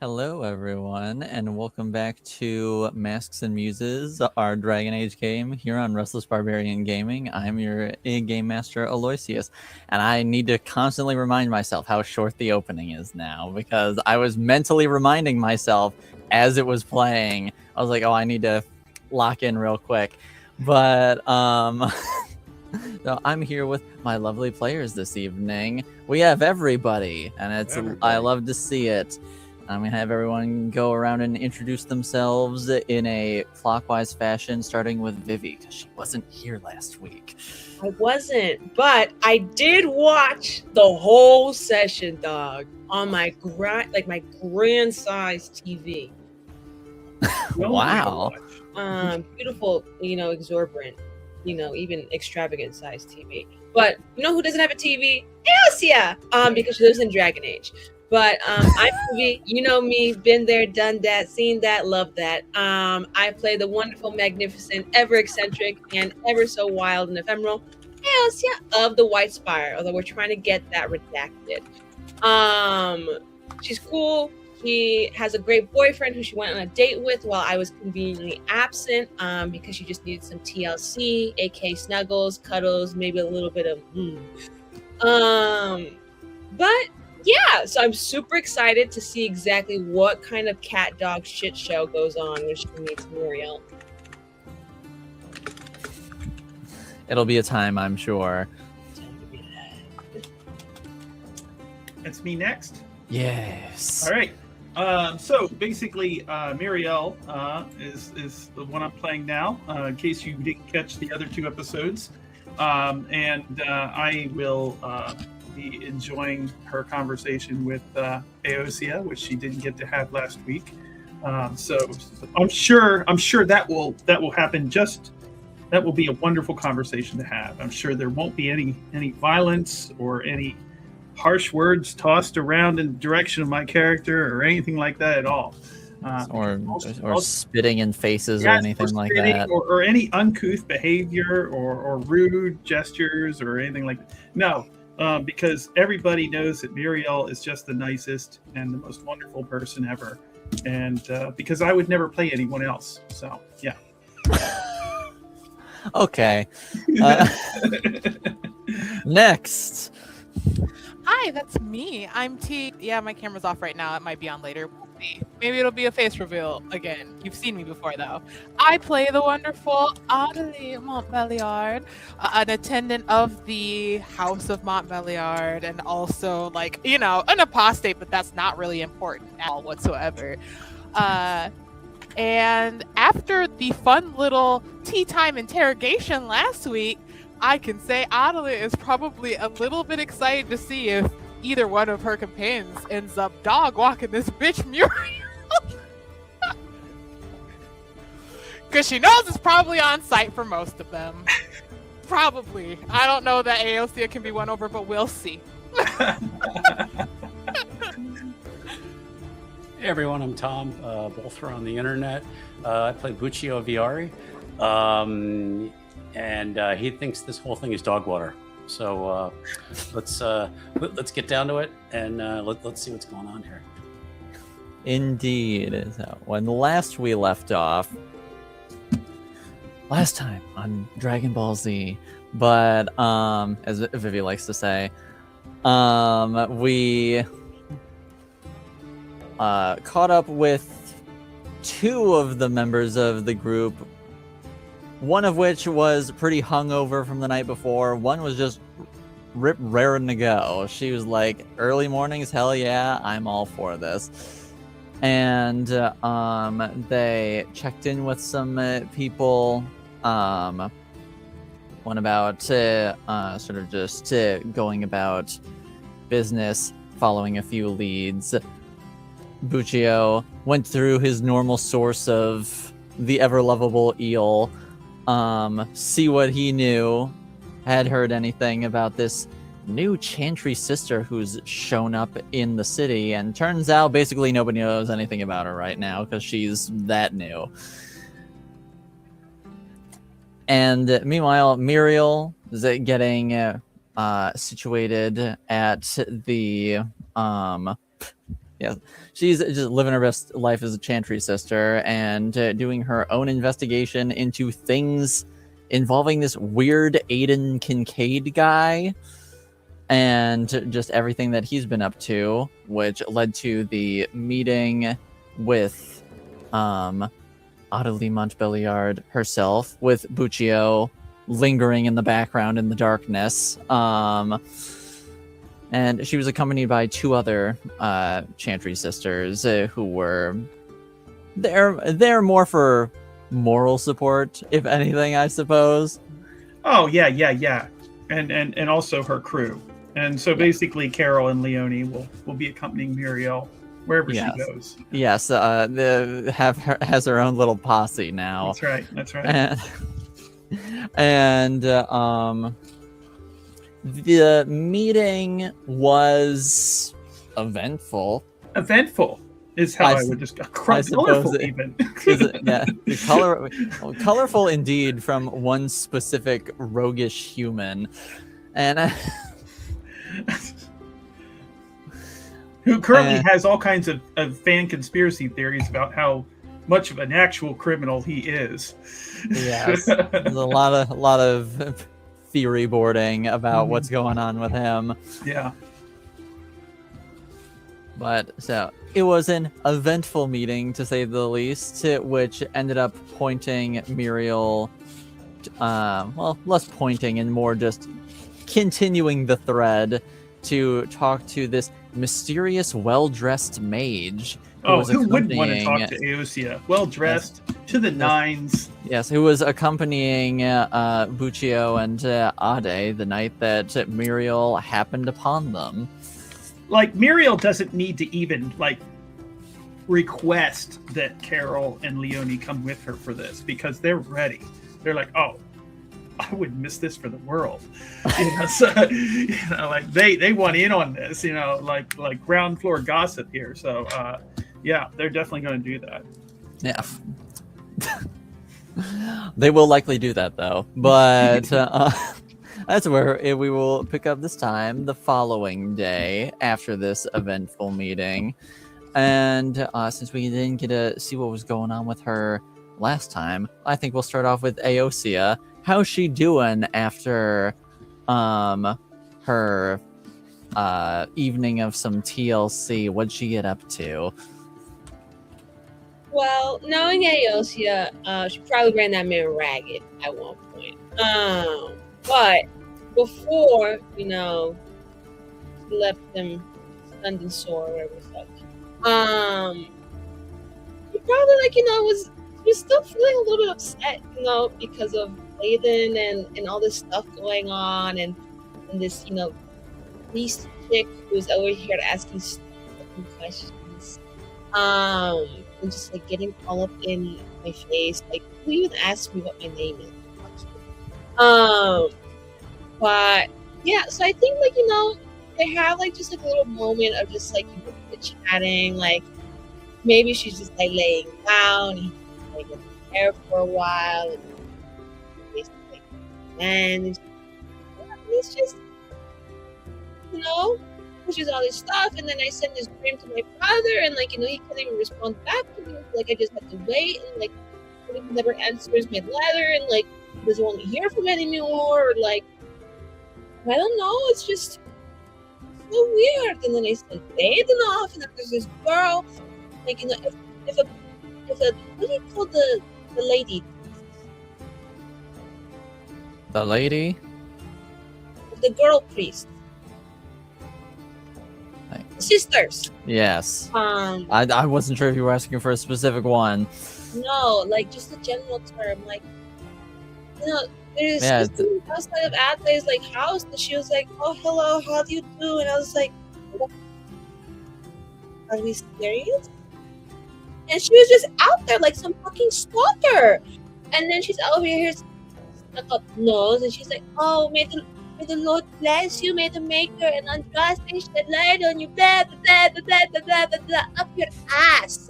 Hello, everyone, and welcome back to Masks and Muses, our Dragon Age game here on Restless Barbarian Gaming. I'm your game master, Aloysius, and I need to constantly remind myself how short the opening is now because I was mentally reminding myself as it was playing. I was like, oh, I need to lock in real quick. But, so I'm here with my lovely players this evening. We have everybody, and I love to see it. I'm going to have everyone go around and introduce themselves in a clockwise fashion, starting with Vivi, because she wasn't here last week. I wasn't, but I did watch the whole session, dog, on my grand-sized TV. Wow. Beautiful, exorbitant, even extravagant sized TV. But you know who doesn't have a TV? Elsia! Because she lives in Dragon Age. But I'm Vivi, you know me, been there, done that, seen that, loved that. I play the wonderful, magnificent, ever eccentric, and ever so wild and ephemeral Elsia of the White Spire, although we're trying to get that redacted. She's cool. She has a great boyfriend who she went on a date with while I was conveniently absent because she just needed some TLC, aka snuggles, cuddles, maybe a little bit of But yeah, so I'm super excited to see exactly what kind of cat dog shit show goes on when she meets Miriel. It'll be a time, I'm sure. It's me next? Yes. All right. So basically, Miriel is the one I'm playing now, in case you didn't catch the other two episodes. I will be enjoying her conversation with Aosia, which she didn't get to have last week. So I'm sure that will happen. That will be a wonderful conversation to have. I'm sure there won't be any violence or any harsh words tossed around in the direction of my character or anything like that at all. Or spitting in faces or anything like that. Or any uncouth behavior or rude gestures or anything like that. No, because everybody knows that Miriel is just the nicest and the most wonderful person ever. And because I would never play anyone else. So, yeah. Okay. Next. Hi, that's me. I'm T. Yeah, my camera's off right now. It might be on later. We'll see. Maybe it'll be a face reveal again. You've seen me before, though. I play the wonderful House Montbelliard, an attendant of the House of Montbelliard, and also, an apostate, but that's not really important at all whatsoever. And after the fun little tea time interrogation last week, I can say Adela is probably a little bit excited to see if either one of her companions ends up dog walking this bitch Muriel. Because she knows it's probably on site for most of them. Probably. I don't know that Aosia can be won over, but we'll see. Hey everyone, I'm Tom. Both are on the internet. I play Buccio Viari. And he thinks this whole thing is dog water. So let's get down to it and let's see what's going on here. Indeed. So when last we left off, last time on Dragon Ball Z, but as Vivi likes to say, we caught up with two of the members of the group. One of which was pretty hungover from the night before. One was just raring to go. She was like, early mornings, hell yeah, I'm all for this. And they checked in with some people. One about sort of just going about business, following a few leads. Buccio went through his normal source of the ever-lovable eel. See what he knew, had heard anything about this new Chantry sister who's shown up in the city, and turns out basically nobody knows anything about her right now because she's that new. And meanwhile, Miriel is getting situated at the Yeah, she's just living her best life as a Chantry sister and doing her own investigation into things involving this weird Aiden Kincaid guy and just everything that he's been up to, which led to the meeting with Adelie Montbelliard herself, with Buccio lingering in the background in the darkness. And she was accompanied by two other Chantry sisters who were there more for moral support, if anything, I suppose. Oh yeah, and also her crew. And so basically, Carol and Leonie will be accompanying Miriel wherever she goes. Yes, has her own little posse now. That's right. And the meeting was eventful. Eventful is how I would just colorful even. Yeah, colorful indeed from one specific roguish human, and who currently has all kinds of fan conspiracy theories about how much of an actual criminal he is. Yes, there's a lot of theory boarding about what's going on with him. Yeah. But so it was an eventful meeting, to say the least, which ended up pointing Miriel, less pointing and more just continuing the thread to talk to this mysterious, well-dressed mage. Who wouldn't want to talk to Aosia? Well-dressed, to the nines. Yes, who was accompanying Buccio and Ade the night that Miriel happened upon them. Like, Miriel doesn't need to even, request that Carol and Leonie come with her for this, because they're ready. They're like, oh, I wouldn't miss this for the world. They want in on this, like ground floor gossip here. So, yeah, they're definitely going to do that. Yeah. They will likely do that, though. But that's where we will pick up this time the following day after this eventful meeting. And since we didn't get to see what was going on with her last time, I think we'll start off with Aosia. How's she doing after her evening of some TLC? What'd she get up to? Well, knowing Aosia, she probably ran that man ragged at one point. But before, she left him stunned and sore or whatever the fuck. She probably was still feeling a little bit upset, because of Layden and all this stuff going on, and this, priest chick who's over here asking stupid questions. And just getting all up in my face, who even asked me what my name is? But yeah, so I think they have just a little moment of just chatting, maybe she's just laying down and in the air for a while, and basically, and it's just which is all this stuff, and then I sent this dream to my father, and he couldn't even respond back to me. I just had to wait, and he never answers my letter, and he doesn't want to hear from me anymore, or I don't know, it's just so weird. And then I sent Aiden off, and then there's this girl, if a what do you call the lady? The lady? The girl priest. Sisters. Yes. I wasn't sure if you were asking for a specific one. No, just a general term. There's sister outside of Adlai's house, and she was like, "Oh, hello, how do you do?" And I was like, "What? Are we serious?" And she was just out there like some fucking stalker. And then she's over here stuck up nose, and she's like, "Oh, may the Lord bless you, may the Maker and Andraste shed light on you, blah, blah, blah, blah, blah, blah, blah, blah, up your ass.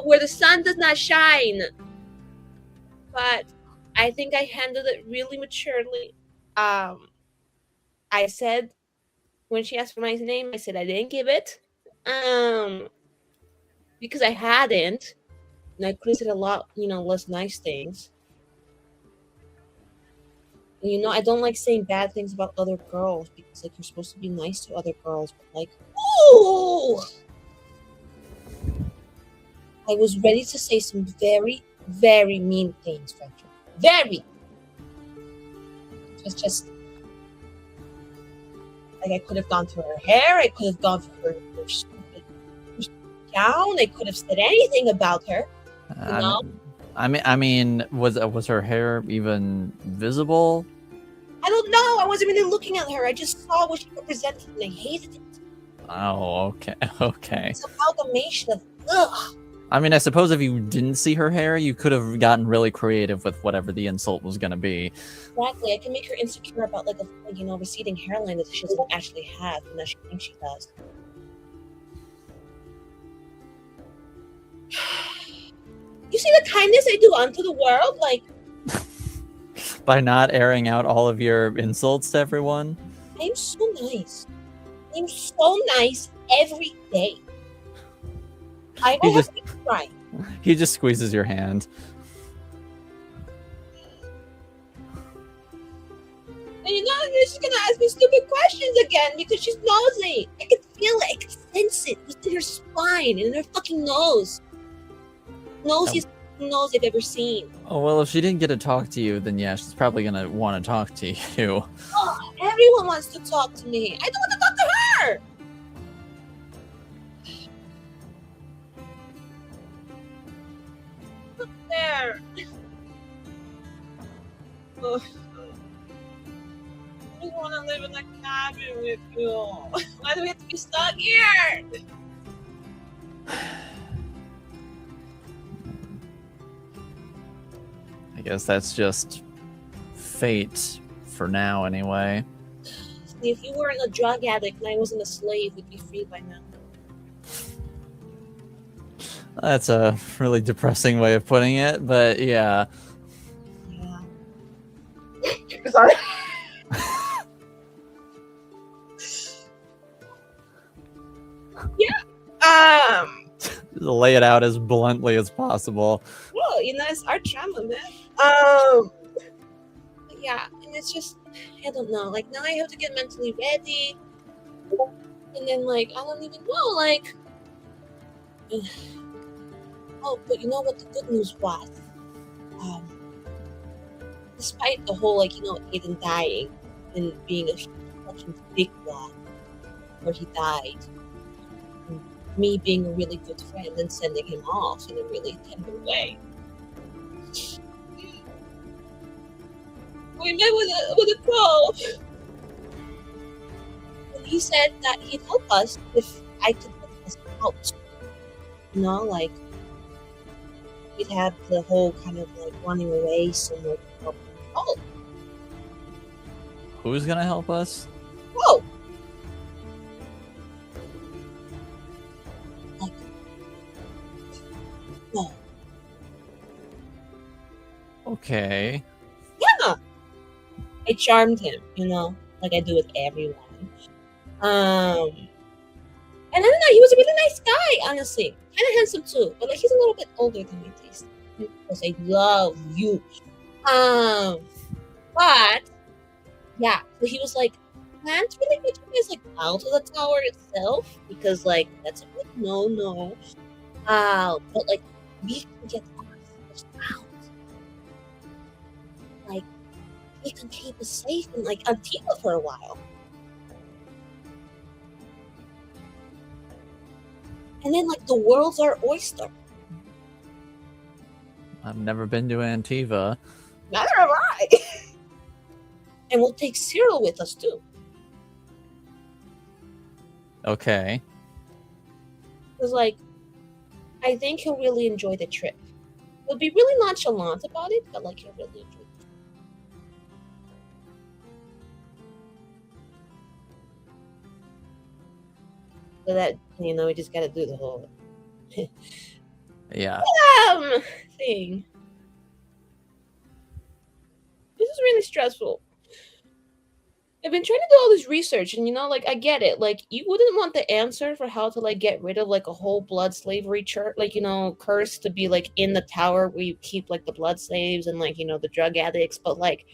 Where the sun does not shine." But I think I handled it really maturely. I said, When she asked for my name, I said I didn't give it. Because I hadn't. And I could have said a lot, less nice things. And, I don't like saying bad things about other girls because, like, you're supposed to be nice to other girls. But, like, ooh! I was ready to say some very, very mean things, Frederick. Very! It was just... Like, I could have gone for her hair. I could have gone for her stupid gown. I could have said anything about her. I mean, was her hair even visible? I don't know. I wasn't really looking at her. I just saw what she represented, and I hated it. Oh, okay. It's an amalgamation of ugh. I mean, I suppose if you didn't see her hair, you could have gotten really creative with whatever the insult was going to be. Exactly. I can make her insecure about like a receding hairline that she doesn't actually have, and that she thinks she does. You see the kindness I do unto the world, like By not airing out all of your insults to everyone. I'm so nice. I'm so nice every day. I don't have to cry. He just squeezes your hand. And she's gonna ask me stupid questions again because she's nosy. I can feel it. I can sense it. It's in her spine and in her fucking nose. Nosiest nose I've ever seen. Oh, well, if she didn't get to talk to you, then yeah, she's probably going to want to talk to you. Oh, everyone wants to talk to me. I don't want to talk to her. Look there. Oh. I just want to live in a cabin with you. Why do we have to be stuck here? I guess that's just fate for now, anyway. If you weren't a drug addict and I wasn't a slave, we'd be free by now. That's a really depressing way of putting it, but yeah. Yeah. Sorry. Yeah. Lay it out as bluntly as possible. Well, it's our trauma, man. Yeah, and it's just, I don't know. Like, now I have to get mentally ready. And then, like, I don't even know, like... Oh, but you know what the good news was? Despite the whole, like, Aiden dying and being a fucking big one, where he died, and me being a really good friend and sending him off in a really tender way. We met with a crow. And he said that he'd help us if I could put us out. Like, we'd have the whole kind of like running away somewhere to help out. Who's gonna help us? Whoa! Like, no. Okay. Yeah! I charmed him, like I do with everyone. And I don't know, he was a really nice guy, honestly. Kind of handsome too, but like he's a little bit older than me, taste. Because I love you. But yeah, so he was like, can't really get you guys like out of the tower itself because like that's a bit no. But like we can get ourselves out. Like he can keep us safe and like Antigua for a while. And then like the world's our oyster. I've never been to Antiva. Neither have I. And we'll take Cyril with us too. Okay. Because like I think he'll really enjoy the trip. He'll be really nonchalant about it, but like he'll really enjoy it. So that, we just gotta do the whole Yeah. thing. This is really stressful. I've been trying to do all this research, and like I get it. Like you wouldn't want the answer for how to like get rid of like a whole blood slavery church, like curse to be like in the tower where you keep like the blood slaves and like the drug addicts, but like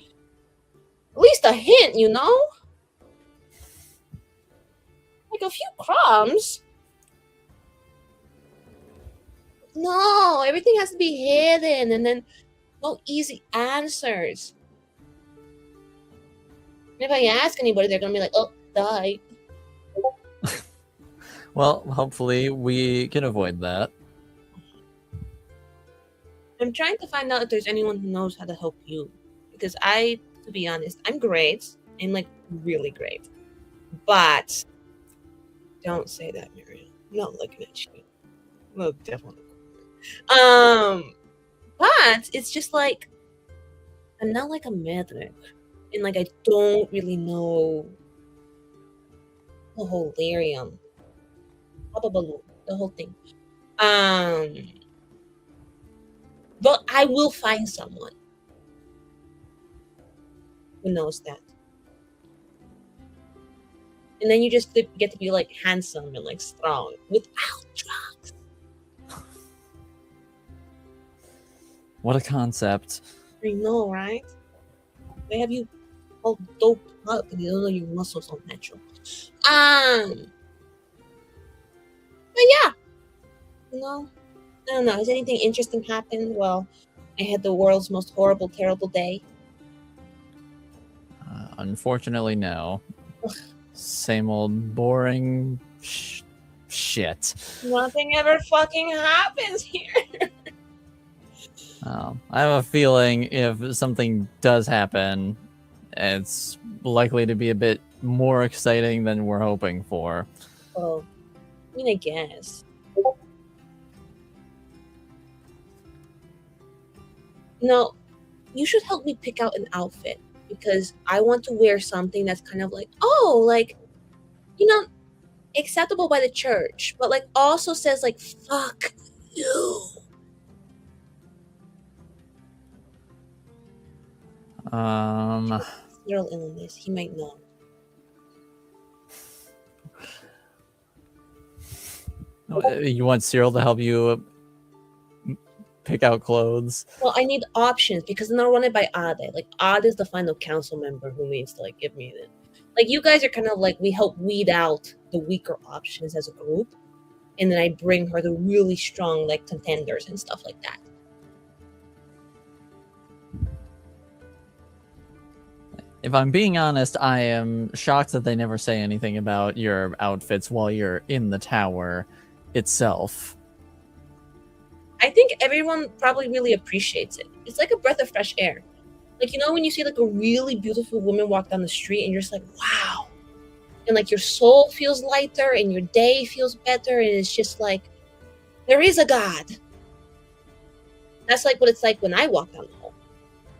at least a hint, like a few crumbs. No, everything has to be hidden, and then no easy answers. If I ask anybody, they're gonna be like, "Oh, die." Well, hopefully we can avoid that. I'm trying to find out if there's anyone who knows how to help you, because to be honest, I'm great. I'm like really great, but don't say that, Miriel. I'm not looking at you. Well, definitely. But it's just like I'm not like a medic. And like I don't really know the whole lyrium, the whole thing. But I will find someone who knows that. And then you just get to be like handsome and like strong without drugs. What a concept. I know, right? They have you all doped up and you don't know your muscles are natural. But yeah, I don't know. Has anything interesting happened? Well, I had the world's most horrible, terrible day. Unfortunately, no. Same old boring shit. Nothing ever fucking happens here. I have a feeling if something does happen, it's likely to be a bit more exciting than we're hoping for. Oh, I mean, I guess. No, you should help me pick out an outfit because I want to wear something that's kind of like, acceptable by the church, but like also says like, fuck you. Cyril illness, he might know. You want Cyril to help you pick out clothes? Well, I need options because then I'll run it by Ade. Like Ade is the final council member who needs to like give me it. Like you guys are kind of like we help weed out the weaker options as a group, and then I bring her the really strong like contenders and stuff like that. If I'm being honest, I am shocked that they never say anything about your outfits while you're in the tower itself. I think everyone probably really appreciates it. It's like a breath of fresh air. Like, when you see like a really beautiful woman walk down the street and you're just like, wow. And like your soul feels lighter and your day feels better. And it's just like, there is a God. That's like what it's like when I walk down the hall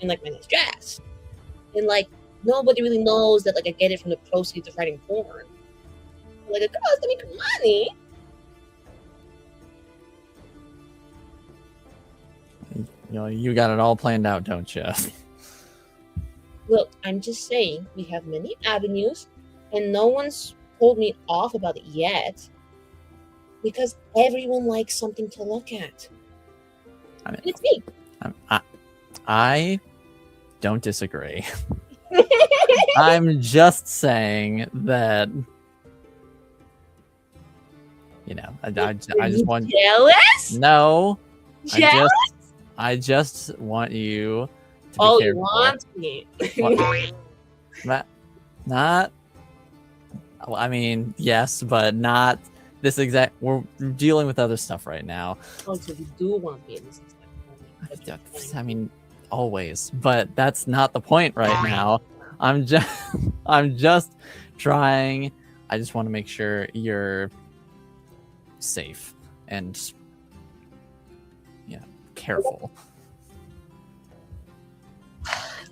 in like my nice dress. And like, nobody really knows that like I get it from the proceeds of writing porn. Like a girl has to make money. You got it all planned out, don't you? Look, I'm just saying we have many avenues, and no one's told me off about it yet. Because everyone likes something to look at. I mean, it's me. I don't disagree. I'm just saying that, I just want... Jealous? No. Jealous? I just want you to be careful. You want me? Not... I mean, yes, but not this exact... We're dealing with other stuff right now. Oh, so you do want me in this exact I mean, always. But that's not the point right now. I'm just trying. I just want to make sure you're safe and careful.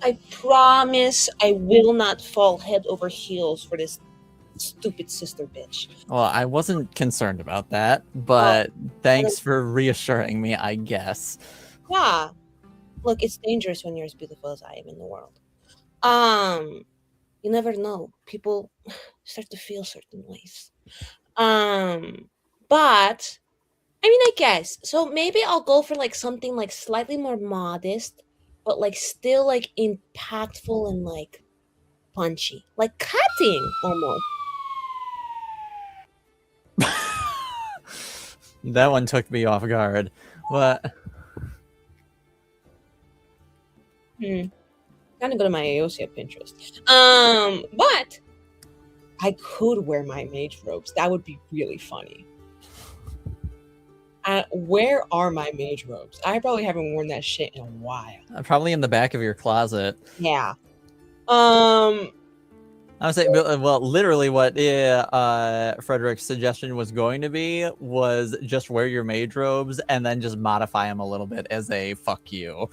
I promise I will not fall head over heels for this stupid sister bitch. Well, I wasn't concerned about that, but thanks for reassuring me, I guess. Yeah. Look, it's dangerous when you're as beautiful as I am in the world. You never know. People start to feel certain ways. But I mean, I guess so. Maybe I'll go for like something like slightly more modest, but like still like impactful and like punchy, like cutting almost. That one took me off guard. But Gonna go to my Aosia Pinterest. But I could wear my mage robes. That would be really funny. Where are my mage robes? I probably haven't worn that shit in a while. probably in the back of your closet. Yeah. I would say, well, literally what Frederick's suggestion was going to be was just wear your mage robes and then just modify them a little bit as a fuck you.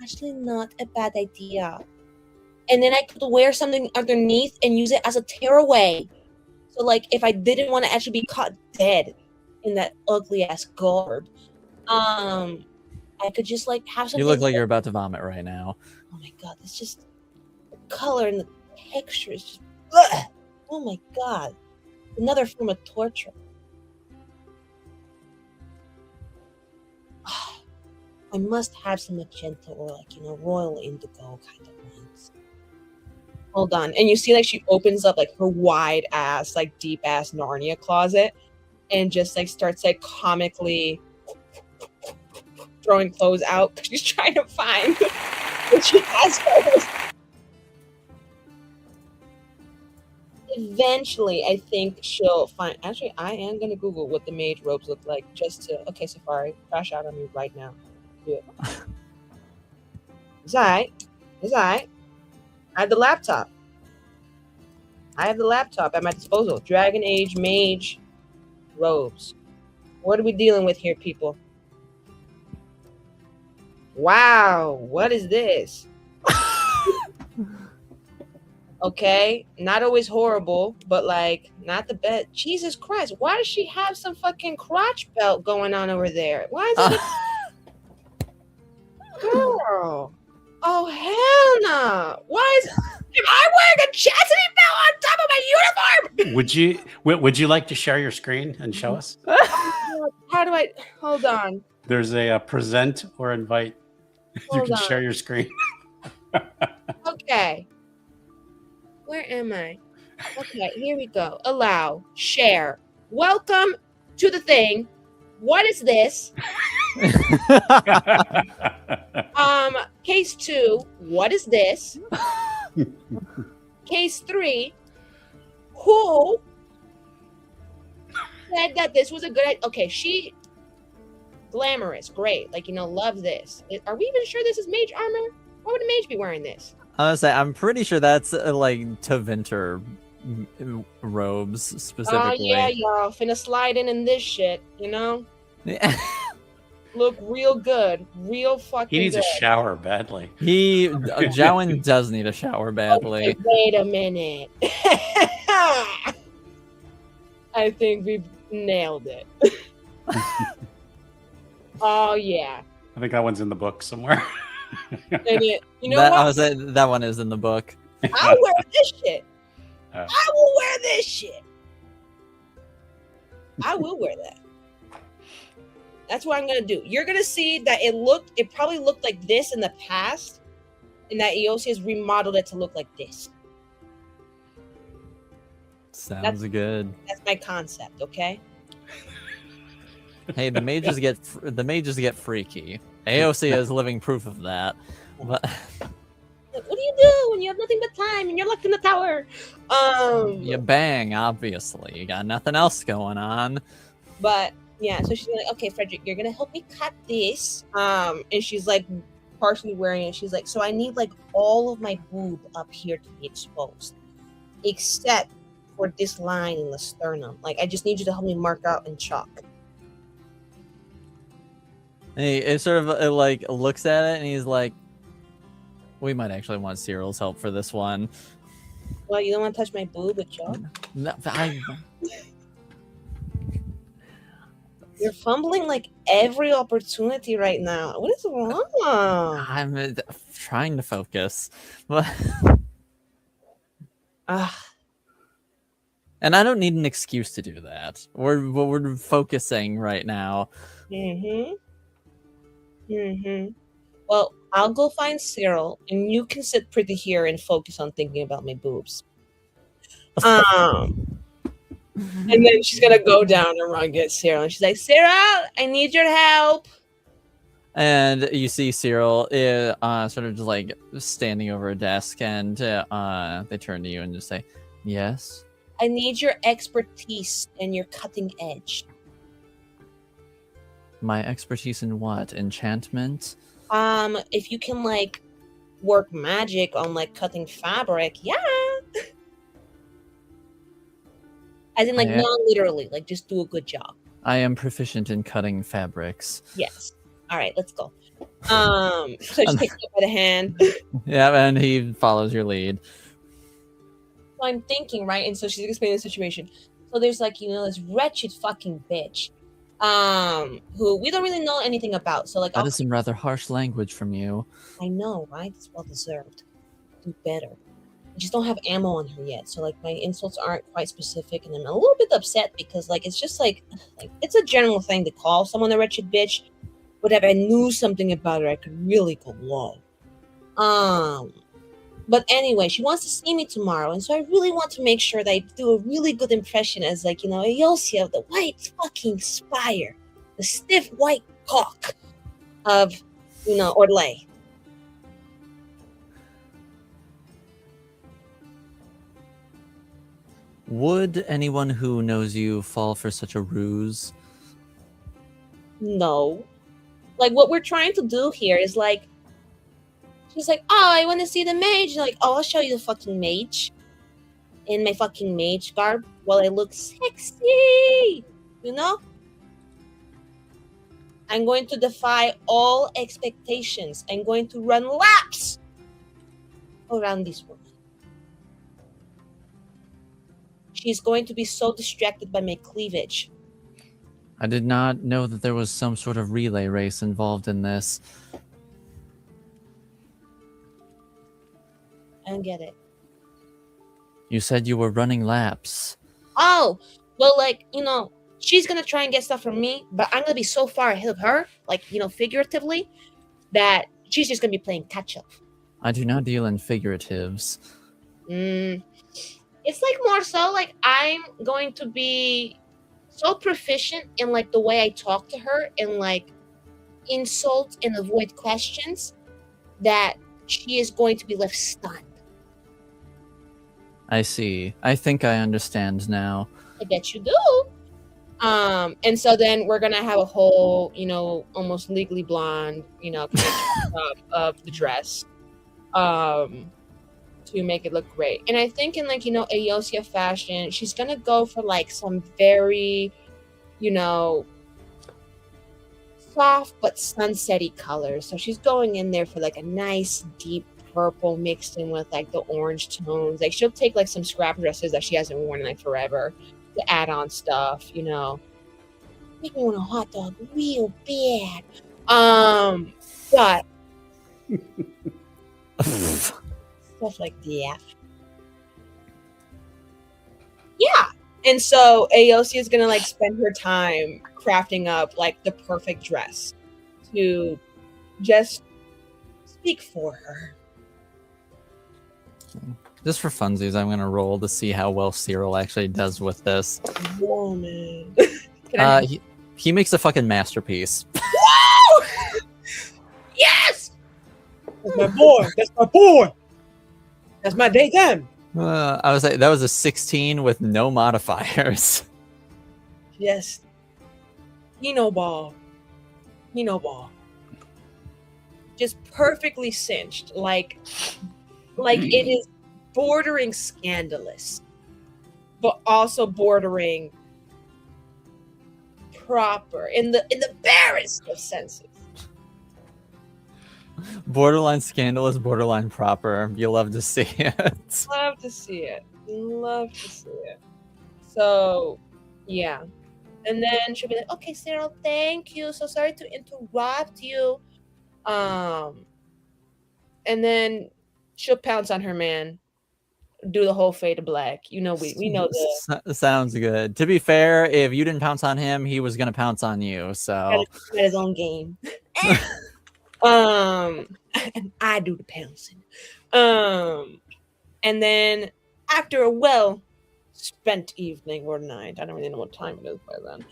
Actually, not a bad idea. And then I could wear something underneath and use it as a tearaway. So, like, if I didn't want to actually be caught dead in that ugly ass garb, I could just like have something. You look like you're about to vomit right now. Oh my god, it's just the color and the texture is just. Ugh! Oh my god, another form of torture. I must have some magenta or like royal indigo kind of ones. Hold on, and you see like she opens up like her wide ass like deep ass Narnia closet, and just like starts like comically throwing clothes out because she's trying to find what she has first. Eventually, I think she'll find. Actually, I am gonna Google what the mage robes look like just to. Okay, Safari, crash out on me right now. Do it. It's alright. It's alright. I have the laptop. I have the laptop at my disposal. Dragon Age mage robes. What are we dealing with here, people? Wow, what is this? Okay, not always horrible, but like not the best. Jesus Christ, why does she have some fucking crotch belt going on over there? Why is it? Girl. Oh hell no! Why is? Am I wearing a chastity belt on top of my uniform? Would you like to share your screen and show us? How do I? Hold on. There's a present or invite. You Hold can on. share your screen. Okay. Where am I? Okay, here we go. Allow. Share. Welcome to the thing. What is this? Case 2. What is this? Case 3. Who said that this was a good idea? Okay, she glamorous, great. Like love this. Are we even sure this is mage armor? Why would a mage be wearing this? I was say I'm pretty sure that's like to Vinter robes specifically. Oh yeah, y'all finna slide in this shit, Look real good, real fucking. He needs good. a shower badly. Jowan does need a shower badly. Okay, wait a minute. I think we've nailed it. Oh yeah. I think that one's in the book somewhere. And you know I what? was saying that one is in the book. I'll wear this shit. Oh. I will wear this shit. I will wear that. That's what I'm gonna do. You're gonna see that it probably looked like this in the past, and that Eosia has remodeled it to look like this. Sounds good. That's my concept, okay? Hey, the mages get freaky. AOC is living proof of that. But Like, what do you do when you have nothing but time and you're locked in the tower? you bang, obviously. You got nothing else going on. But yeah, so she's like, okay, Frederick, you're gonna help me cut this. And she's like partially wearing it. She's like, so I need like all of my boob up here to be exposed, except for this line in the sternum. Like, I just need you to help me mark out in chalk. And it sort of like looks at it and he's like, we might actually want Cyril's help for this one. Well, you don't want to touch my boob with chalk? No, You're fumbling like every opportunity right now. What is wrong? I'm trying to focus. But Ah, and I don't need an excuse to do that. We're focusing right now. Well, I'll go find Cyril, and you can sit pretty here and focus on thinking about my boobs. And then she's gonna go down and run get Cyril, and she's like, Cyril, I need your help. And you see Cyril sort of just like standing over a desk, and they turn to you and just say, yes? I need your expertise and your cutting edge. My expertise in what? Enchantment? If you can like work magic on like cutting fabric, yeah. As in like I am- non-literally, like just do a good job. I am proficient in cutting fabrics. Yes. All right, let's go. So she takes you by the hand. Yeah, and he follows your lead. So I'm thinking, right? And so she's explaining the situation. So there's like, this wretched fucking bitch, who we don't really know anything about. So like, That is some rather harsh language from you. I know, right? It's well deserved. Do better. I just don't have ammo on her yet. So like, my insults aren't quite specific, and I'm a little bit upset because like, it's just like it's a general thing to call someone a wretched bitch. But if I knew something about her, I could really go low. But anyway, she wants to see me tomorrow, and so I really want to make sure that I do a really good impression as like, Eosia of the white fucking spire, the stiff white cock of, Orlais. Would anyone who knows you fall for such a ruse? No. Like, what we're trying to do here is like, she's like, oh, I want to see the mage. Like, oh, I'll show you the fucking mage in my fucking mage garb while I look sexy. I'm going to defy all expectations. I'm going to run laps around this woman. She's going to be so distracted by my cleavage. I did not know that there was some sort of relay race involved in this. I don't get it. You said you were running laps. Oh, well, like, she's going to try and get stuff from me, but I'm going to be so far ahead of her, like, figuratively, that she's just going to be playing catch up. I do not deal in figuratives. It's like more so like I'm going to be so proficient in like the way I talk to her and like insult and avoid questions that she is going to be left stunned. I see. I think I understand now. I bet you do. And so then we're gonna have a whole, almost Legally Blonde, of the dress, to make it look great. And I think in like, Eosia fashion, she's gonna go for like some very, soft but sunsetty colors. So she's going in there for like a nice deep purple mixed in with like the orange tones. Like she'll take like some scrap dresses that she hasn't worn in like forever to add on stuff, Make me want a hot dog real bad. But stuff like that. Yeah. And so Eosia is gonna like spend her time crafting up like the perfect dress to just speak for her. Just for funsies, I'm gonna roll to see how well Cyril actually does with this. Whoa, man. He makes a fucking masterpiece. Whoa! Yes! That's my boy. That's my boy. That's my daytime. I was like, that was a 16 with no modifiers. Yes. Hino ball. Just perfectly cinched. Like it is bordering scandalous, but also bordering proper in the barest of senses. Borderline scandalous, borderline proper. You love to see it. Love to see it. So, yeah. And then she'll be like, okay, Cyril, thank you. So sorry to interrupt you. And then she'll pounce on her man, do the whole fade to black. You know, we know the Sounds good. To be fair, if you didn't pounce on him, he was gonna pounce on you. So got his own game. And I do the pouncing. And then after a well spent evening or night, I don't really know what time it is by then.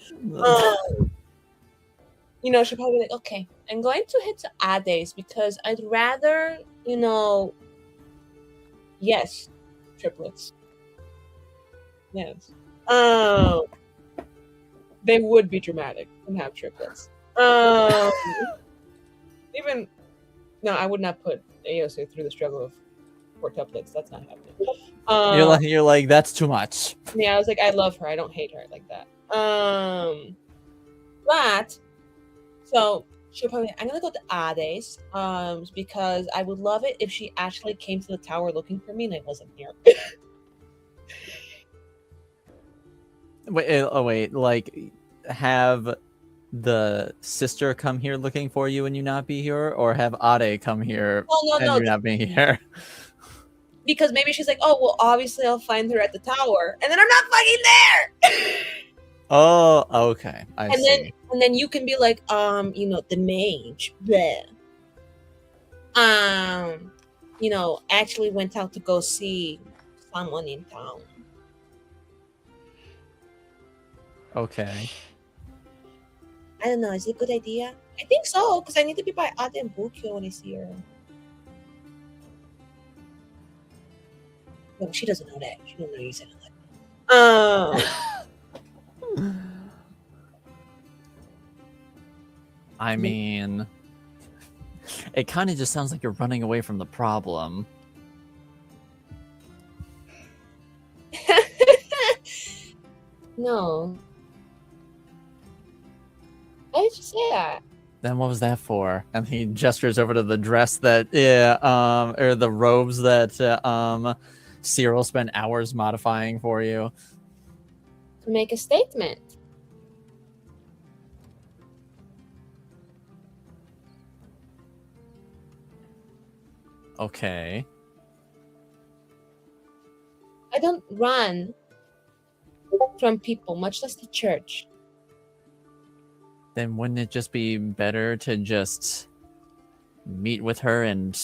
You know, she'll probably be like, okay, I'm going to head to Ades because I'd rather, you know, yes, triplets. Yes. They would be dramatic and have triplets. Even no, I would not put AOC through the struggle of quintuplets. That's not happening. You're like that's too much. Yeah, I was like, I love her. I don't hate her like that. But so she'll probably. I'm gonna go to Ades, because I would love it if she actually came to the tower looking for me and I wasn't here. Wait, like have the sister come here looking for you and you not be here, or have Ade come here and you're not being here? Because maybe she's like, oh well, obviously I'll find her at the tower, and then I'm not fucking there. Oh, okay. I see. And then you can be like, you know, the mage, bleh. You know, actually went out to go see someone in town. Okay. I don't know. Is it a good idea? I think so, because I need to be by Ade and Bukyo when I see her. No, she doesn't know that. She doesn't know you said it. I mean, it kind of just sounds like you're running away from the problem. No. Why did you say that? Then what was that for? And he gestures over to the dress that, or the robes that, Cyril spent hours modifying for you. To make a statement. Okay. I don't run from people, much less the church. Then wouldn't it just be better to just meet with her and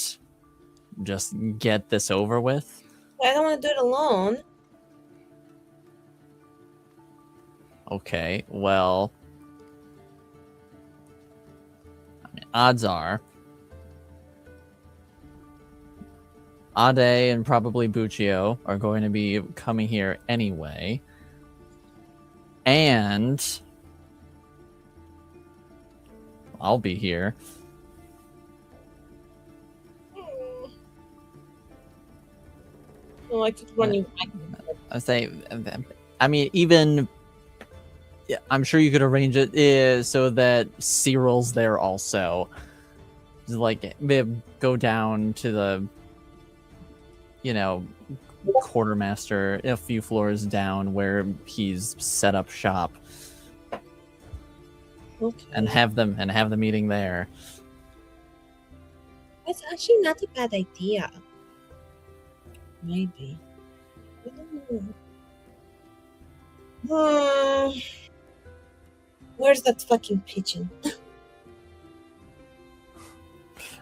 just get this over with? I don't want to do it alone. Okay, well, I mean, odds are Ade and probably Buccio are going to be coming here anyway. And I'll be here. Well, I could run you. I say, I mean, even yeah, I'm sure you could arrange it so that Cyril's there also. Just like go down to the, you know, quartermaster a few floors down where he's set up shop. Okay. And have the meeting there. That's actually not a bad idea. Maybe. I don't know. Where's that fucking pigeon?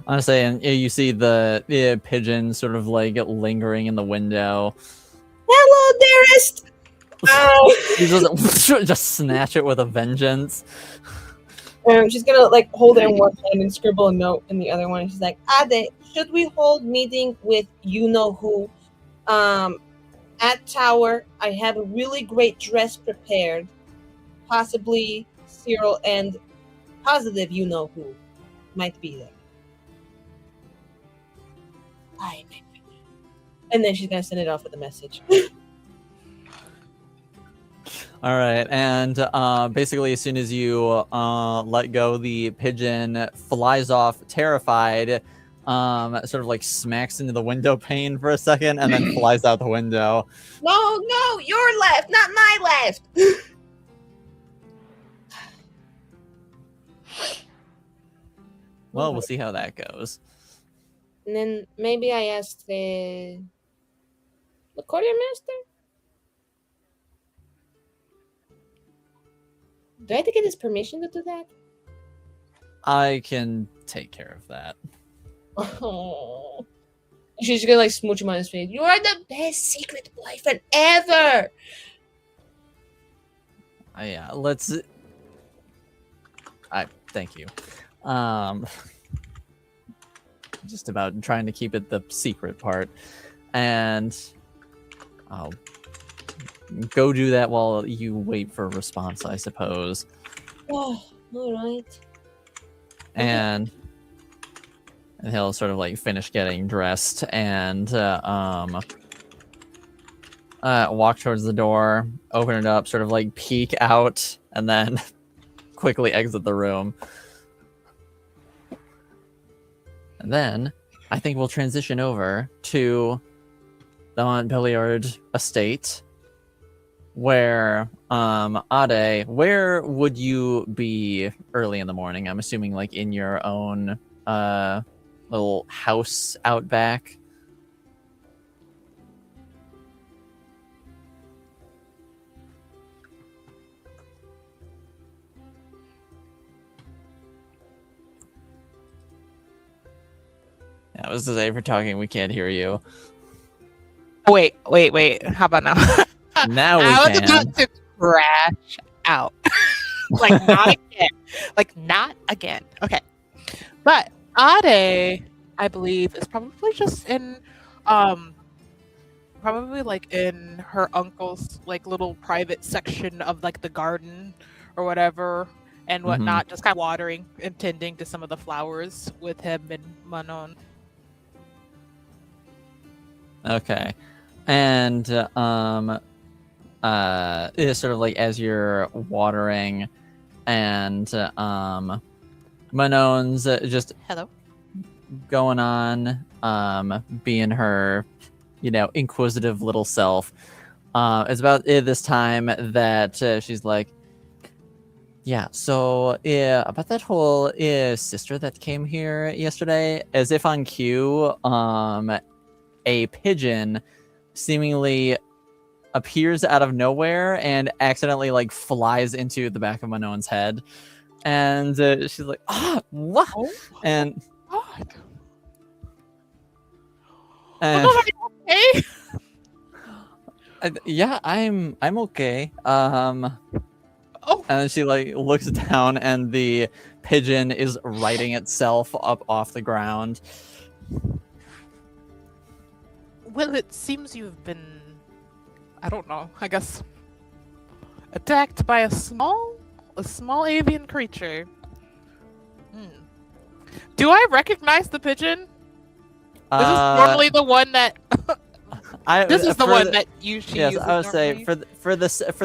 Honestly, and you see the pigeon sort of like lingering in the window. Hello, dearest. You just snatch it with a vengeance. She's gonna like hold it in one hand and scribble a note in the other one. She's like, Ade, should we hold meeting with you know who? At Tower, I have a really great dress prepared. Possibly Cyril and positive you know who might be there. And then she's gonna send it off with a message. All right, and basically, as soon as you let go, the pigeon flies off, terrified. Sort of like smacks into the window pane for a second, and then flies out the window. No, your left, not my left. Well, we'll see how that goes. And then maybe I asked the quartermaster. Do I have to get his permission to do that? I can take care of that. Oh. She's gonna like smooch him on his face. You are the best secret boyfriend ever. Yeah, let's. Thank you. Just about trying to keep it the secret part, and I'll go do that while you wait for a response, I suppose. Oh, all right. And he'll sort of like finish getting dressed and walk towards the door, open it up, sort of like peek out, and then quickly exit the room. And then I think we'll transition over to the Montbelliard estate, where Ade, where would you be early in the morning? I'm assuming like in your own little house out back. Yeah, I was to say, if we're talking, we can't hear you. Wait. How about now? Now we I was can. about to crash out. Like, not again. Like, not again. Okay. But Ade, I believe, is probably just in, probably like in her uncle's like little private section of like the garden or whatever and whatnot, just kind of watering and tending to some of the flowers with him and Manon. Okay. And it's sort of like as you're watering and Manon's just Hello. going on being her, inquisitive little self. It's about this time that she's like, yeah, so about that whole sister that came here yesterday, as if on cue, a pigeon seemingly appears out of nowhere and accidentally like flies into the back of Manon's head, and she's like, what? Oh, And God. and Are you okay? yeah, I'm okay. Oh, And then she like looks down, and the pigeon is righting itself up off the ground. well, it seems you've been, I don't know, I guess, attacked by a small avian creature. Do I recognize the pigeon? This is normally the one that. This is the one that she Yes, uses I would say normally? for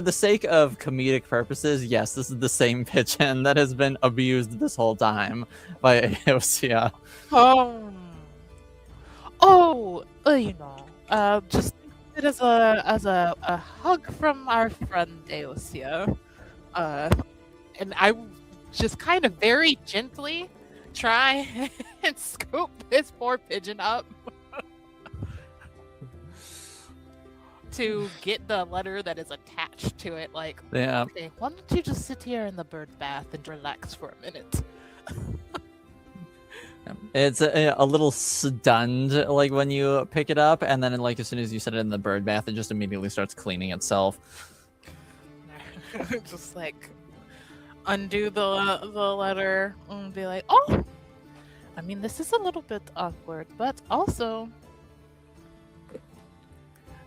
the sake of comedic purposes, yes, this is the same pigeon that has been abused this whole time by Eosia. Just it as a hug from our friend Eosia, and I just kind of very gently try and scoop this poor pigeon up to get the letter that is attached to it. Like, Yeah. okay, why don't you just sit here in the bird bath and relax for a minute? It's a little stunned, like when you pick it up, and then like as soon as you set it in the bird bath, it just immediately starts cleaning itself. Just like undo the letter and be like, oh, I mean, this is a little bit awkward, but also,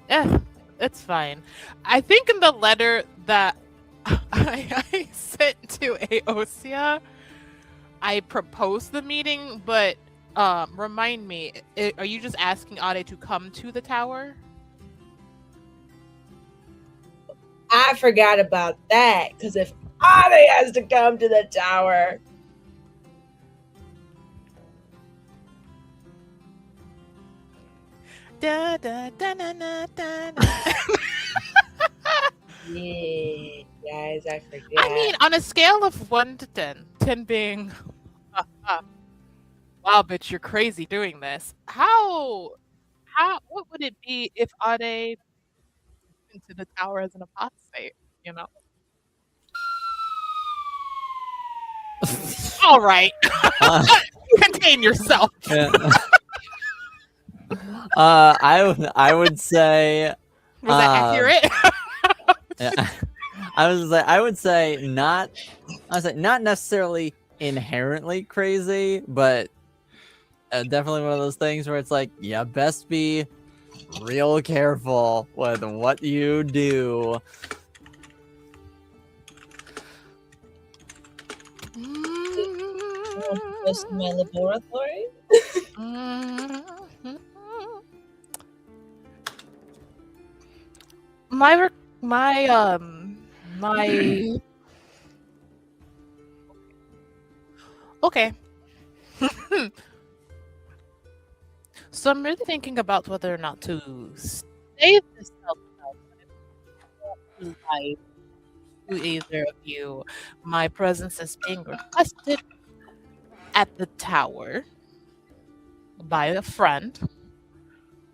it's fine. I think in the letter that I sent to Eosia, I proposed the meeting, but remind me, are you just asking Ade to come to the tower? I forgot about that, because if Ade has to come to the tower. Da, da, da, da, da, da. Yeah, guys, I forget. I mean, on a scale of 1 to 10, 10 being Wow, bitch, you're crazy doing this. What would it be if Ade into the tower as an apostate, you know? All right. Uh, Contain yourself. yeah. I would say Was that accurate? yeah, I would say not necessarily inherently crazy, but definitely one of those things where it's like, yeah, best be real careful with what you do. Just my laboratory. My okay. So I'm really thinking about whether or not to save this self-help to life to either of you. My presence is being requested at the tower by a friend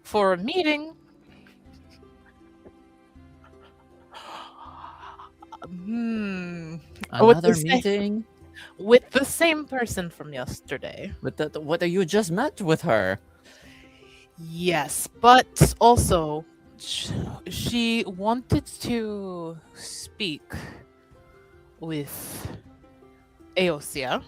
for a meeting. Another meeting with the same person from yesterday. with what you just met with her. Yes, but also she wanted to speak with Aosia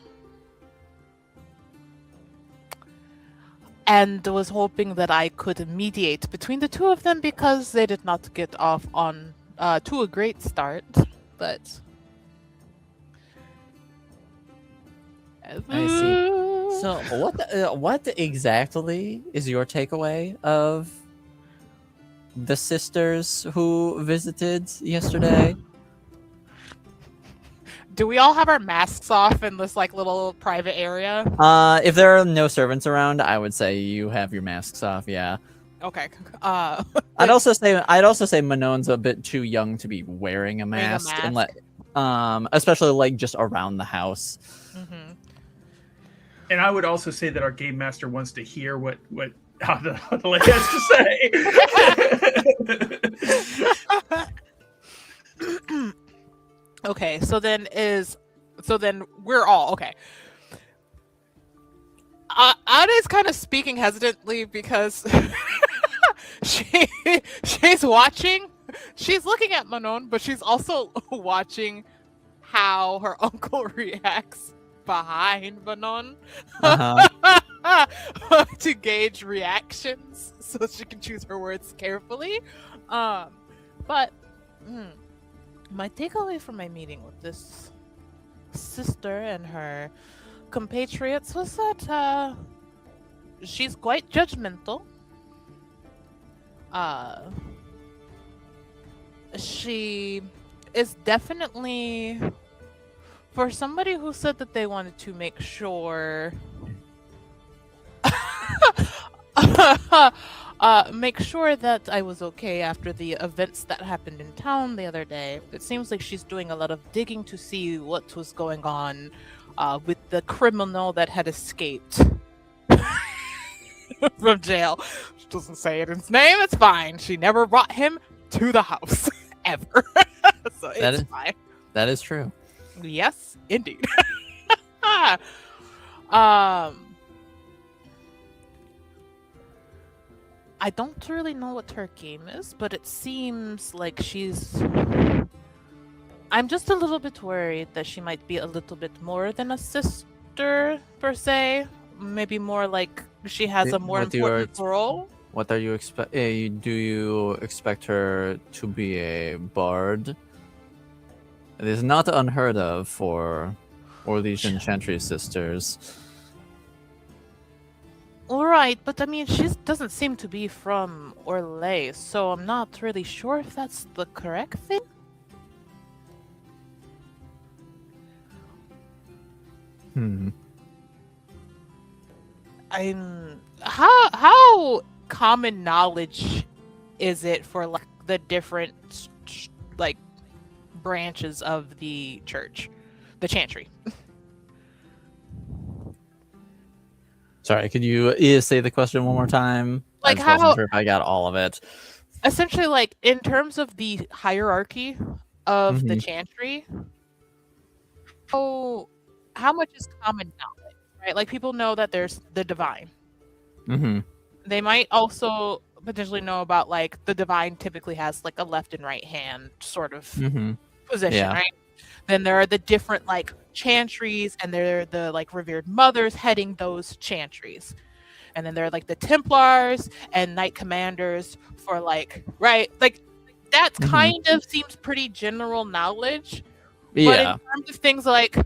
and was hoping that I could mediate between the two of them because they did not get off on to a great start, but I see. So what exactly is your takeaway of the sisters who visited yesterday? Do we all have our masks off in this like little private area? If there are no servants around, I would say you have your masks off. Yeah. Okay. I'd also say Manon's a bit too young to be wearing a mask, especially like just around the house. Mm-hmm. And I would also say that our game master wants to hear what Adelaide has to say. Okay, so then we're all okay. Ada's kind of speaking hesitantly because she's watching. She's looking at Manon, but she's also watching how her uncle reacts behind Manon to gauge reactions, so she can choose her words carefully. But my takeaway from my meeting with this sister and her compatriots was that she's quite judgmental. She is definitely, for somebody who said that they wanted to make sure make sure that I was okay after the events that happened in town the other day. It seems like she's doing a lot of digging to see what was going on with the criminal that had escaped from jail. She doesn't say it in his name, it's fine. She never brought him to the house, ever. So it's fine. That is true. Yes, indeed. I don't really know what her game is, but it seems like I'm just a little bit worried that she might be a little bit more than a sister, per se. Maybe more like she has a more important role. What are you expect? Do you expect her to be a bard? It is not unheard of for Orlesian Chantry sisters. Alright, but I mean, she doesn't seem to be from Orlais, so I'm not really sure if that's the correct thing. How common knowledge is it for like the different like branches of the church, the chantry? Sorry, could you say the question one more time? I Like just wasn't how sure if I got all of it. essentially, like in terms of the hierarchy of the Mhm. chantry, how much is common knowledge, right? Like people know that there's the divine. Mm-hmm. They might also potentially know about like the divine typically has like a left and right hand sort of Mm-hmm. position, Yeah. right? Then there are the different like chantries, and there are the like revered mothers heading those chantries. And then there are like the Templars and Knight Commanders for like, right? Like that Mhm. kind of seems pretty general knowledge. But in Yeah. terms of things like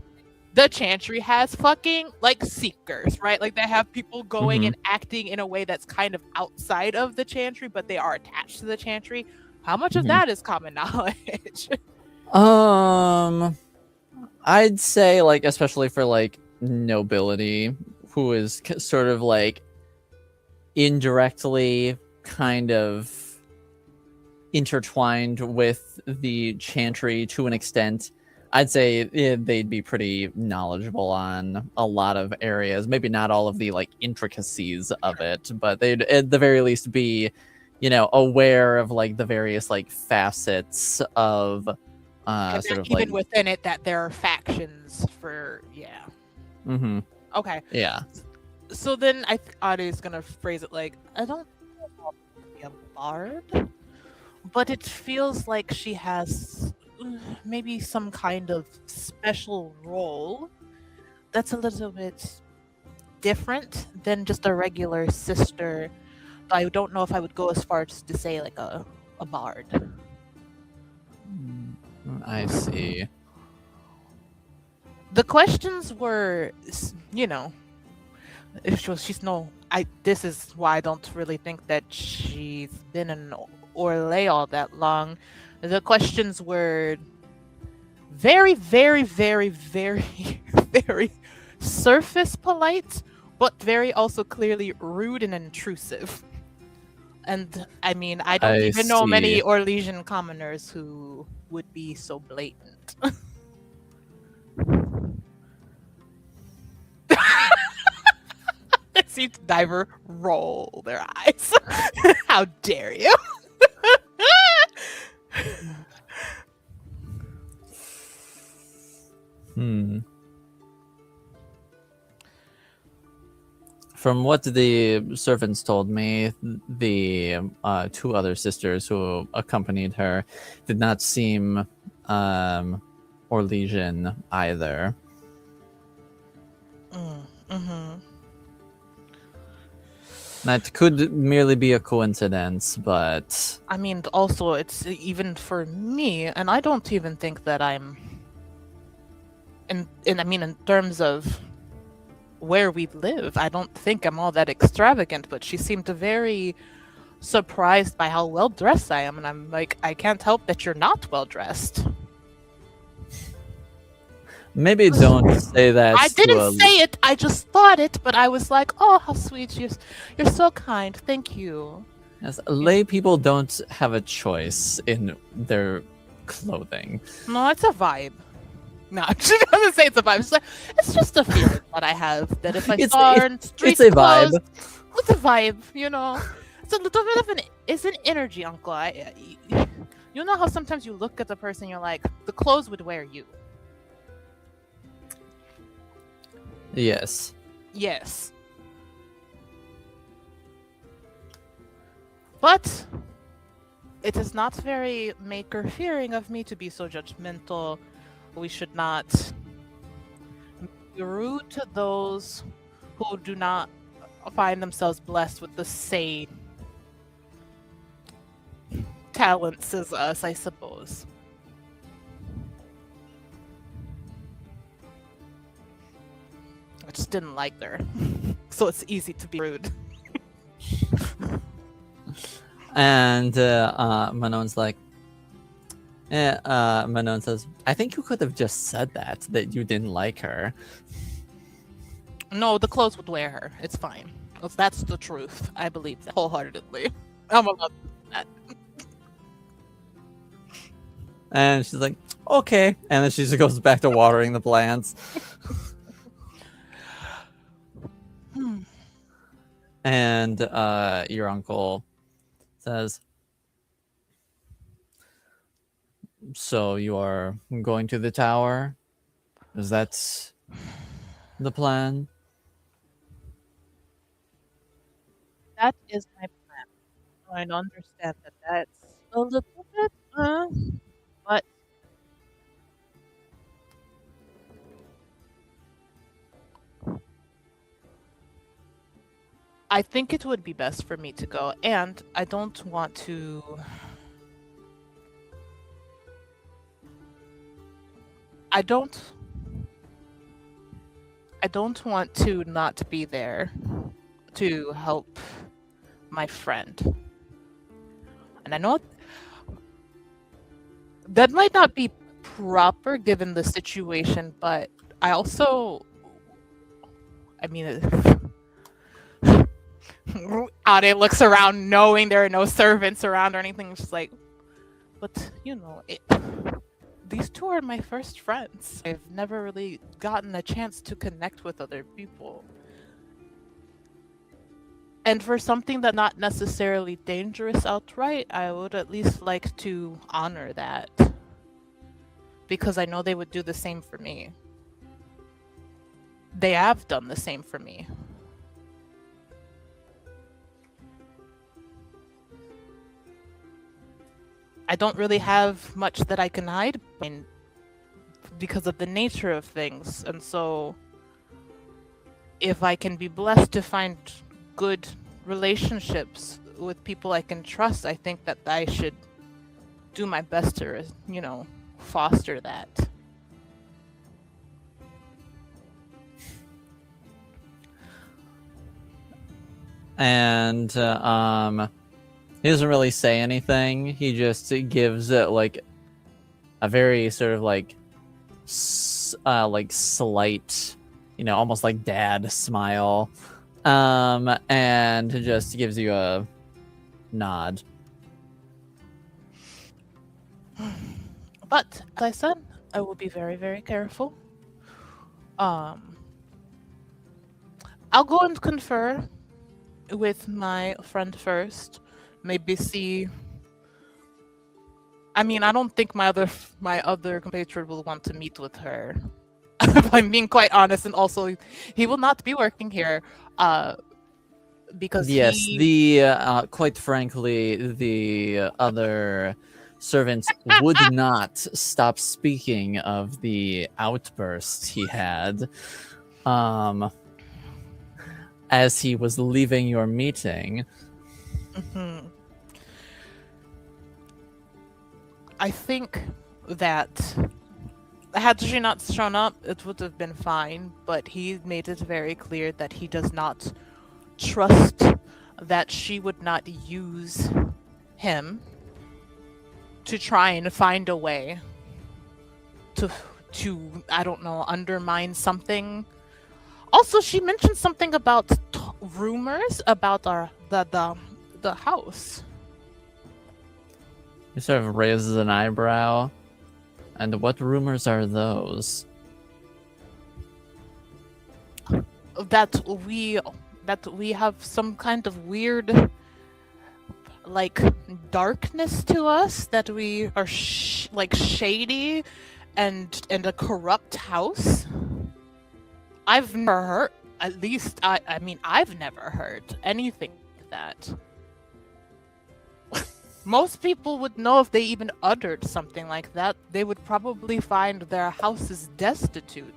the chantry has fucking like seekers, right? Like they have people going Mhm. and acting in a way that's kind of outside of the chantry, but they are attached to the chantry. How much of Mhm. that is common knowledge? I'd say like especially for like nobility, who is sort of like indirectly kind of intertwined with the chantry to an extent. I'd say they'd be pretty knowledgeable on a lot of areas. Maybe not all of the like intricacies of it, but they'd at the very least be, aware of like the various like facets of And sort that of even like. within it, that there are factions for, yeah. Mm-hmm. Okay. Yeah. So then Audie's gonna phrase it like, I don't know if I'll be a bard, but it feels like she has maybe some kind of special role that's a little bit different than just a regular sister. I don't know if I would go as far as to say like a bard. I see. The questions were, she's no. This is why I don't really think that she's been in Orlais all that long. The questions were very, very, very, very, very surface polite, but very also clearly rude and intrusive. And I mean, I don't I even know see. many Orlesian commoners who would be so blatant. I see Diver roll their eyes. How dare you? From what the servants told me, the two other sisters who accompanied her did not seem Orlesian either. Mm-hmm. That could merely be a coincidence, but I mean, also, it's even for me, and I don't even think that I'm. In terms of where we live, I don't think I'm all that extravagant, but she seemed very surprised by how well dressed I am, and I'm like, I can't help that you're not well dressed. maybe don't say that. I didn't say it, I just thought it, but I was like, oh, how sweet, you're so kind, thank you. Yes, lay people don't have a choice in their clothing. No, it's a vibe. No, she doesn't say it's a vibe. She's like, it's just a feeling that I have that if I saw her in street it's a vibe. clothes, it's a vibe, It's a little bit of it's an energy, Uncle. You know how sometimes you look at the person, you're like, the clothes would wear you. Yes. Yes. But it is not very maker-fearing of me to be so judgmental. We should not be rude to those who do not find themselves blessed with the same talents as us, I suppose. I just didn't like her. So it's easy to be rude. And Manon's like, Manon says, I think you could have just said that you didn't like her. No, the clothes would wear her. It's fine. That's the truth. I believe that wholeheartedly. I'm allowed to do that. And she's like, okay. And then she just goes back to watering the plants. And your uncle says, "So you are going to the tower? Is that the plan?" That is my plan. I understand that that's a little bit, but I think it would be best for me to go, and I don't want to. I don't. I don't want to not be there to help my friend. And I know that might not be proper given the situation, but I also, I mean, Ade looks around knowing there are no servants around or anything. She's like, but these two are my first friends. I've never really gotten a chance to connect with other people. And for something that's not necessarily dangerous outright, I would at least like to honor that. Because I know they would do the same for me. They have done the same for me. I don't really have much that I can hide because of the nature of things. And so if I can be blessed to find good relationships with people I can trust, I think that I should do my best to, foster that. And he doesn't really say anything. He just gives it like a very sort of like slight, almost like dad smile, and just gives you a nod. But as I said, I will be very, very careful. I'll go and confer with my friend first. Maybe see. I mean, I don't think my other compatriot will want to meet with her. If I'm being quite honest, and also he will not be working here, because yes, quite frankly, the other servants would not stop speaking of the outburst he had, as he was leaving your meeting. Mm-hmm. I think that had she not shown up, it would have been fine, but he made it very clear that he does not trust that she would not use him to try and find a way to I don't know, undermine something. Also, she mentioned something about rumors about the house. He sort of raises an eyebrow. And what rumors are those? That we have some kind of weird, like, darkness to us, that we are shady and a corrupt house. I've never heard, at least I mean I've never heard anything like that. Most people would know if they even uttered something like that. They would probably find their houses destitute.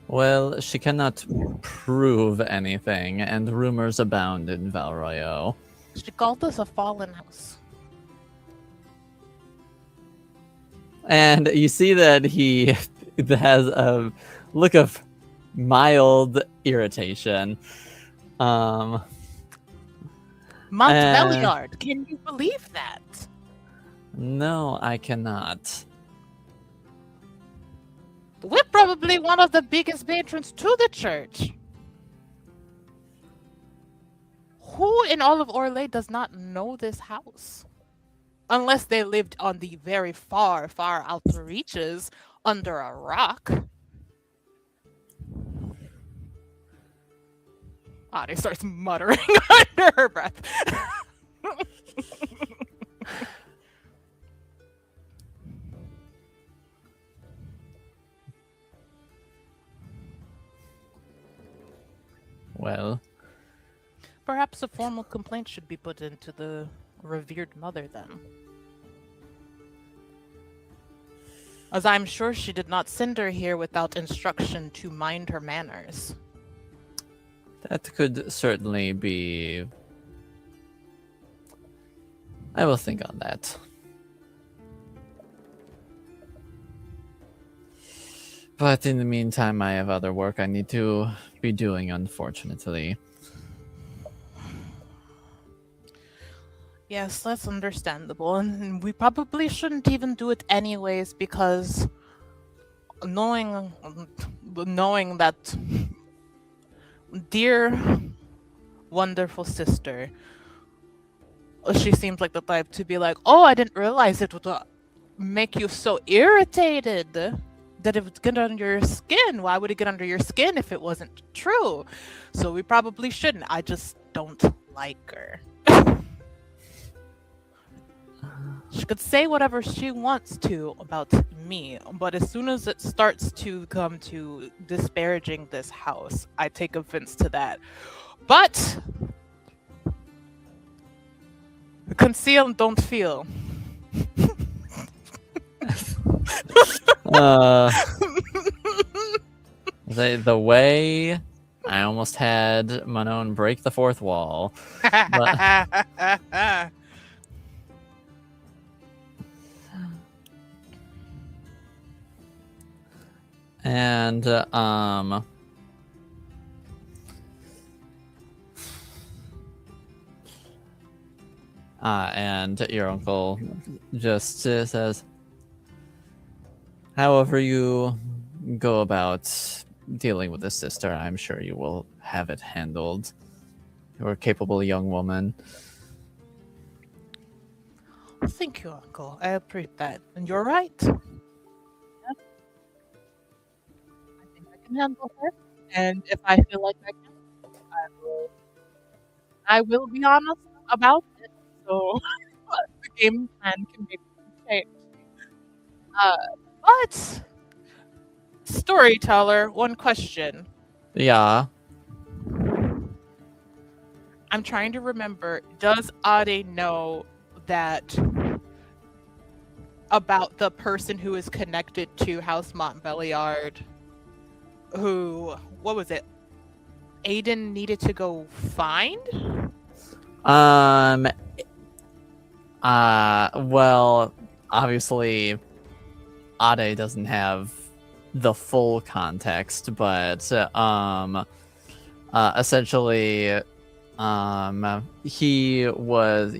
Well, she cannot prove anything, and rumors abound in Val Royeaux. She called us a fallen house. And you see that he has a look of mild irritation. Montbelliard, can you believe that? No, I cannot. We're probably one of the biggest patrons to the church. Who in all of Orlais does not know this house? Unless they lived on the very far, far outer reaches under a rock. Ade starts muttering under her breath. Well, Perhaps a formal complaint should be put into the revered mother then. As I'm sure she did not send her here without instruction to mind her manners. that could certainly be. I will think on that. But in the meantime, I have other work I need to be doing, unfortunately. Yes, that's understandable, and we probably shouldn't even do it anyways because knowing that dear wonderful sister, she seems like the type to be like, "Oh, I didn't realize it would make you so irritated that it would get under your skin. Why would it get under your skin if it wasn't true?" So we probably shouldn't. I just don't like her. She could say whatever she wants to about me, but as soon as it starts to come to disparaging this house, I take offense to that. But conceal, don't feel. The way I almost had Manon break the fourth wall. But, and and your uncle just says, however you go about dealing with this sister, I'm sure you will have it handled. You're a capable young woman. Thank you, Uncle. I appreciate that. And you're right. I think I can handle her. And if I feel like I can, I will be honest about it. So the game plan can maybe change. But storyteller, one question. Yeah. I'm trying to remember. Does Ade know that about the person who is connected to House Montbelliard? Who? What was it? Aiden needed to go find. Well, obviously, Ade doesn't have the full context, but essentially, he was,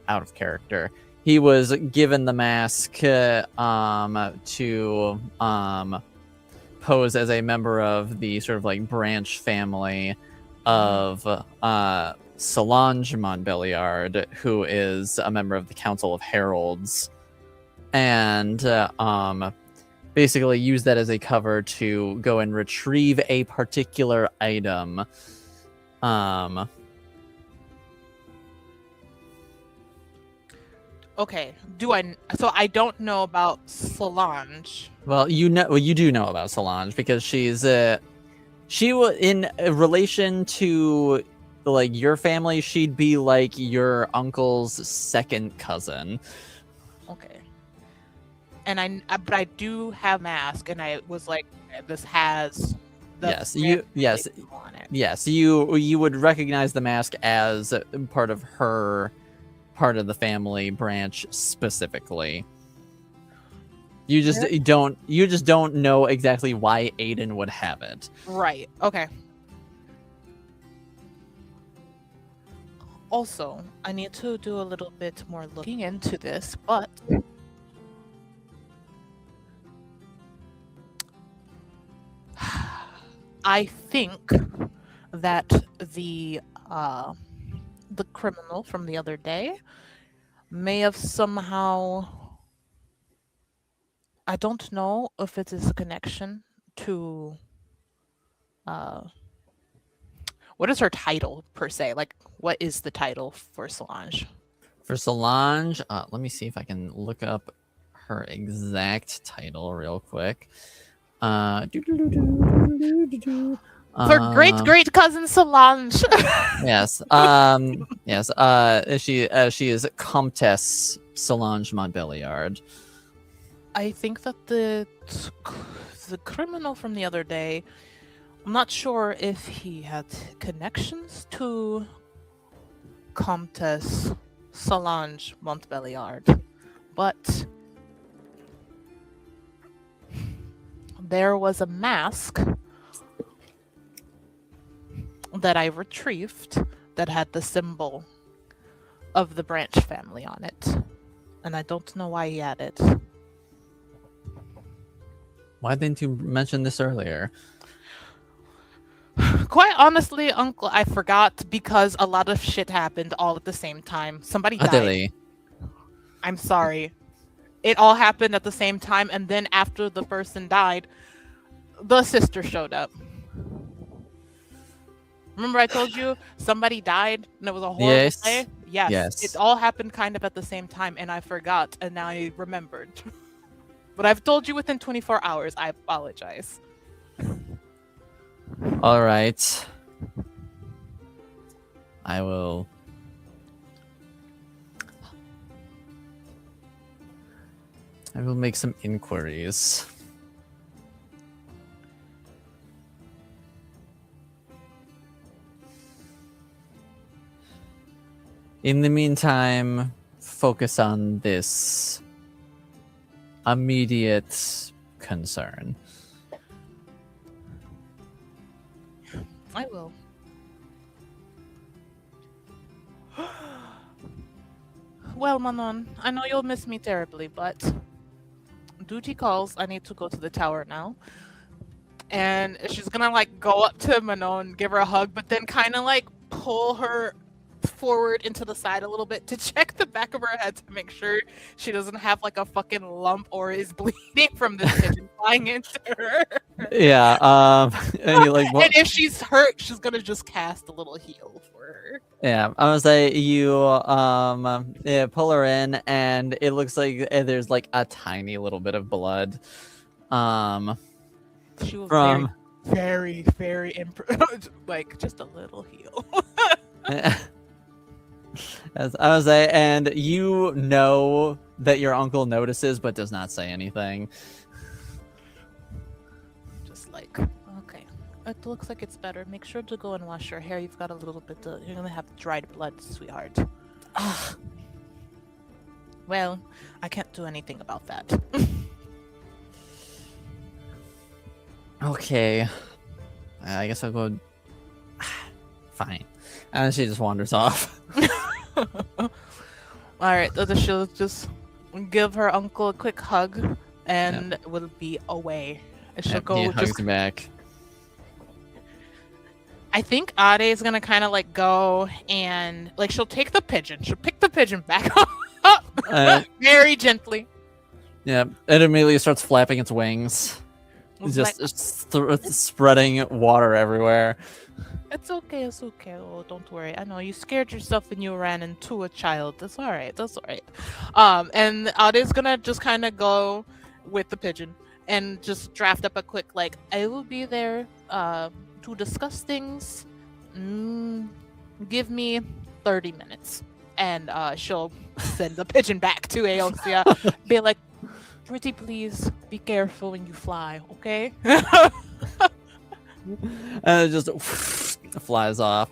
out of character. He was given the mask to pose as a member of the sort of like branch family of Solange Montbelliard, who is a member of the Council of Heralds, and basically use that as a cover to go and retrieve a particular item. Okay. So I don't know about Solange. Well, you do know about Solange because she was in relation to like your family. She'd be like your uncle's second cousin. Okay. And but I do have mask, and I was like, this has the yes, on it. Yes, you would recognize the mask as part of the family branch specifically. You just don't know exactly why Aiden would have it. Right. Okay. Also, I need to do a little bit more looking into this, but I think that the the criminal from the other day may have somehow, I don't know if it is a connection to what is her title per se? Like, what is the title for Solange? For Solange, let me see if I can look up her exact title real quick. For great cousin Solange. Yes. Yes. She is Comtesse Solange Montbelliard. I think that the criminal from the other day, I'm not sure if he had connections to Comtesse Solange Montbelliard, but there was a mask that I retrieved that had the symbol of the Branch family on it, and I don't know why he had it. Why didn't you mention this earlier? Quite honestly, Uncle, I forgot because a lot of shit happened all at the same time. Somebody died. Adele. I'm sorry. It all happened at the same time, and then after the person died, the sister showed up. Remember I told you somebody died and it was a horrible Yes. day? Yes. Yes. It all happened kind of at the same time, and I forgot, and now I remembered. But I've told you within 24 hours. I apologize. All right. I will. I will make some inquiries. In the meantime, focus on this immediate concern. I will. Well, Manon, I know you'll miss me terribly, but duty calls. I need to go to the tower now. And she's gonna like go up to Manon, give her a hug, but then kind of like pull her forward into the side a little bit to check the back of her head to make sure she doesn't have like a fucking lump or is bleeding from this pigeon flying into her. Yeah. And, And if she's hurt, she's gonna just cast a little heal for her. yeah. I was say you pull her in, and it looks like there's like a tiny little bit of blood. She was From very like just a little heal. as I was say, and you know that your uncle notices but does not say anything. Just like, okay, it looks like it's better. Make sure to go and wash your hair. You've got a little bit. You're gonna have dried blood, sweetheart. Well, I can't do anything about that. Okay. I guess I'll go. Fine. And she just wanders off. All right, so she'll just give her uncle a quick hug and will be away. And she'll go He just. hugs back. I think Ade is gonna kind of like go and like she'll take the pigeon. She'll pick the pigeon back up very gently. Yeah, it immediately starts flapping its wings. It's Just spreading water everywhere. It's okay. It's okay. Oh, don't worry. I know you scared yourself when you ran into a child. That's all right. That's all right. And Ade's gonna just kind of go with the pigeon and just draft up a quick like, I will be there to discuss things. Give me 30 minutes, and she'll send the pigeon back to Aosia. Be like, pretty please be careful when you fly, okay? And it just flies off.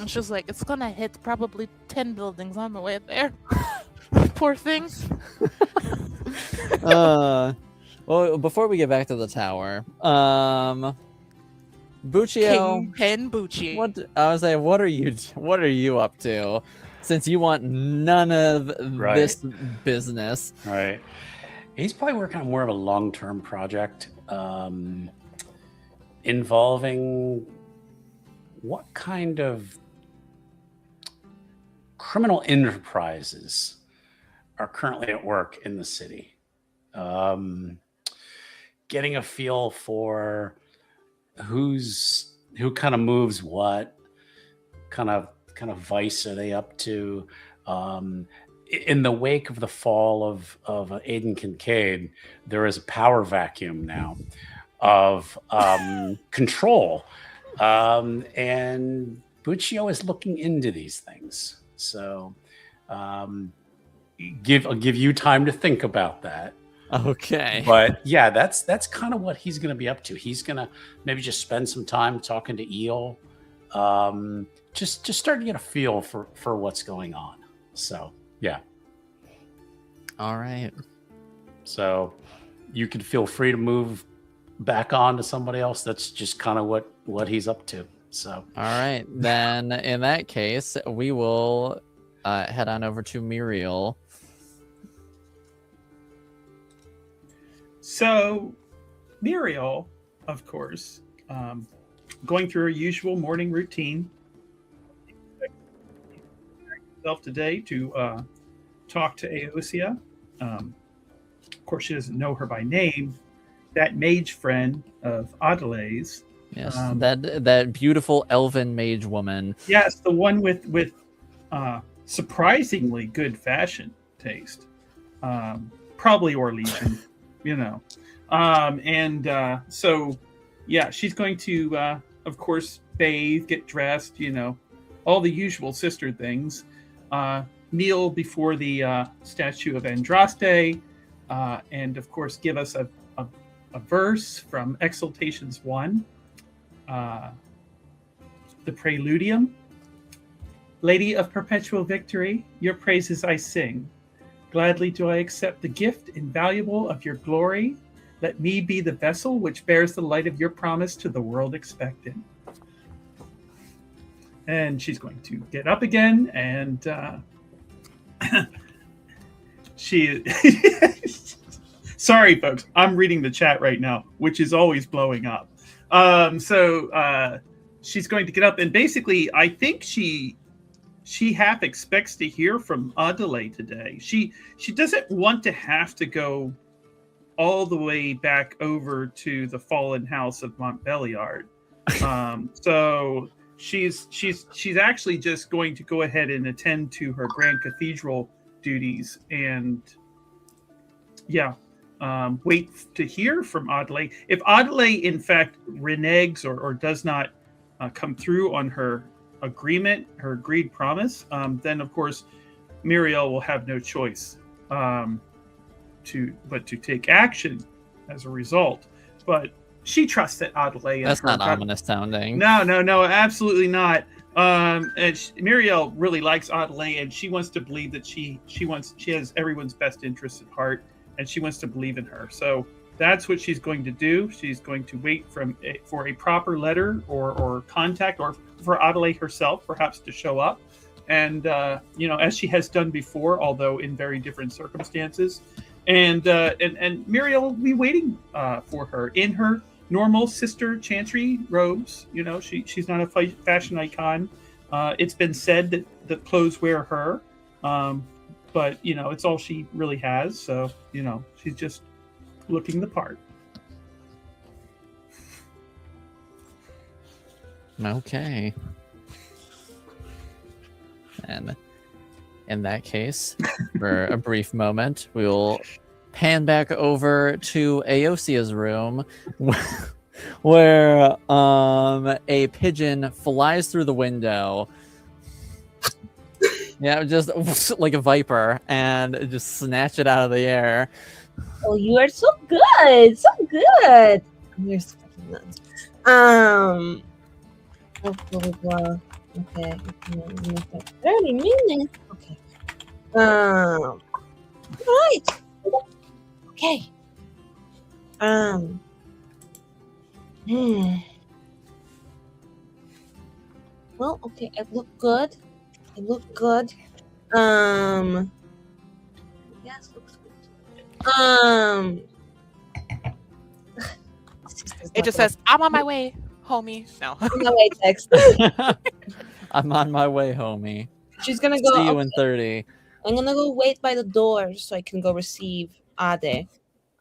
And she's like, it's gonna hit probably 10 buildings on the way there. Poor thing. Well, before we get back to the tower, Buccio, Kingpin Bucci. what I was saying, what are you up to? Since you want none of this business, Right. He's probably working on more of a long-term project involving what kind of criminal enterprises are currently at work in the city. Getting a feel for who kind of moves what, kind of vice are they up to. In the wake of the fall of Aiden Kincaid, there is a power vacuum now of control, and Buccio is looking into these things. So I'll give you time to think about that. Okay. But yeah, that's kind of what he's going to be up to. He's going to maybe just spend some time talking to Eel, just starting to get a feel for what's going on. So yeah. All right. So you can feel free to move back on to somebody else. That's just kind of what he's up to. So All right. Then in that case, we will head on over to Miriel. So, Miriel, of course, going through her usual morning routine, herself today to talk to Aosia. Of course, she doesn't know her by name. That mage friend of Adelaide's. Yes, that beautiful elven mage woman. Yes, the one with surprisingly good fashion taste. Probably Orlean. So yeah, she's going to of course bathe, get dressed, all the usual sister things, kneel before the statue of Andraste, and of course give us a verse from Exaltations 1, the Preludium. Lady of perpetual victory, your praises I sing. Gladly do I accept the gift invaluable of your glory. Let me be the vessel which bears the light of your promise to the world expectant. And she's going to get up again, and she... Sorry, folks. I'm reading the chat right now, which is always blowing up. So she's going to get up, and basically, I think she half expects to hear from Adelaide today. She doesn't want to have to go all the way back over to the fallen house of Montbelliard. So she's actually just going to go ahead and attend to her Grand Cathedral duties, and wait to hear from Adelaide. If Adelaide, in fact, reneges or does not come through on her agreement, her agreed promise, then of course Miriel will have no choice but to take action as a result. But she trusts that Adelaide. That's not ominous sounding. No, absolutely not. Miriel really likes Adelaide, and she wants to believe that she has everyone's best interests at heart, and she wants to believe in her. So that's what she's going to do. She's going to wait for a proper letter or contact, or for Adelaide herself, perhaps, to show up. And, as she has done before, although in very different circumstances. And Miriel will be waiting for her in her normal sister chantry robes. She's not a fashion icon. It's been said that the clothes wear her. But, it's all she really has. So, she's just looking the part. Okay. And in that case, for a brief moment, we will pan back over to Aosia's room, where a pigeon flies through the window. Yeah, just like a viper, and just snatch it out of the air. Oh, you are so good, so good. You're so fucking nuts. Blah, blah, blah. Okay. 30 minutes. Okay. All right. Okay. Well, okay. I look good. Yes, looks good. It just says, "I'm on my way, homie." No. On my way, text. I'm on my way, homie. She's gonna go. See you Okay, in 30. I'm gonna go wait by the door so I can go receive Ade.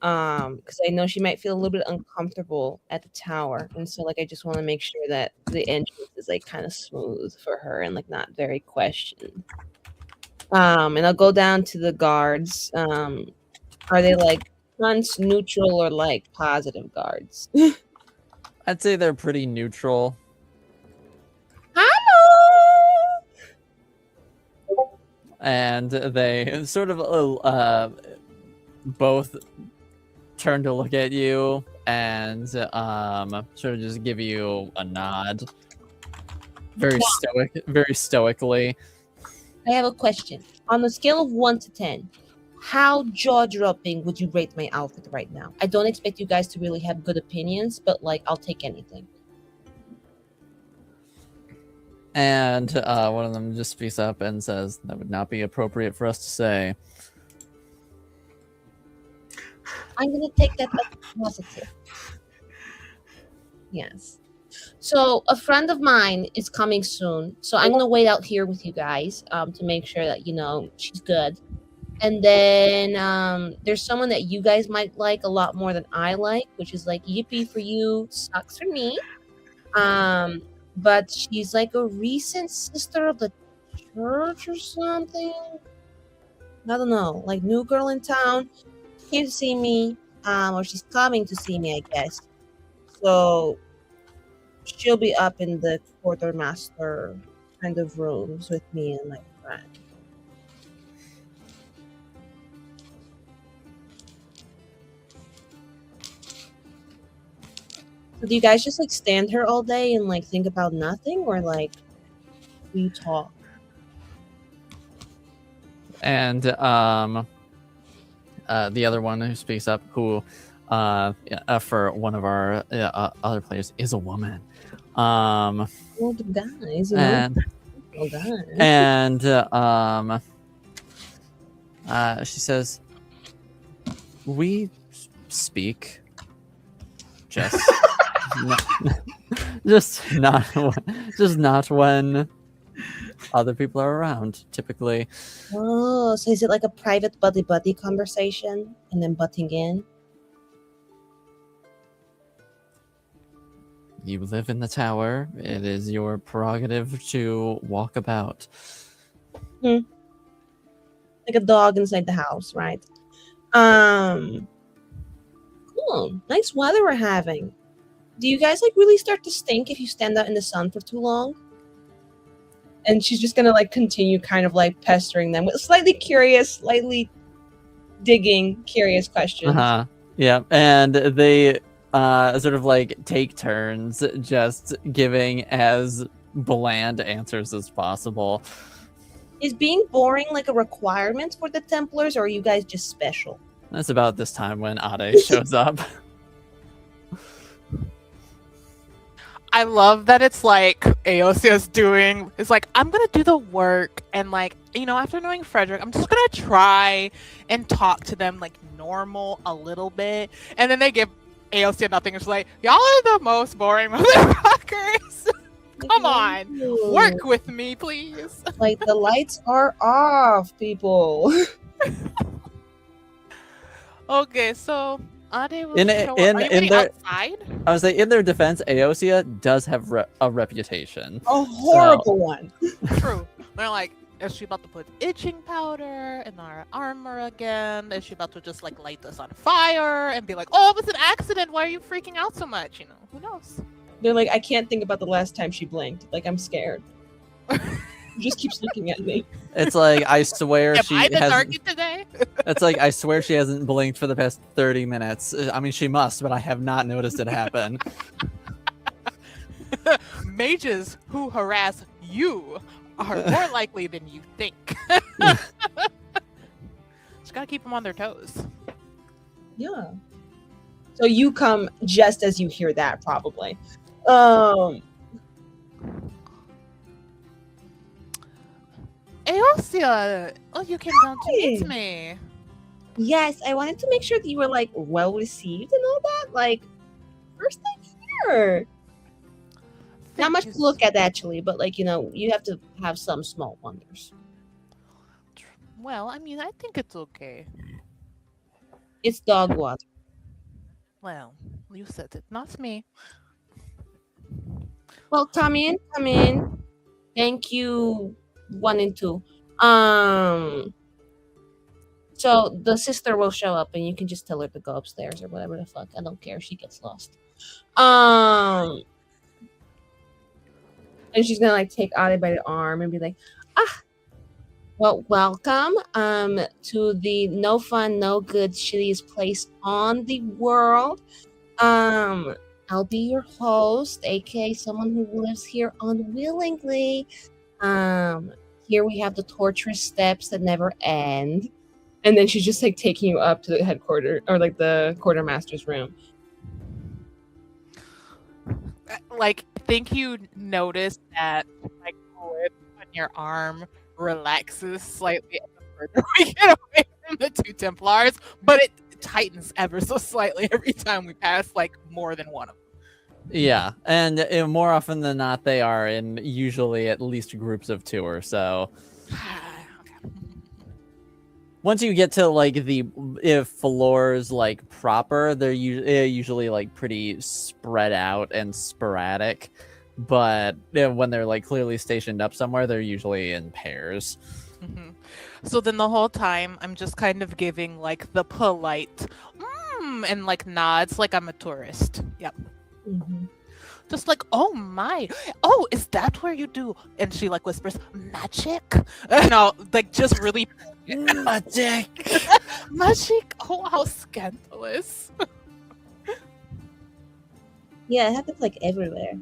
Because I know she might feel a little bit uncomfortable at the tower, and so like I just want to make sure that the entrance is like kind of smooth for her and like not very questioned. And I'll go down to the guards. Are they like front, neutral, or like positive guards? I'd say they're pretty neutral. Hello. And they sort of both turn to look at you and sort of just give you a nod. Very stoically. I have a question. On a scale of 1 to 10, how jaw-dropping would you rate my outfit right now? I don't expect you guys to really have good opinions, but like I'll take anything. And one of them just speaks up and says, that would not be appropriate for us to say. I'm going to take that as positive. Yes. So a friend of mine is coming soon. So I'm going to wait out here with you guys to make sure that, you know, she's good. And then there's someone that you guys might like a lot more than I like, which is like, yippee for you, sucks for me. But she's like a recent sister of the church or something. I don't know, like new girl in town, came to see me, or she's coming to see me, I guess. So she'll be up in the quartermaster kind of rooms with me and my friend. So do you guys just like stand here all day and like think about nothing, or like do you talk? And the other one who speaks up, who for one of our other players, is a woman. Well, the guys, you know, and she says, "We speak, just just not when other people are around, typically." Oh, so is it like a private buddy conversation and then butting in? You live in the tower. It is your prerogative to walk about. Like a dog inside the house, right? Cool. Nice weather we're having. Do you guys like really start to stink if you stand out in the sun for too long? And she's just gonna like continue kind of like pestering them with slightly curious, slightly digging, curious questions. Yeah, and they sort of like take turns just giving as bland answers as possible. Is being boring like a requirement for the Templars, or are you guys just special? That's about this time when Ade shows up. I love that it's like Aosia's doing. It's like, I'm gonna do the work, and like, you know, after knowing Frederick, I'm just gonna try and talk to them like normal a little bit, and then they give Aosia nothing. It's like, y'all are the most boring motherfuckers. Come on, work with me, please. Like the lights are off, people. Okay, so Ade will In show up. Are you waiting their- outside? I would say, in their defense, Aosia does have a reputation. A horrible one. True. They're like, is she about to put itching powder in our armor again? Is she about to just like light us on fire and be like, oh, it was an accident. Why are you freaking out so much? You know, who knows? They're like, I can't think about the last time she blinked. Like, I'm scared. She just keeps looking at me. It's like, I swear Am she I the hasn't. target today? It's like, I swear she hasn't blinked for the past 30 minutes. I mean, she must, but I have not noticed it happen. Mages who harass you are more likely than you think. Just gotta keep them on their toes. Yeah. So you come just as you hear that, probably. Aosia! Oh, you came down to meet me. Yes, I wanted to make sure that you were like well received and all that. Like, first time here. Not much to look at actually, but like you have to have some small wonders. Well, I mean, I think it's okay. It's dog water. Well, you said it, not me. Well, come in, come in. Thank you, 1 and 2. So the sister will show up, and you can just tell her to go upstairs or whatever the fuck. I don't care if she gets lost. And she's gonna like take Ade by the arm and be like, well, welcome to the no fun, no good, shittiest place on the world. I'll be your host, aka someone who lives here unwillingly. Here we have the torturous steps that never end. And then she's just like taking you up to the headquarters or like the quartermaster's room. Like, I think you noticed that like grip on your arm relaxes slightly the further we get away from the 2 Templars, but it tightens ever so slightly every time we pass like more than one of them. Yeah, and more often than not, they are in usually at least groups of 2 or so. Once you get to like the floors like proper, they're usually like pretty spread out and sporadic. But when they're like clearly stationed up somewhere, they're usually in pairs. Mm-hmm. So then the whole time, I'm just kind of giving like the polite and like nods like I'm a tourist. Yep. Mm-hmm. Just like, oh my, oh, is that where you do? And she like whispers, magic? No, like just really Magic. magic. Oh, how scandalous. Yeah, it happens like everywhere.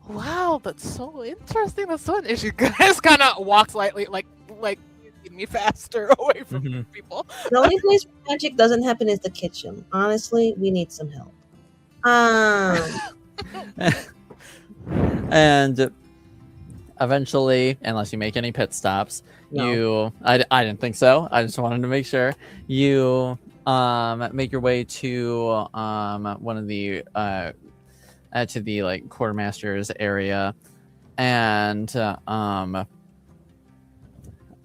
Wow, that's so interesting. That's so. And she just kind of walks lightly, like me faster away from people. The only place where magic doesn't happen is the kitchen. Honestly, we need some help. And eventually, unless you make any pit stops, No. I didn't think so. I just wanted to make sure you make your way to one of the to the like quartermaster's area, and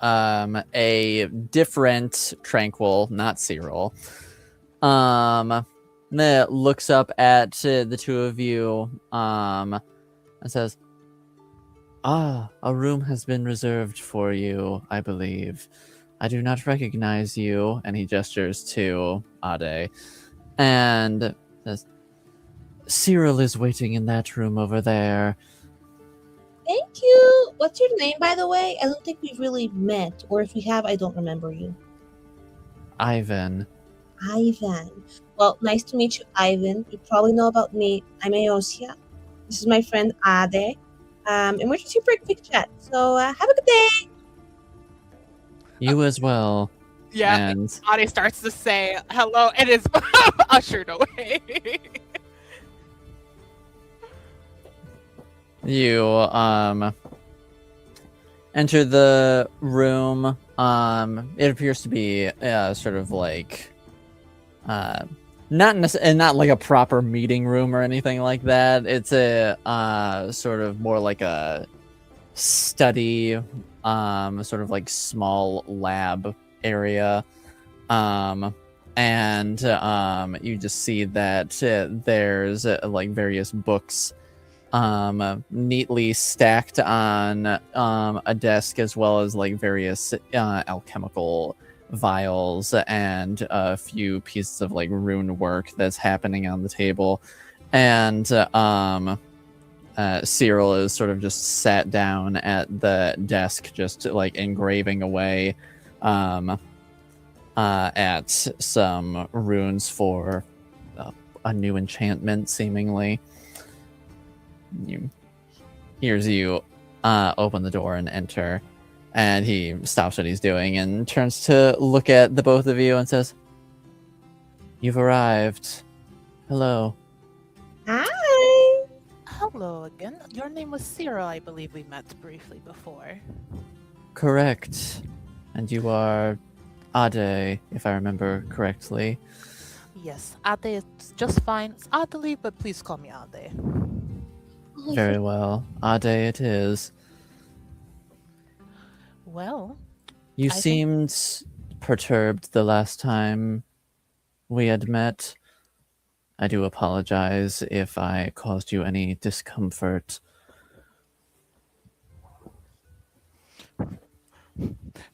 a different Tranquil, not Cyril, that looks up at the 2 of you and says, a room has been reserved for you, I believe. I do not recognize you. And he gestures to Ade and says, Cyril is waiting in that room over there. Thank you. What's your name, by the way? I don't think we've really met, or if we have, I don't remember you. Ivan. Ivan. Well, nice to meet you, Ivan. You probably know about me. I'm Aosia. This is my friend Ade. And we're just here for a quick chat. So have a good day. You as well. Yeah, And Ade starts to say hello and is ushered away. you enter the room. It appears to be sort of like not like a proper meeting room or anything like that. It's a sort of more like a study, sort of like small lab area. And you just see that there's like various books neatly stacked on a desk, as well as like various alchemical vials and a few pieces of like rune work that's happening on the table. And Cyril is sort of just sat down at the desk, just like engraving away at some runes for a new enchantment, seemingly. You hears you open the door and enter, and he stops what he's doing and turns to look at the both of you and says, "You've arrived. Hello." Hi. Hello again. Your name was Cyril, I believe we met briefly before. Correct. And you are Ade, if I remember correctly. Yes, Ade is just fine. It's Ade, but please call me Ade. Very well. Ade it is. Well, You I think- seemed perturbed the last time we had met. I do apologize if I caused you any discomfort.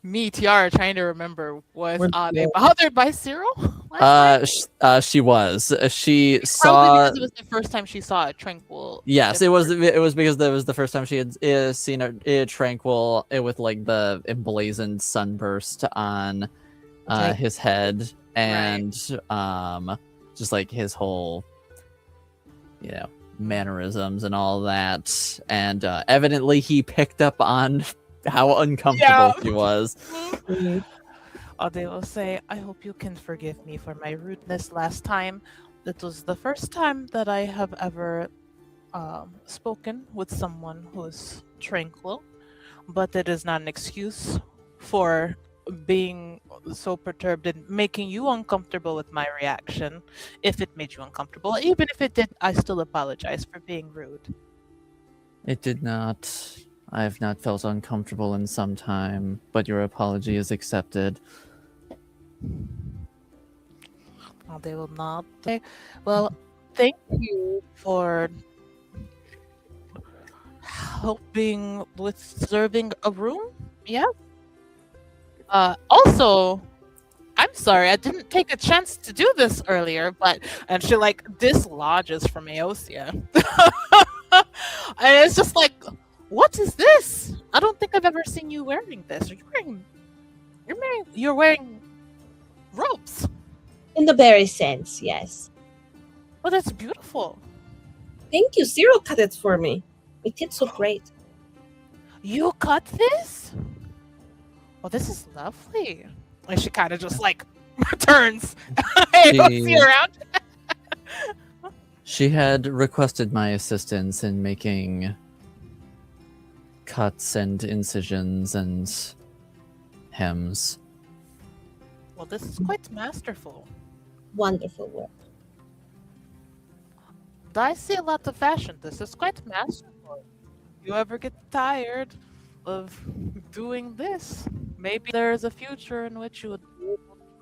me, Tiara, trying to remember, was We're- they bothered by Cyril? last night? She was. She Probably saw. because it was the first time she saw a tranquil. Yes, it was. It was because that was the first time she had seen a tranquil with like the emblazoned sunburst on Okay. his head, and just like his whole, mannerisms and all that, and evidently he picked up on how uncomfortable she was. Mhm. They will say, I hope you can forgive me for my rudeness last time. It was the first time that I have ever spoken with someone who's tranquil, but it is not an excuse for being so perturbed and making you uncomfortable with my reaction. If it made you uncomfortable, even if it did, I still apologize for being rude. It did not. I have not felt uncomfortable in some time, but your apology is accepted. They will not. Well, thank you for helping with reserving a room. Yeah. Also, I'm sorry, I didn't take a chance to do this earlier, and she like dislodges from Aosia. And it's just like, what is this? I don't think I've ever seen you wearing this. You're wearing robes. In the very sense, yes. Oh, that's beautiful. Thank you. Cyril cut it for me. It did so great. You cut this? Oh, this is lovely. And she kind of just like turns Aosia around. She had requested my assistance in making cuts and incisions and hems. Well, this is quite masterful. Wonderful work. I see a lot of fashion. This is quite masterful. You ever get tired of doing this? Maybe there is a future in which you would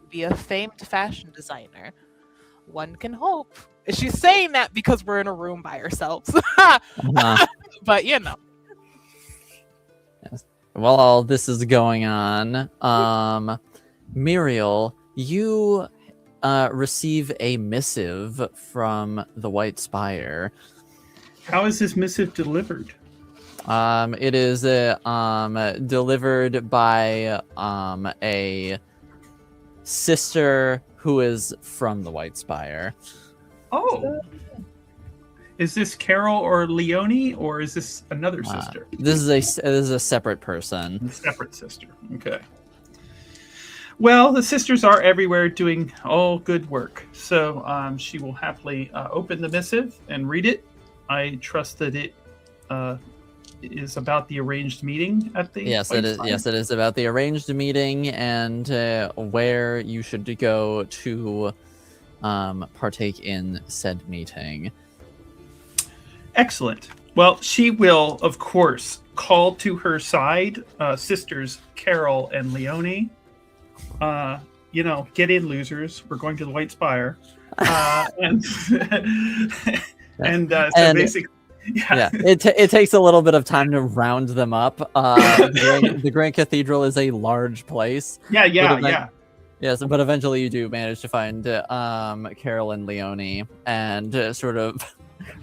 be a famed fashion designer. One can hope. She's saying that because we're in a room by ourselves. But While all this is going on, Miriel, you receive a missive from the White Spire. How is this missive delivered? It is delivered by a sister who is from the White Spire. Oh. Is this Carol or Leonie, or is this another sister? This is a separate person. A separate sister. Okay. Well, the sisters are everywhere doing all good work. So she will happily open the missive and read it. I trust that it is about the arranged meeting at the Yes, it is. Yes, it is about the arranged meeting and where you should go to partake in said meeting. Excellent. Well, she will, of course, call to her side sisters Carol and Leonie. Get in, losers. We're going to the White Spire. And basically, yeah. It takes a little bit of time to round them up. The Grand Cathedral is a large place. Yeah. Yes, but eventually you do manage to find Carol and Leonie and sort of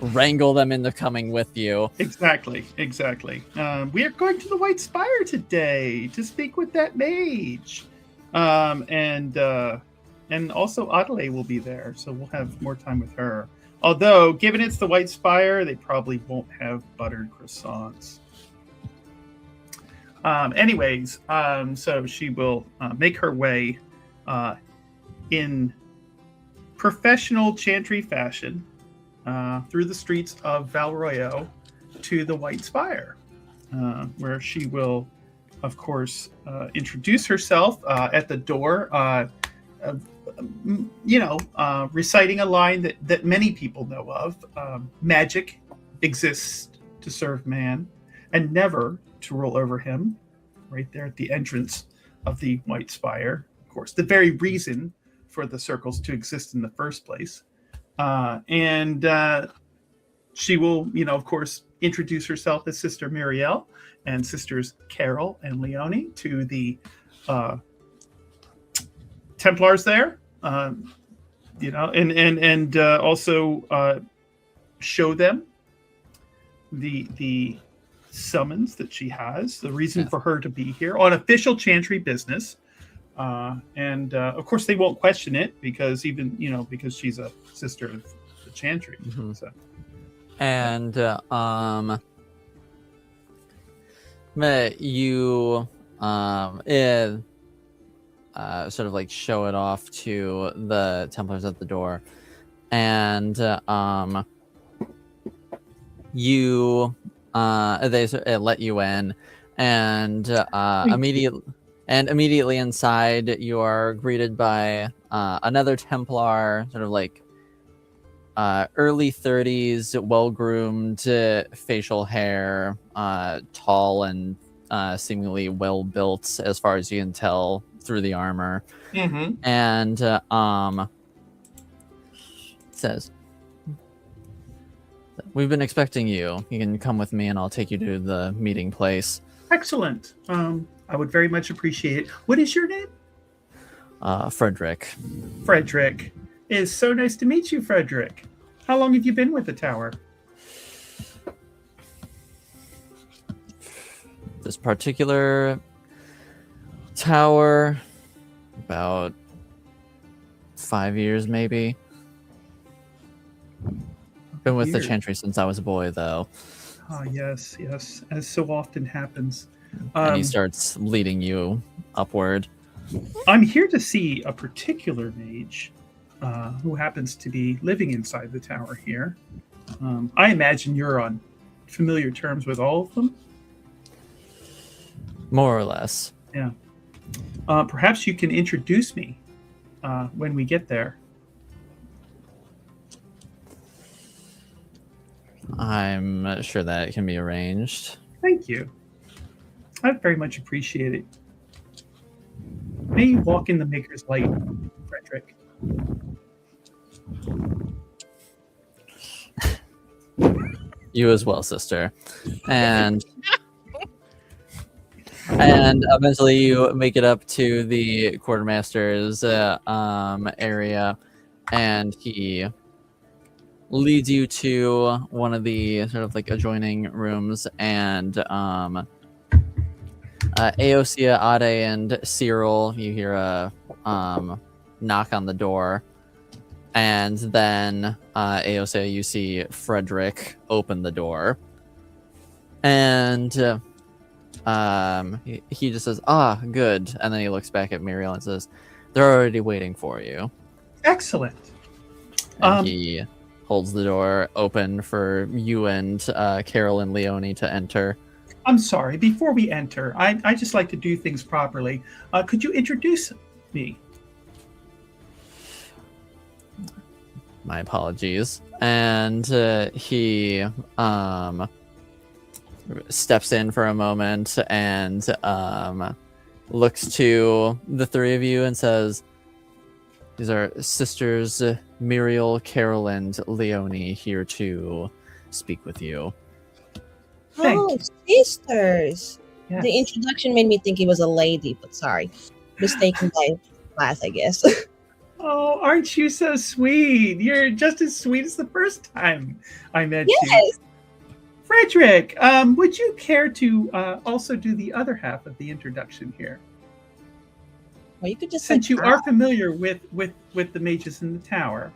wrangle them into coming with you. Exactly. We are going to the White Spire today to speak with that mage. And also Adelaide will be there, so we'll have more time with her. Although, given it's the White Spire, they probably won't have buttered croissants. So she will make her way in professional chantry fashion through the streets of Valroyo to the White Spire, where she will, of course, introduce herself at the door, reciting a line that many people know of. Magic exists to serve man, and never to rule over him. Right there at the entrance of the White Spire, of course, the very reason for the circles to exist in the first place. And she will, of course, introduce herself as Sister Miriel and Sisters Carol and Leonie to the Templars there, and also show them the summons that she has, the reason for her to be here on official chantry business. And of course, they won't question it because because she's a sister of the chantry. Mm-hmm. So. And you sort of like show it off to the Templars at the door, and you they let you in, and immediately inside you are greeted by another Templar, sort of like early 30s, well-groomed, facial hair, tall and seemingly well-built as far as you can tell through the armor. Mm-hmm. And says, "We've been expecting you. You can come with me and I'll take you to the meeting place." Excellent. I would very much appreciate it. What is your name? Frederick. Frederick. It's so nice to meet you, Frederick. How long have you been with the tower? This particular tower, about 5 years maybe. Been with the Chantry since I was a boy, though. Oh, yes, as so often happens. And he starts leading you upward. I'm here to see a particular mage who happens to be living inside the tower here. I imagine you're on familiar terms with all of them? More or less. Yeah. Perhaps you can introduce me when we get there. I'm sure that can be arranged. Thank you. I very much appreciate it. May you walk in the Maker's light, Frederick. You as well, sister. And eventually you make it up to the quartermaster's area, and he leads you to one of the sort of like adjoining rooms, and Aosia, Ade, and Cyril, you hear a knock on the door, and then Aosia, you see Frederick open the door, and he just says, "Ah, good," and then he looks back at Miriel and says, "They're already waiting for you." Excellent. And he holds the door open for you and Carol and Leonie to enter. I'm sorry, before we enter, I just like to do things properly. Could you introduce me? My apologies. And he steps in for a moment and looks to the three of you and says, "These are sisters Miriel, Carol, and Leonie here to speak with you." Oh, sisters. Yes. The introduction made me think he was a lady, but sorry. Mistaken by class, I guess. Oh, aren't you so sweet? You're just as sweet as the first time I met you. Yes. Frederick, would you care to also do the other half of the introduction here? Well, you could just Since say you are familiar with the mages in the tower.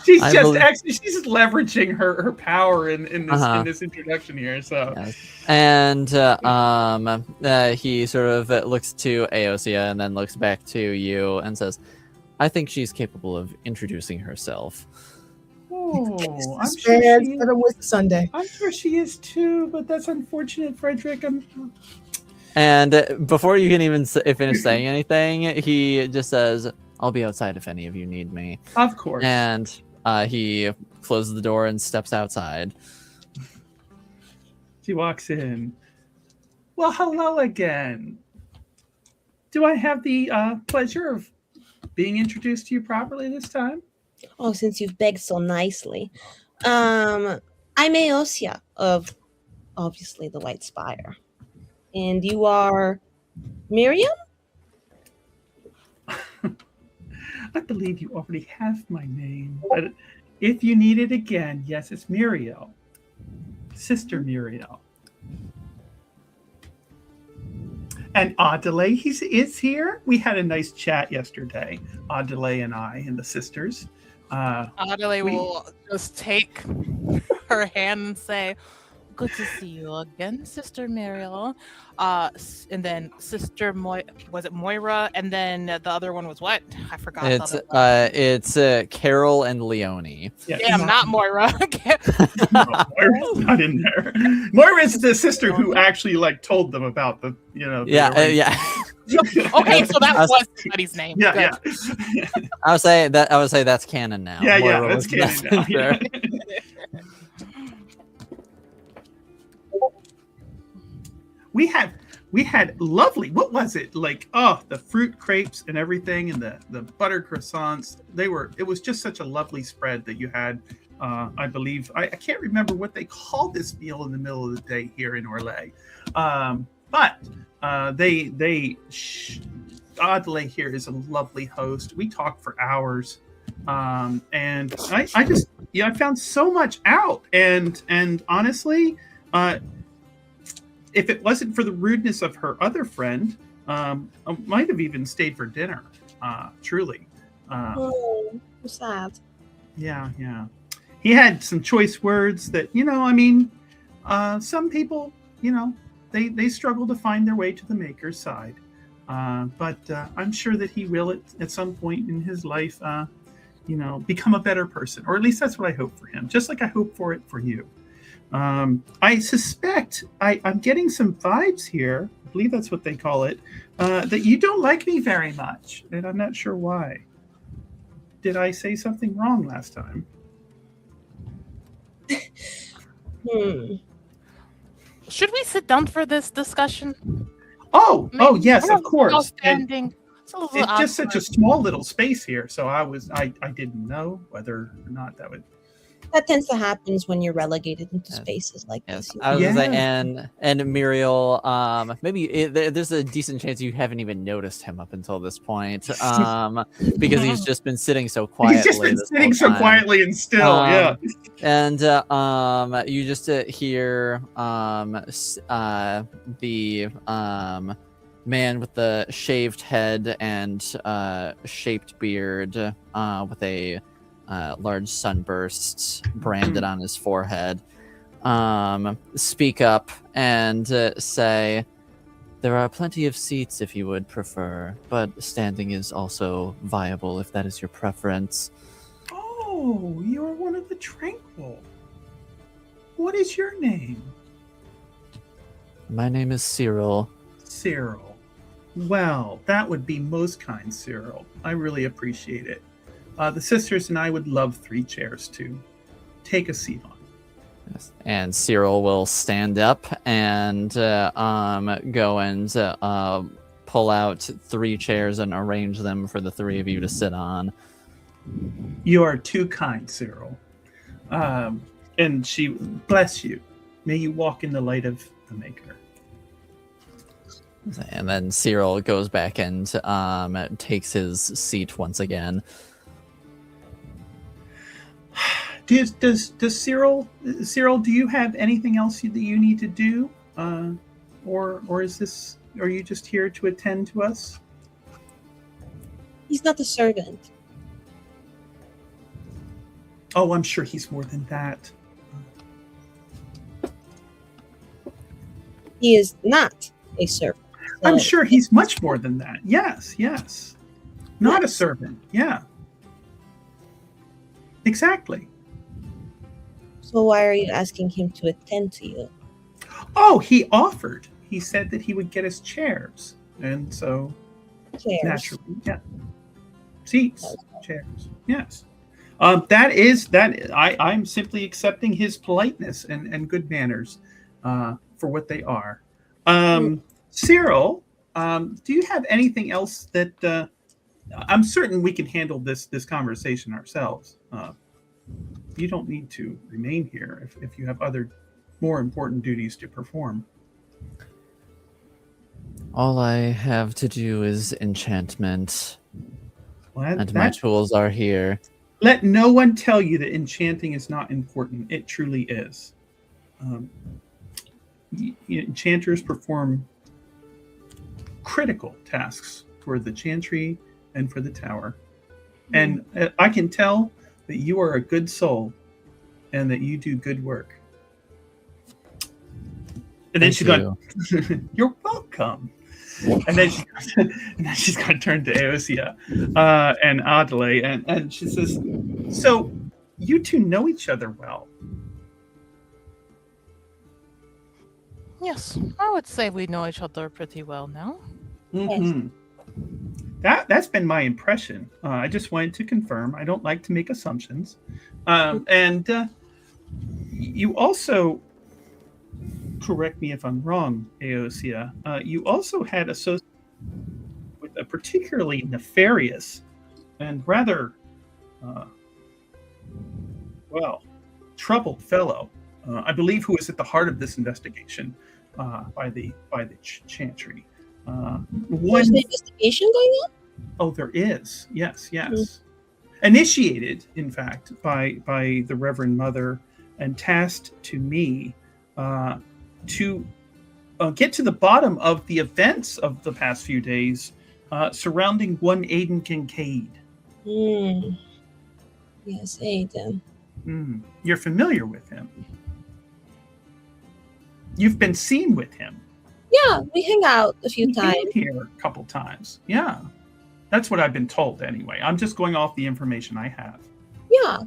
She's just leveraging her power in this introduction here. So, yes. And he sort of looks to Aosia and then looks back to you and says, "I think she's capable of introducing herself." oh, I'm sure she is too. But that's unfortunate, Frederick. And before you can even finish saying anything, he just says, "I'll be outside if any of you need me." Of course. And he closes the door and steps outside. She walks in. Well, hello again. Do I have the pleasure of being introduced to you properly this time? Oh, since you've begged so nicely. I'm Aosia of, obviously, the White Spire. And you are Miriel? I believe you already have my name. But if you need it again, yes, it's Miriel. Sister Miriel. And Adelaide is here. We had a nice chat yesterday, Adelaide and I and the sisters. Adelaide will just take her hand and say, "Good to see you again, Sister Miriel." And then Sister was it Moira? And then the other one was what? I forgot. It's Carol and Leonie. Yeah, Damn, not Moira. No, Moira's not in there. Moira is the sister who actually told them about the Yeah. Okay, so that was somebody's name. Yeah. I would say that's canon now. Yeah, Moira that's was canon now. there. We had lovely, what was it? The fruit crepes and everything and the butter croissants. It was just such a lovely spread that you had. I believe, I can't remember what they called this meal in the middle of the day here in Orlais. But Adelaide here is a lovely host. We talked for hours. And I found so much out. And honestly, if it wasn't for the rudeness of her other friend, I might have even stayed for dinner. Truly. Oh, so sad. Yeah. He had some choice words that, some people, they struggle to find their way to the maker's side. But I'm sure that he will at some point in his life, become a better person. Or at least that's what I hope for him. Just like I hope for it for you. I suspect I'm getting some vibes here. I believe that's what they call it. That you don't like me very much, and I'm not sure why. Did I say something wrong last time? Should we sit down for this discussion? Oh, yes, of course. Standing. It's just such a small little space here, so I didn't know whether or not that would. That tends to happen when you're relegated into spaces like this. I was gonna say, and Muriel, there's a decent chance you haven't even noticed him up until this point, because he's just been sitting so quietly. He's just been sitting so quietly and still, yeah. And you just hear the man with the shaved head and shaped beard with a large sunburst branded on his forehead, speak up and say, "There are plenty of seats if you would prefer, but standing is also viable if that is your preference." Oh, you're one of the Tranquil. What is your name? My name is Cyril. Cyril. Well, that would be most kind, Cyril. I really appreciate it. The sisters and I would love 3 chairs to take a seat on. Yes. And Cyril will stand up and go and pull out 3 chairs and arrange them for the 3 of you to sit on. You are too kind, Cyril. And she bless you. May you walk in the light of the Maker. And then Cyril goes back and takes his seat once again. Does Cyril, do you have anything else that you need to do? Or are you just here to attend to us? He's not a servant. Oh, I'm sure he's more than that. He is not a servant. I'm sure he's much more than that. Yes. Not a servant. Yeah. Exactly. So why are you asking him to attend to you? Oh, he offered. He said that he would get us chairs. And so Chairs. naturally, yeah. Seats, chairs. Yes. I'm simply accepting his politeness and good manners for what they are. Cyril, do you have anything else that I'm certain we can handle this conversation ourselves? You don't need to remain here if you have other more important duties to perform. All I have to do is enchantment, Well, and my tools are here. Let no one tell you that enchanting is not important. It truly is. Enchanters perform critical tasks for the chantry and for the tower. And I can tell that you are a good soul and that you do good work. And then she's going, you're welcome. And then she's going to turn to Aosia and Adelaide, and she says, so you two know each other well. Yes, I would say we know each other pretty well now. Mm-hmm. That's been my impression. I just wanted to confirm. I don't like to make assumptions. And you also, correct me if I'm wrong, Aosia, you also had associated with a particularly nefarious and rather, troubled fellow, I believe, who is at the heart of this investigation by the chantry. There's an investigation going on? Oh, there is. Yes. Initiated, in fact, by the Reverend Mother and tasked to me to get to the bottom of the events of the past few days surrounding one Aiden Kincaid. Yes, Aiden. You're familiar with him. You've been seen with him. Yeah, we hang out a few times. Been here a couple times. Yeah. That's what I've been told anyway. I'm just going off the information I have. Yeah.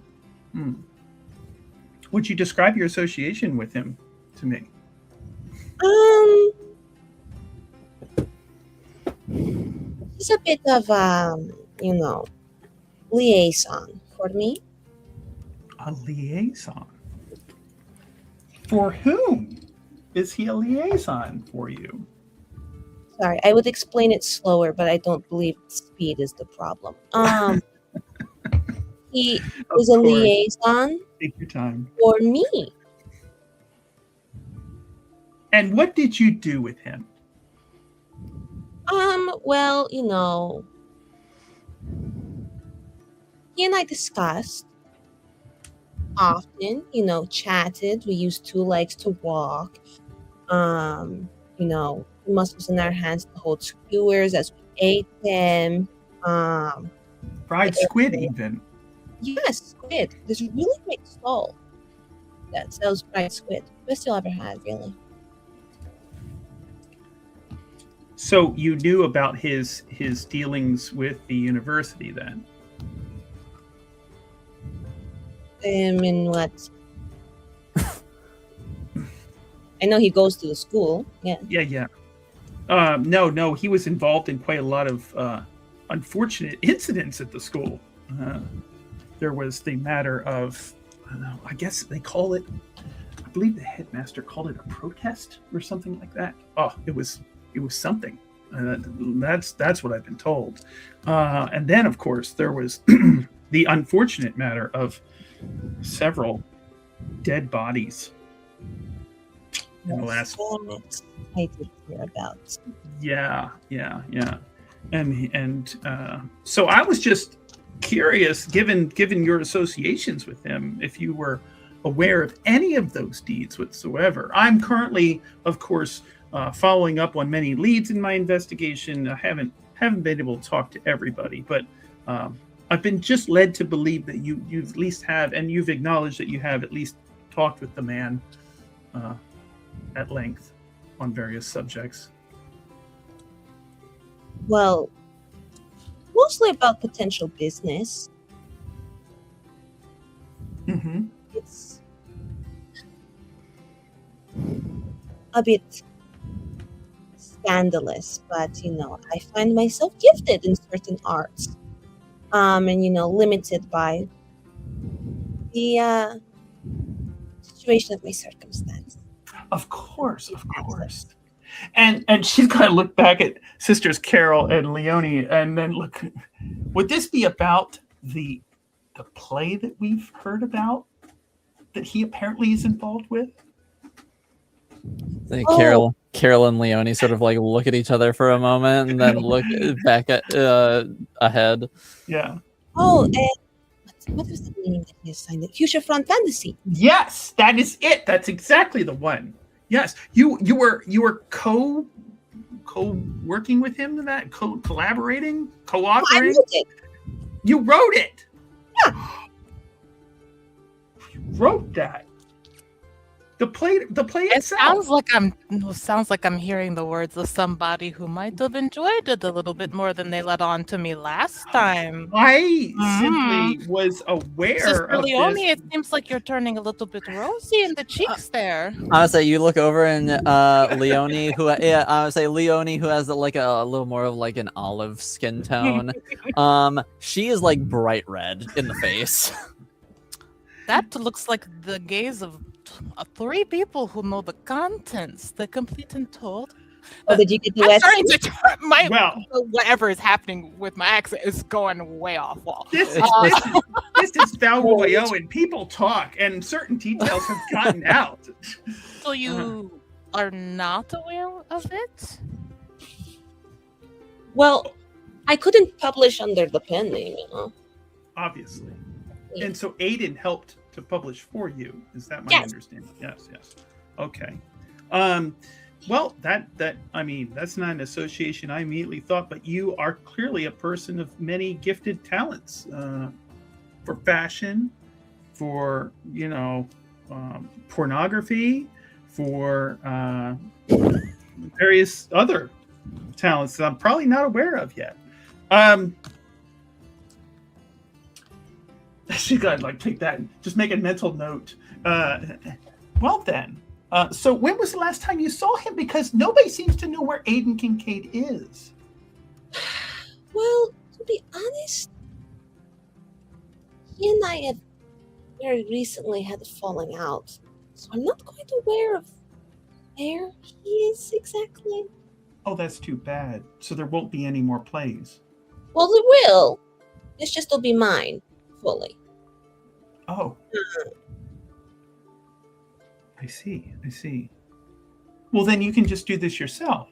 Would you describe your association with him to me? He's a bit of liaison for me. A liaison? For whom is he a liaison for you? Sorry, I would explain it slower, but I don't believe speed is the problem. He is a liaison. Take your time. For me. And what did you do with him? Well, he and I discussed often, chatted. We used 2 legs to walk. Muscles in our hands to hold skewers as we ate them. Fried squid, even. Yes, squid. There's a really great stall that sells fried squid. Best you'll ever had, really. So you knew about his dealings with the university then? In what? I know he goes to the school. Yeah. Yeah. No, he was involved in quite a lot of unfortunate incidents at the school. There was the matter of, I guess they call it, I believe the headmaster called it a protest or something like that. Oh, it was something. That's what I've been told. And then, of course, there was the unfortunate matter of several dead bodies in the last. I did hear about. Yeah. And so I was just curious, given your associations with him, if you were aware of any of those deeds whatsoever. I'm currently, of course, following up on many leads in my investigation. I haven't been able to talk to everybody, but I've been just led to believe that you at least have, and you've acknowledged that you have at least talked with the man at length on various subjects. Well, mostly about potential business. Mm-hmm. It's a bit scandalous, but I find myself gifted in certain arts, and limited by the situation of my circumstance. Of course. And she's gonna look back at sisters Carol and Leonie, and then look. Would this be about the play that we've heard about that he apparently is involved with? I think Carol and Leonie sort of like look at each other for a moment and then look back at ahead. Yeah. Oh, and what was the name that he assigned? The Future Front Fantasy. Yes, that is it. That's exactly the one. Yes, you were co-working with him in that, collaborating, co-authoring. I wrote it. You wrote it. Yeah. You wrote that. The play It itself. sounds like I'm hearing the words of somebody who might have enjoyed it a little bit more than they let on to me last time. I simply was aware Sister of Leonie, this. it seems like you're turning a little bit rosy in the cheeks there. I would say you look over and Leonie, who I would say Leonie, who has like a little more of like an olive skin tone. She is like bright red in the face. That looks like the gaze of 3 people who know the contents, the complete and told. Oh, did you get the I'm West? starting to turn Well, whatever is happening with my accent is going way off wall. this is Valroyo, and people talk, and certain details have gotten out. So you are not aware of it? Well, I couldn't publish under the pen name, Obviously. Yeah. And so Aiden helped to publish for you. Is that my Yes. understanding? Yes. Okay. Well, that's not an association I immediately thought, but you are clearly a person of many gifted talents for fashion, for pornography, for various other talents that I'm probably not aware of yet. She got take that. Just make a mental note. Well then. So when was the last time you saw him? Because nobody seems to know where Aiden Kincaid is. Well, to be honest, he and I had very recently had a falling out, so I'm not quite aware of where he is exactly. Oh, that's too bad. So there won't be any more plays. Well, there will. It's just it'll be mine fully. Oh. I see. Well, then you can just do this yourself.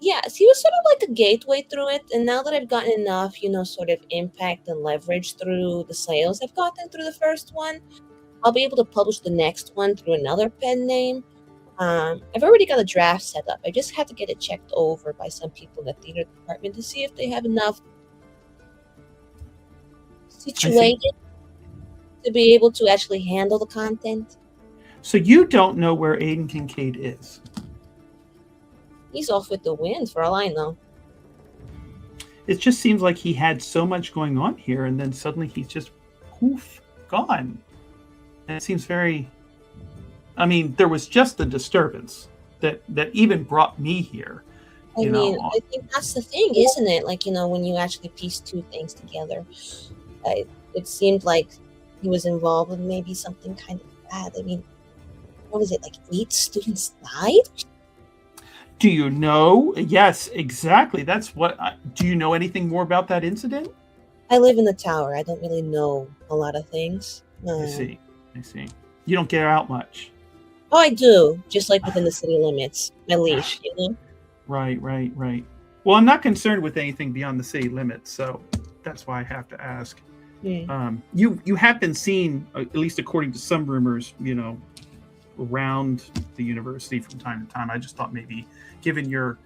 Yes, he was sort of like a gateway through it, and now that I've gotten enough, sort of impact and leverage through the sales I've gotten through the first one, I'll be able to publish the next one through another pen name. I've already got a draft set up. I just have to get it checked over by some people in the theater department to see if they have enough situated to be able to actually handle the content. So you don't know where Aiden Kincaid is? He's off with the wind, for all I know. It just seems like he had so much going on here, and then suddenly he's just poof, gone. And it seems very... I mean, there was just the disturbance that even brought me here. I think that's the thing, isn't it? When you actually piece two things together, it seemed like he was involved with maybe something kind of bad. I mean, what was it, 8 students died? Do you know? Yes, exactly. That's what... do you know anything more about that incident? I live in the tower. I don't really know a lot of things. I see. You don't get out much. Oh, I do. Just within the city limits. My leash, Right. Well, I'm not concerned with anything beyond the city limits, so that's why I have to ask. You have been seen, at least according to some rumors, around the university from time to time. I just thought maybe, given your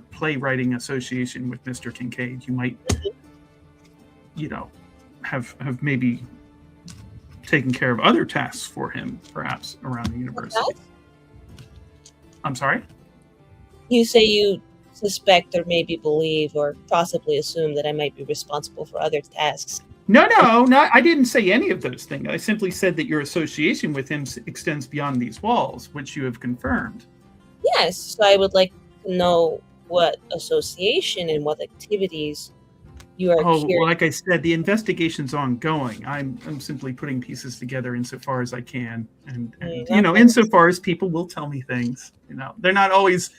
playwriting association with Mr. Kincaid, you might, have maybe taken care of other tasks for him, perhaps around the university. Okay. I'm sorry? You say you suspect or maybe believe or possibly assume that I might be responsible for other tasks. No, I didn't say any of those things. I simply said that your association with him extends beyond these walls, which you have confirmed. Yes, so I would like to know what association and what activities you are curious. like I said, the investigation's ongoing. I'm simply putting pieces together insofar as I can, and insofar as people will tell me things. They're not always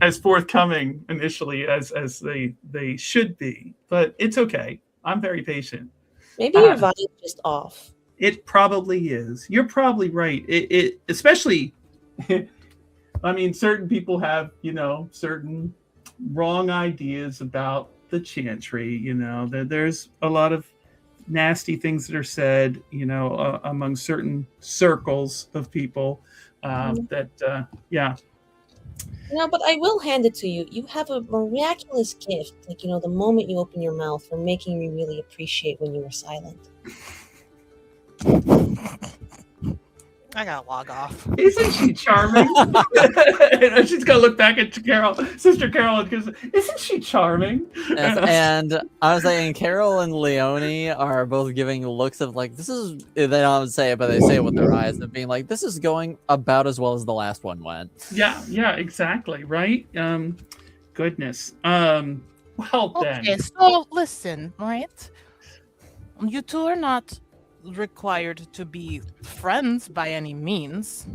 as forthcoming initially as they should be, but it's okay. I'm very patient. Maybe your vibe is just off. It probably is. You're probably right. It especially. I mean, certain people have certain wrong ideas about the chantry. There's a lot of nasty things that are said, among certain circles of people. But I will hand it to you. You have a miraculous gift, the moment you open your mouth, for making me really appreciate when you were silent. I gotta log off. Isn't she charming? She's gonna look back at Sister Carol, and goes, "Isn't she charming?" And I was saying, Carol and Leonie are both giving looks of like, this is. They don't say it, but they say it with their eyes, and being like, "This is going about as well as the last one went." Yeah, exactly, right. Goodness. Well then. Okay, so listen, right? You two are not required to be friends by any means,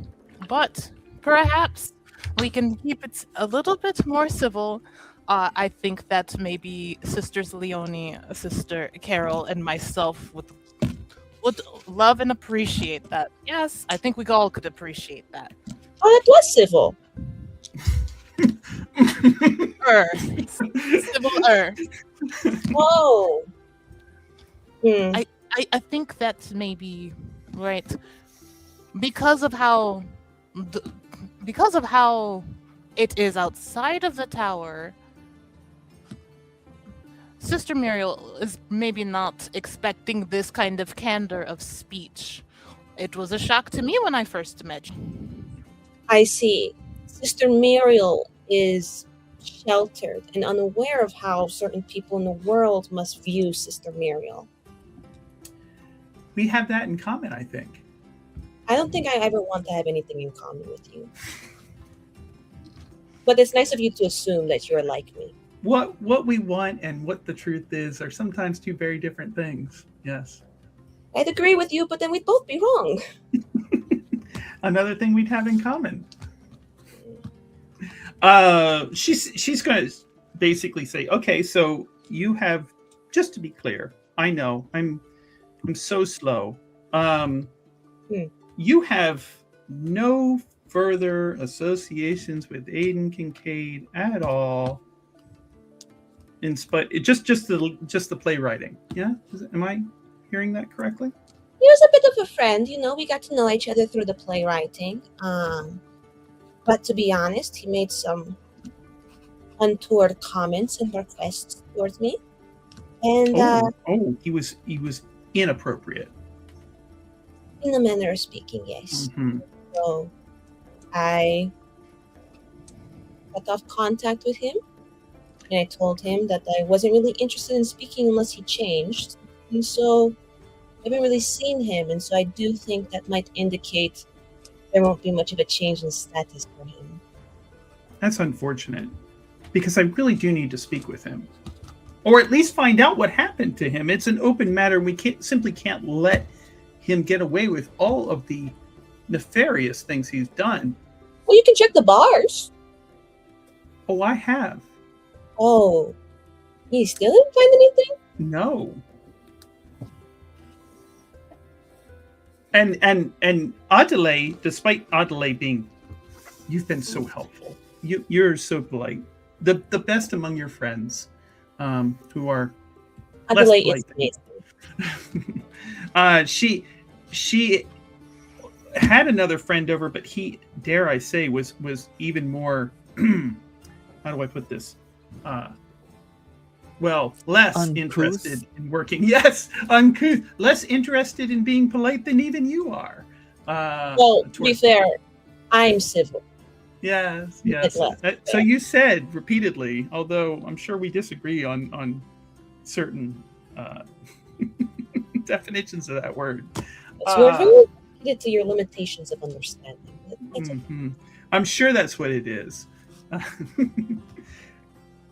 but perhaps we can keep it a little bit more civil. I think that maybe Sisters Leonie, Sister Carol, and myself would love and appreciate that. Yes, I think we all could appreciate that. Oh, that was civil. Civil. Whoa. I think that maybe, right, because of how it is outside of the tower, Sister Miriel is maybe not expecting this kind of candor of speech. It was a shock to me when I first met you. I see. Sister Miriel is sheltered and unaware of how certain people in the world must view Sister Miriel. We have that in common, I think. I don't think I ever want to have anything in common with you. But it's nice of you to assume that you're like me. What we want and what the truth is are sometimes two very different things. Yes. I'd agree with you, but then we'd both be wrong. Another thing we'd have in common. She's going to basically say, okay, so you have, just to be clear, I know I'm so slow. You have no further associations with Aiden Kincaid at all. Just the playwriting. Yeah, am I hearing that correctly? He was a bit of a friend, we got to know each other through the playwriting. But to be honest, he made some untoward comments and requests towards me. And he was inappropriate. In the manner of speaking, yes. Mm-hmm. So I cut off contact with him, and I told him that I wasn't really interested in speaking unless he changed. And so I haven't really seen him, and so I do think that might indicate there won't be much of a change in status for him. That's unfortunate, because I really do need to speak with him. Or at least find out what happened to him. It's an open matter. We simply can't let him get away with all of the nefarious things he's done. Well, you can check the bars. Oh, I have. Oh, you still didn't find anything? No. And Adelaide, despite Adelaide being, you've been so helpful. You're so polite. The best among your friends, who are Adelaide less is amazing. She had another friend over, but he, dare I say, was even more. How do I put this? Less uncouth? Interested in working. Yes, uncouth. Less interested in being polite than even you are. Well, to be fair, I'm civil. Yes. So you said repeatedly, although I'm sure we disagree on certain definitions of that word. So you're very limited to your limitations of understanding. I'm sure that's what it is.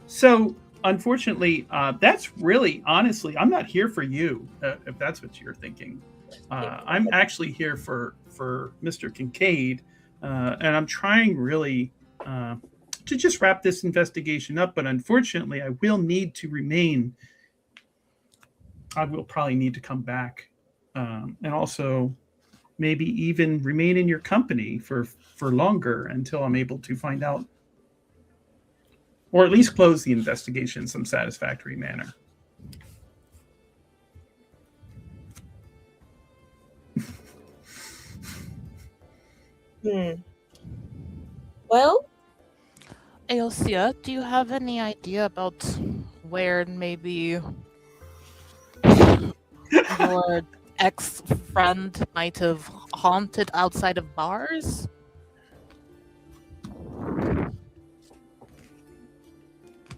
So unfortunately, that's really, honestly, I'm not here for you, if that's what you're thinking. I'm actually here for Mr. Kincaid, and I'm trying really to just wrap this investigation up. But unfortunately, I will need to remain. I will probably need to come back, and also maybe even remain in your company for longer until I'm able to find out, or at least close the investigation in some satisfactory manner. Well, Aosia, do you have any idea about where maybe your ex-friend might have haunted outside of bars?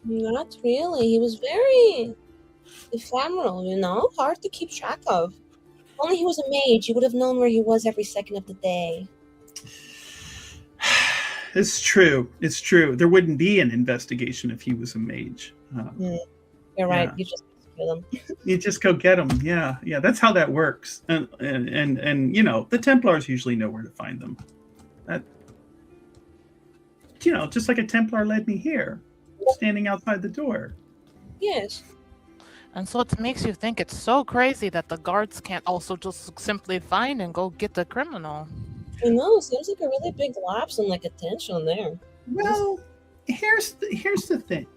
not really. He was very ephemeral, hard to keep track of. If only he was a mage, you would have known where he was every second of the day. It's true. It's true. There wouldn't be an investigation if he was a mage. You're right. Yeah. You just kill him. You just go get him. Yeah. That's how that works. And the Templars usually know where to find them. That, just like a Templar led me here, standing outside the door. Yes. And so it makes you think it's so crazy that the guards can't also just simply find and go get the criminal. I know. Seems like a really big lapse in attention there. Well, here's the thing.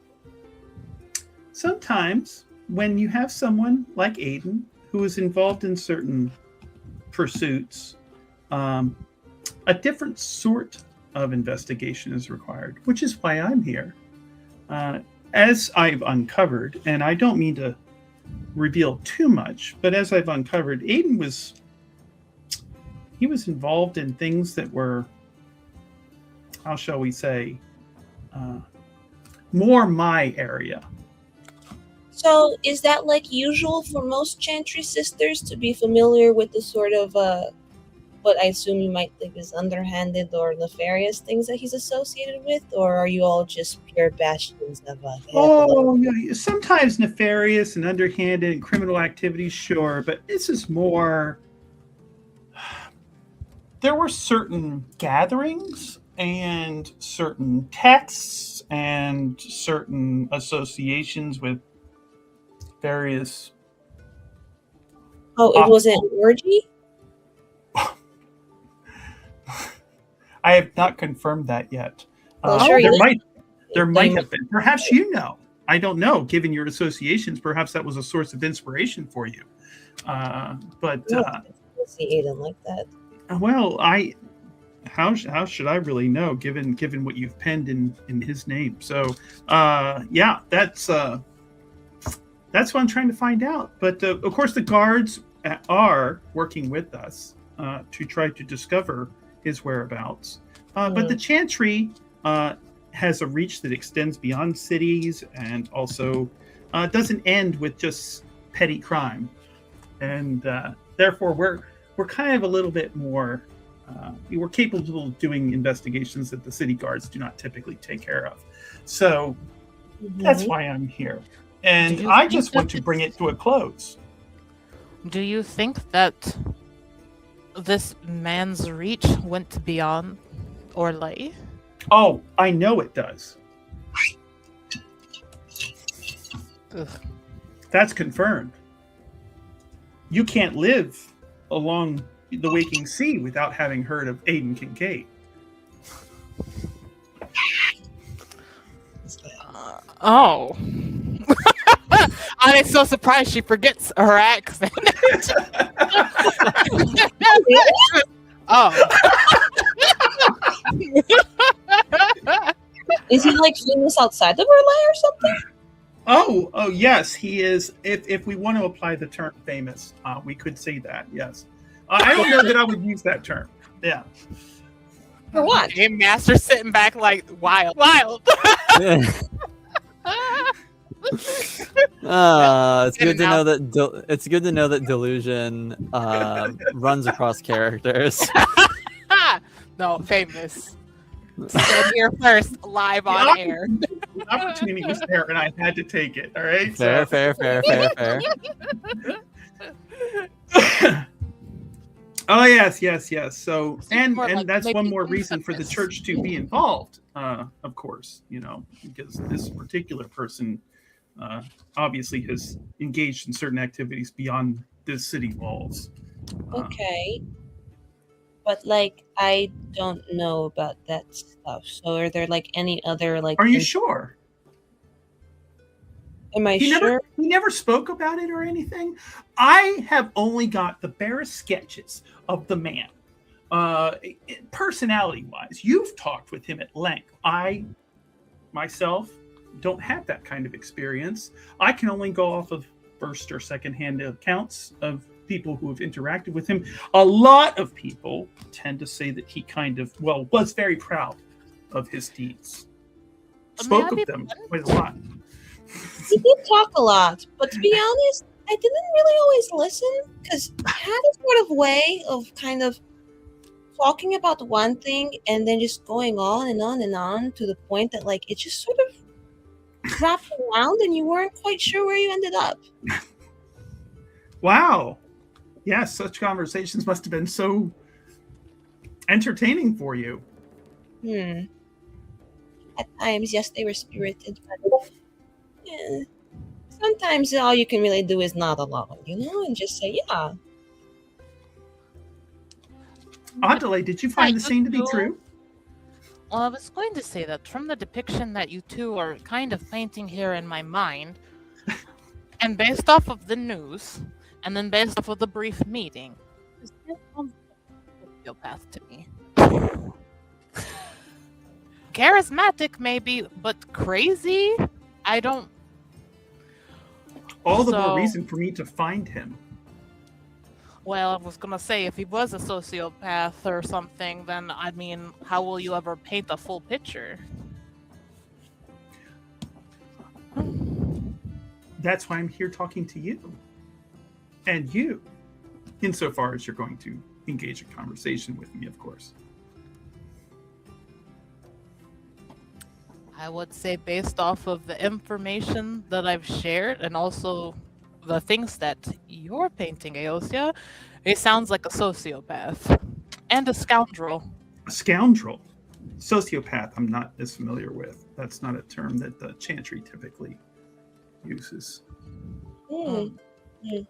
Sometimes when you have someone like Aiden who is involved in certain pursuits, a different sort of investigation is required, which is why I'm here. As I've uncovered, and I don't mean to reveal too much, but as I've uncovered, Aiden was involved in things that were, how shall we say, more my area. So, is that usual for most Chantry sisters to be familiar with the sort of what I assume you might think is underhanded or nefarious things that he's associated with, or are you all just pure bastions of Sometimes nefarious and underhanded and criminal activities, sure, but this is more. There were certain gatherings and certain texts and certain associations with various. Oh, it wasn't an orgy? I have not confirmed that yet. Well, sure there might have been. Perhaps I don't know. Given your associations, perhaps that was a source of inspiration for you. I see Aiden like that. Well, how should I really know, given what you've penned in his name? So, that's what I'm trying to find out. But of course, the guards are working with us to try to discover his whereabouts. But the Chantry has a reach that extends beyond cities, and also doesn't end with just petty crime, and therefore we're kind of a little bit more. We're capable of doing investigations that the city guards do not typically take care of. So that's why I'm here. And I just want to bring it to a close. Do you think that this man's reach went beyond Orlais? Oh, I know it does. Ugh. That's confirmed. You can't live along the waking sea without having heard of Aiden Kincaid. Oh. I'm so surprised she forgets her accent. Oh. Is he famous outside of Orlais or something? Oh, yes, he is. If we want to apply the term famous, we could say that, yes. I don't know that I would use that term. Yeah. For what? Game master sitting back wild. It's good to know that. It's good to know that delusion runs across characters. No, famous. Said here first, live on air. The opportunity was there, and I had to take it. All right. Fair, So- fair. Oh yes. So Seems more and like that's one maybe more reason for the infamous. church to be involved. Of course, because this particular person obviously has engaged in certain activities beyond the city walls. Okay. But like I don't know about that stuff. So are there like any other like Are you sure? Am I He sure? never spoke about it or anything. I have only got the barest sketches of the man. Personality-wise, you've talked with him at length. I, myself, don't have that kind of experience. I can only go off of first or second-hand accounts of people who have interacted with him. A lot of people tend to say that he was very proud of his deeds. Spoke of them quite a lot. He did talk a lot, but to be honest, I didn't really always listen because he had a sort of way of kind of talking about one thing and then just going on and on and on to the point that like it just sort of wrapped around and you weren't quite sure where you ended up. Wow. Yes, such conversations must have been so entertaining for you. At times, yes, they were spirited, but sometimes all you can really do is nod along, and just say, yeah. Adelaide, did you find the scene to be true? Well, I was going to say that from the depiction that you two are kind of painting here in my mind, and based off of the news, and then based off of the brief meeting, this sounds like a sociopath to me. Charismatic, maybe, but crazy? I don't. All the more So- reason for me to find him. Well, I was gonna say, if he was a sociopath or something, then I mean, how will you ever paint a full picture? That's why I'm here talking to you. And you, insofar as you're going to engage in conversation with me, of course. I would say, based off of the information that I've shared and also the things that you're painting, Aosia, it sounds like a sociopath and a scoundrel. A scoundrel. Sociopath, I'm not as familiar with. That's not a term that the Chantry typically uses. Is he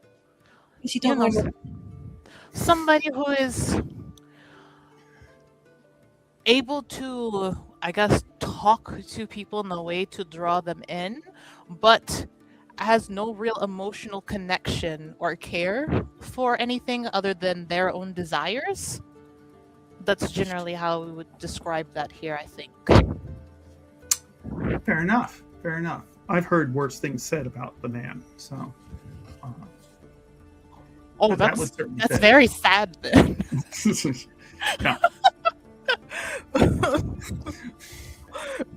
You talking know, about somebody who is able to, I guess, talk to people in a way to draw them in, but has no real emotional connection or care for anything other than their own desires? That's generally how we would describe that here, I think. Fair enough. Fair enough. I've heard worse things said about the man, so. Oh, that would certainly that's fit. very sad then. No.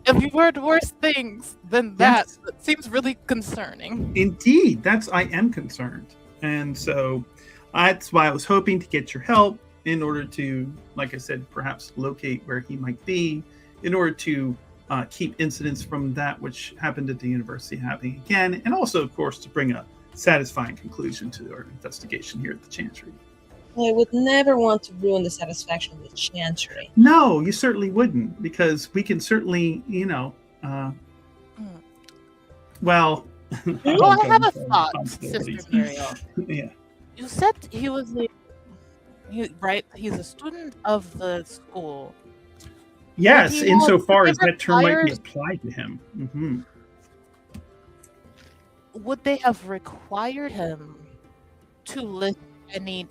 If you heard worse things than that, Yes. that seems really concerning. Indeed, I am concerned. And so that's why I was hoping to get your help in order to, like I said, perhaps locate where he might be, in order to keep incidents from that which happened at the university happening again, and also, of course, to bring a satisfying conclusion to our investigation here at the Chantry. I would never want to ruin the satisfaction of the Chantry. No, you certainly wouldn't, because we can certainly, well... Well, I have a thought, responsibilities. Sister Miriel. Yeah. You said he was right? He's a student of the school. Yes, Would he insofar have as that term might be required- applied to him. Mm-hmm. Would they have required him to list any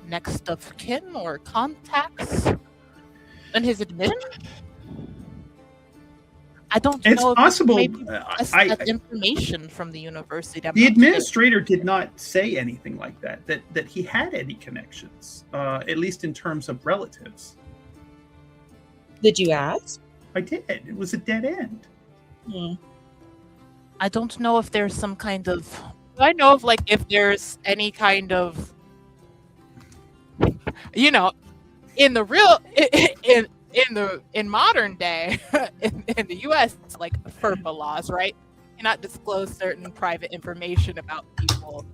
next of kin or contacts in his admission? I don't It's know. possible. Maybe that information from the university. I'm The not sure. administrator did not say anything like that he had any connections, at least in terms of relatives. Did you ask? I did. It was a dead end. I don't know if there's some kind of. Do I know if there's any kind of, in the real in modern day, in the U.S., it's like FERPA laws, right? You cannot disclose certain private information about people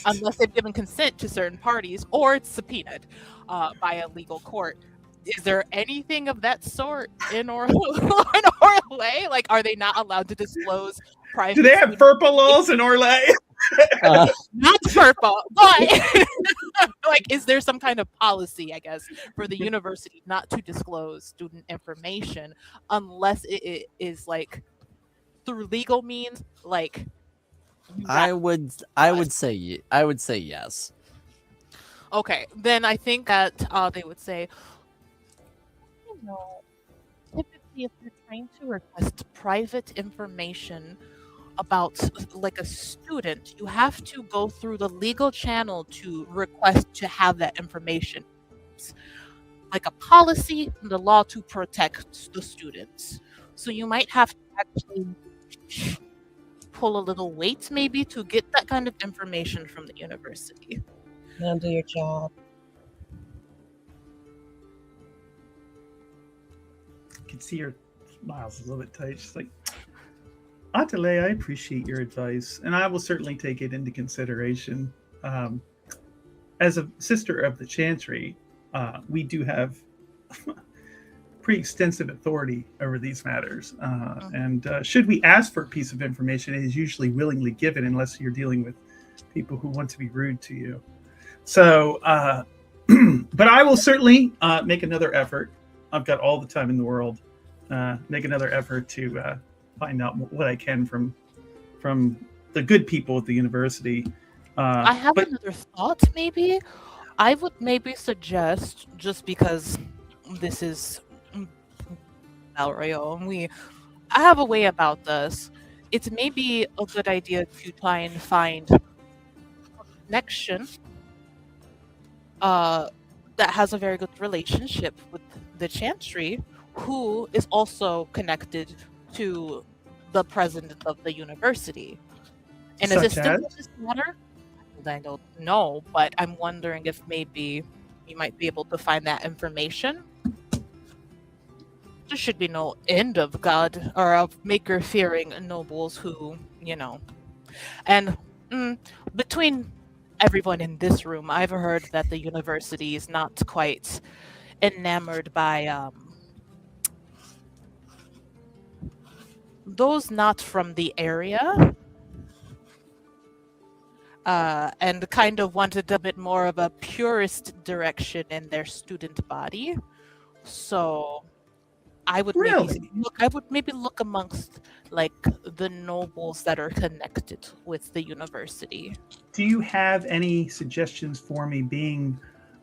unless they've given consent to certain parties or it's subpoenaed by a legal court. Is there anything of that sort in Orlay? Like, are they not allowed to disclose private? Do they have FERPA laws in Orlay? Not FERPA, but like, is there some kind of policy, I guess, for the university not to disclose student information unless it is like through legal means? Like, I would say yes. okay, then I think that they would say, you know, typically if you're trying to request private information about like a student, you have to go through the legal channel to request to have that information. It's like a policy and the law to protect the students. So you might have to actually pull a little weight maybe to get that kind of information from the university. Now do your job. I can see her smiles a little bit tight. She's like, Atale, I appreciate your advice, and I will certainly take it into consideration. As a sister of the Chantry, we do have pretty extensive authority over these matters. And should we ask for a piece of information, it is usually willingly given unless you're dealing with people who want to be rude to you. So, but I will certainly make another effort. I've got all the time in the world. Make another effort to find out what I can from the good people at the university. I have another thought, maybe. I would maybe suggest, just because this is Valrio, and I have a way about this. It's maybe a good idea to try and find a connection that has a very good relationship with the Chantry, who is also connected to the president of the university. And is it still this matter? I don't know, but I'm wondering if maybe you might be able to find that information. There should be no end of God or of maker fearing nobles who, and between everyone in this room, I've heard that the university is not quite enamored by those not from the area, and kind of wanted a bit more of a purist direction in their student body. So I would maybe look amongst like the nobles that are connected with the university. Do you have any suggestions for me, being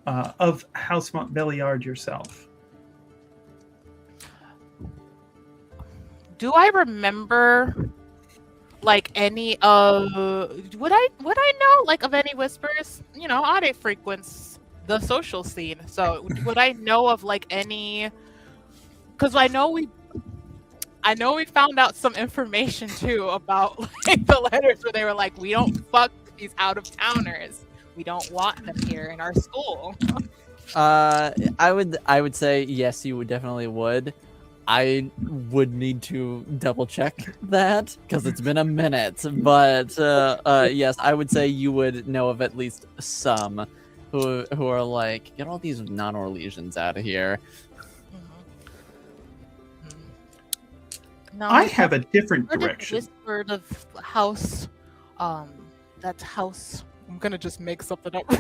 of House Montbelliard yourself? Do I remember like any of would I know like of any whispers? Ade frequents the social scene, so would I know of like any? Because I know we found out some information too about like the letters where they were like, we don't fuck with these out of towners. We don't want them here in our school. I would say yes, you would definitely would. I would need to double check that because it's been a minute, but yes, I would say you would know of at least some who are like, get all these non-Orlesians out of here. No, I have a different direction. Whispered of house, that house. I'm gonna just make something up.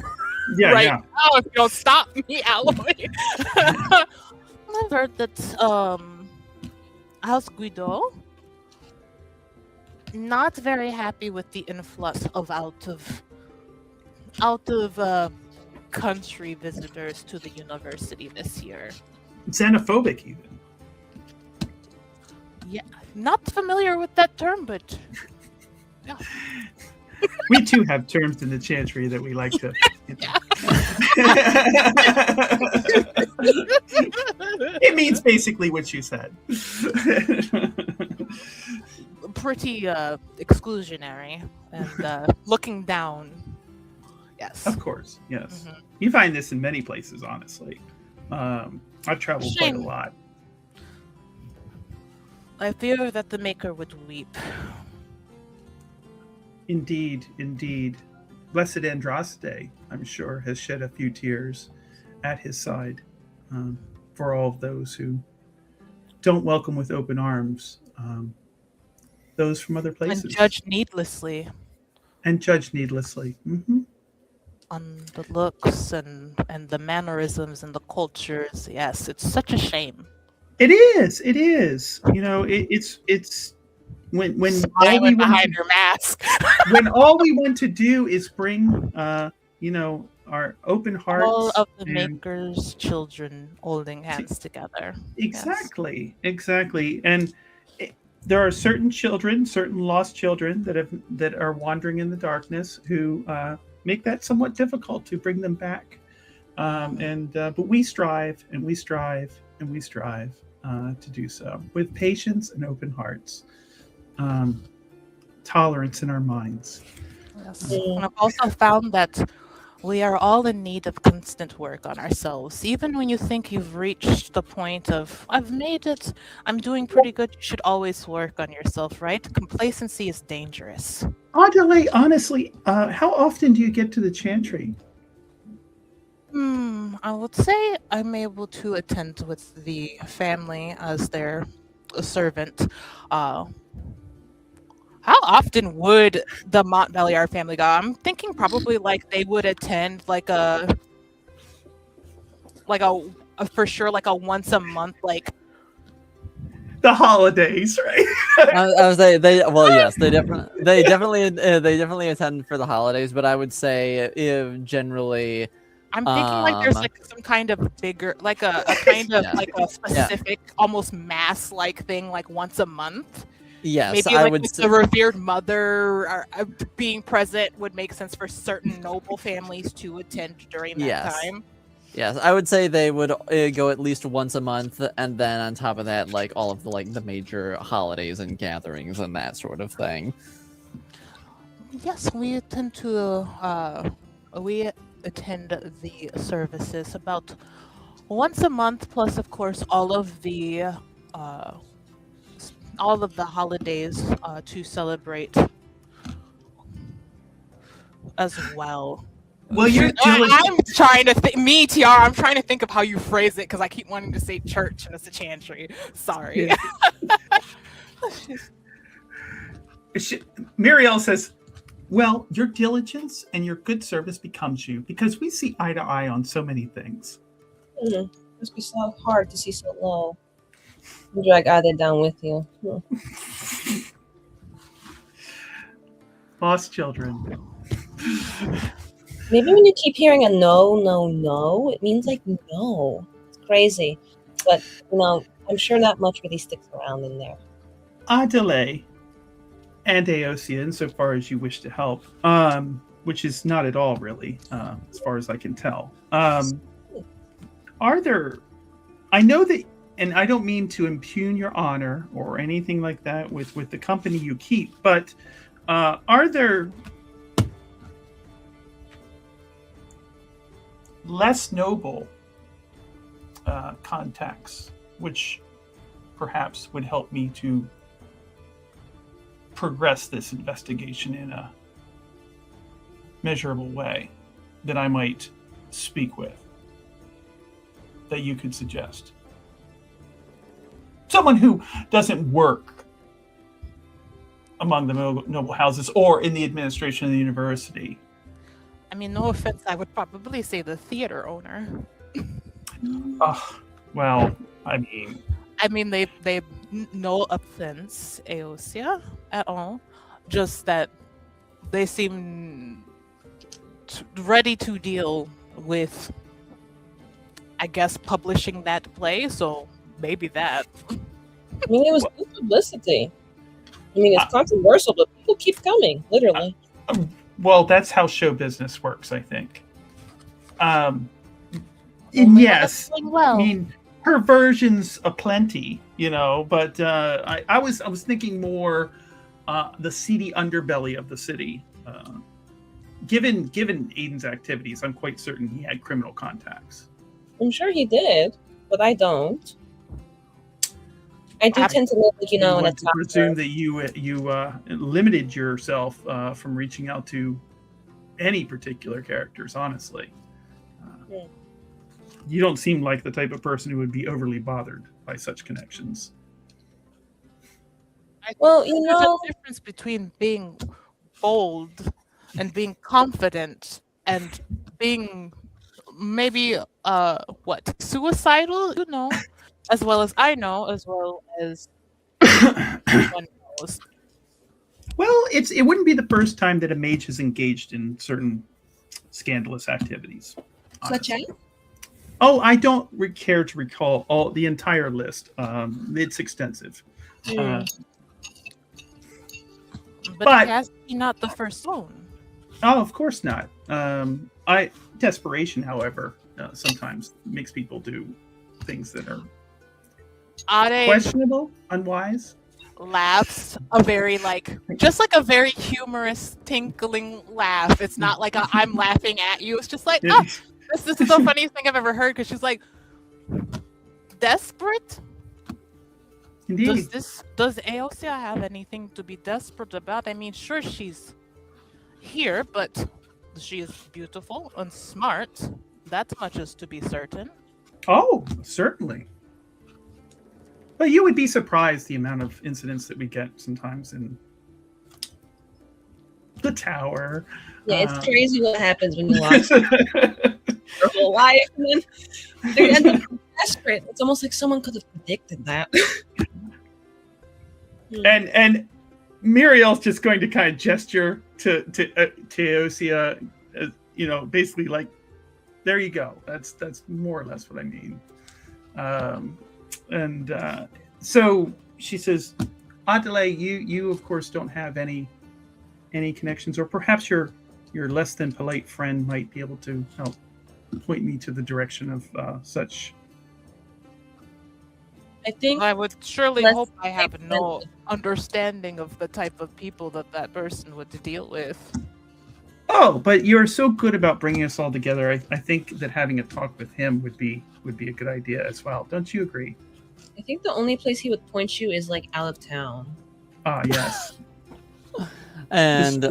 Yeah, right yeah. now if you don't stop me, Alloy. I've heard that House Guido not very happy with the influx of out of country visitors to the university this year. Xenophobic, even. Yeah, not familiar with that term, but yeah. We too have terms in the Chantry that we like to. It means basically what you said. Pretty exclusionary and looking down. Yes. Of course, yes. Mm-hmm. You find this in many places, honestly. I travel quite a Shame. lot. I fear that the Maker would weep. Indeed, indeed. Blessed Andraste, I'm sure, has shed a few tears at his side for all of those who don't welcome with open arms those from other places. And judge needlessly And judge needlessly. Mm-hmm. on the looks and the mannerisms and the cultures. Yes, it's such a shame. It is. It is. You know, it's when all we Smiling want behind to, your mask. when all we want to do is bring our open hearts. All of the and- Maker's children holding hands together. Exactly. And there are certain children, certain lost children that are wandering in the darkness who make that somewhat difficult to bring them back. But we strive and we strive and we strive to do so with patience and open hearts, tolerance in our minds. Yes. And I've also found that we are all in need of constant work on ourselves. Even when you think you've reached the point of, I've made it, I'm doing pretty good, you should always work on yourself, right? Complacency is dangerous. Adelaide, honestly, how often do you get to the chantry? I would say I'm able to attend with the family as their servant. How often would the Montbelliard family go? I'm thinking probably like they would attend like a for sure like a once a month like. The holidays, right? I would say yes, they definitely attend for the holidays, but I would say if generally. I'm thinking like there's like some kind of bigger, like a kind of like a specific, almost mass like thing, like once a month. Yes, maybe I like would with say the revered mother being present would make sense for certain noble families to attend during that time. Yes, I would say they would go at least once a month, and then on top of that, like all of the major holidays and gatherings and that sort of thing. Yes, we attend to attend the services about once a month, plus of course all of the holidays to celebrate as well. Well, I'm trying to think. Me, TR. I'm trying to think of how you phrase it because I keep wanting to say church and it's a chantry. Sorry. Miriel says, "Well, your diligence and your good service becomes you because we see eye to eye on so many things." It must be so hard to see so low. You drag either down with you. Lost children. Maybe when you keep hearing a no, no, no, it means like no. It's crazy. But, I'm sure not much really sticks around in there. Adelaide and Aosia, insofar as you wish to help, which is not at all really, as far as I can tell. Are there, I know that, and I don't mean to impugn your honor or anything like that with the company you keep, but are there less noble contacts which perhaps would help me to progress this investigation in a measurable way that I might speak with, that you could suggest? Someone who doesn't work among the noble houses or in the administration of the university. I mean, no offense, I would probably say the theater owner. Well, I mean, they no offense, Aosia, at all. Just that they seem ready to deal with, I guess, publishing that play. So maybe that. I mean, it was good publicity. I mean, it's controversial, but people keep coming, literally. Well, that's how show business works, I think. And yes, well. I mean, perversions aplenty, but I was thinking more the seedy underbelly of the city. Given Aiden's activities, I'm quite certain he had criminal contacts. I'm sure he did, but I don't. I do tend to live, like, in a want to top presume floor. that you limited yourself from reaching out to any particular characters. Honestly, Yeah. you don't seem like the type of person who would be overly bothered by such connections. Well, There's a difference between being bold and being confident and being maybe suicidal, as well as I know, as well as one knows. Well, it wouldn't be the first time that a mage has engaged in certain scandalous activities. Such as? Oh, I don't care to recall the entire list. It's extensive. But has he not the first one? Oh, of course not. Desperation, however, sometimes makes people do things that are questionable, unwise. Laughs a very just like a very humorous tinkling laugh. It's not like I'm laughing at you. It's just like, this is the funniest thing I've ever heard, because she's like, desperate? Indeed. Does Aosia have anything to be desperate about? I mean, sure, she's here, but she is beautiful and smart. That much is to be certain. Oh, certainly. But you would be surprised the amount of incidents that we get sometimes in the tower. Yeah, it's crazy what happens when you lost your whole life, and then they end up desperate. It's almost like someone could have predicted that. And Miriel's just going to kind of gesture to Teosia, basically like, there you go. That's more or less what I mean. So she says, Adelaide, you of course don't have any connections, or perhaps your less than polite friend might be able to help point me to the direction of such. I think I would surely hope I have no understanding of the type of people that person would deal with. Oh, but you're so good about bringing us all together. I think that having a talk with him would be a good idea as well. Don't you agree? I think the only place he would point you is like out of town. Ah, yes. And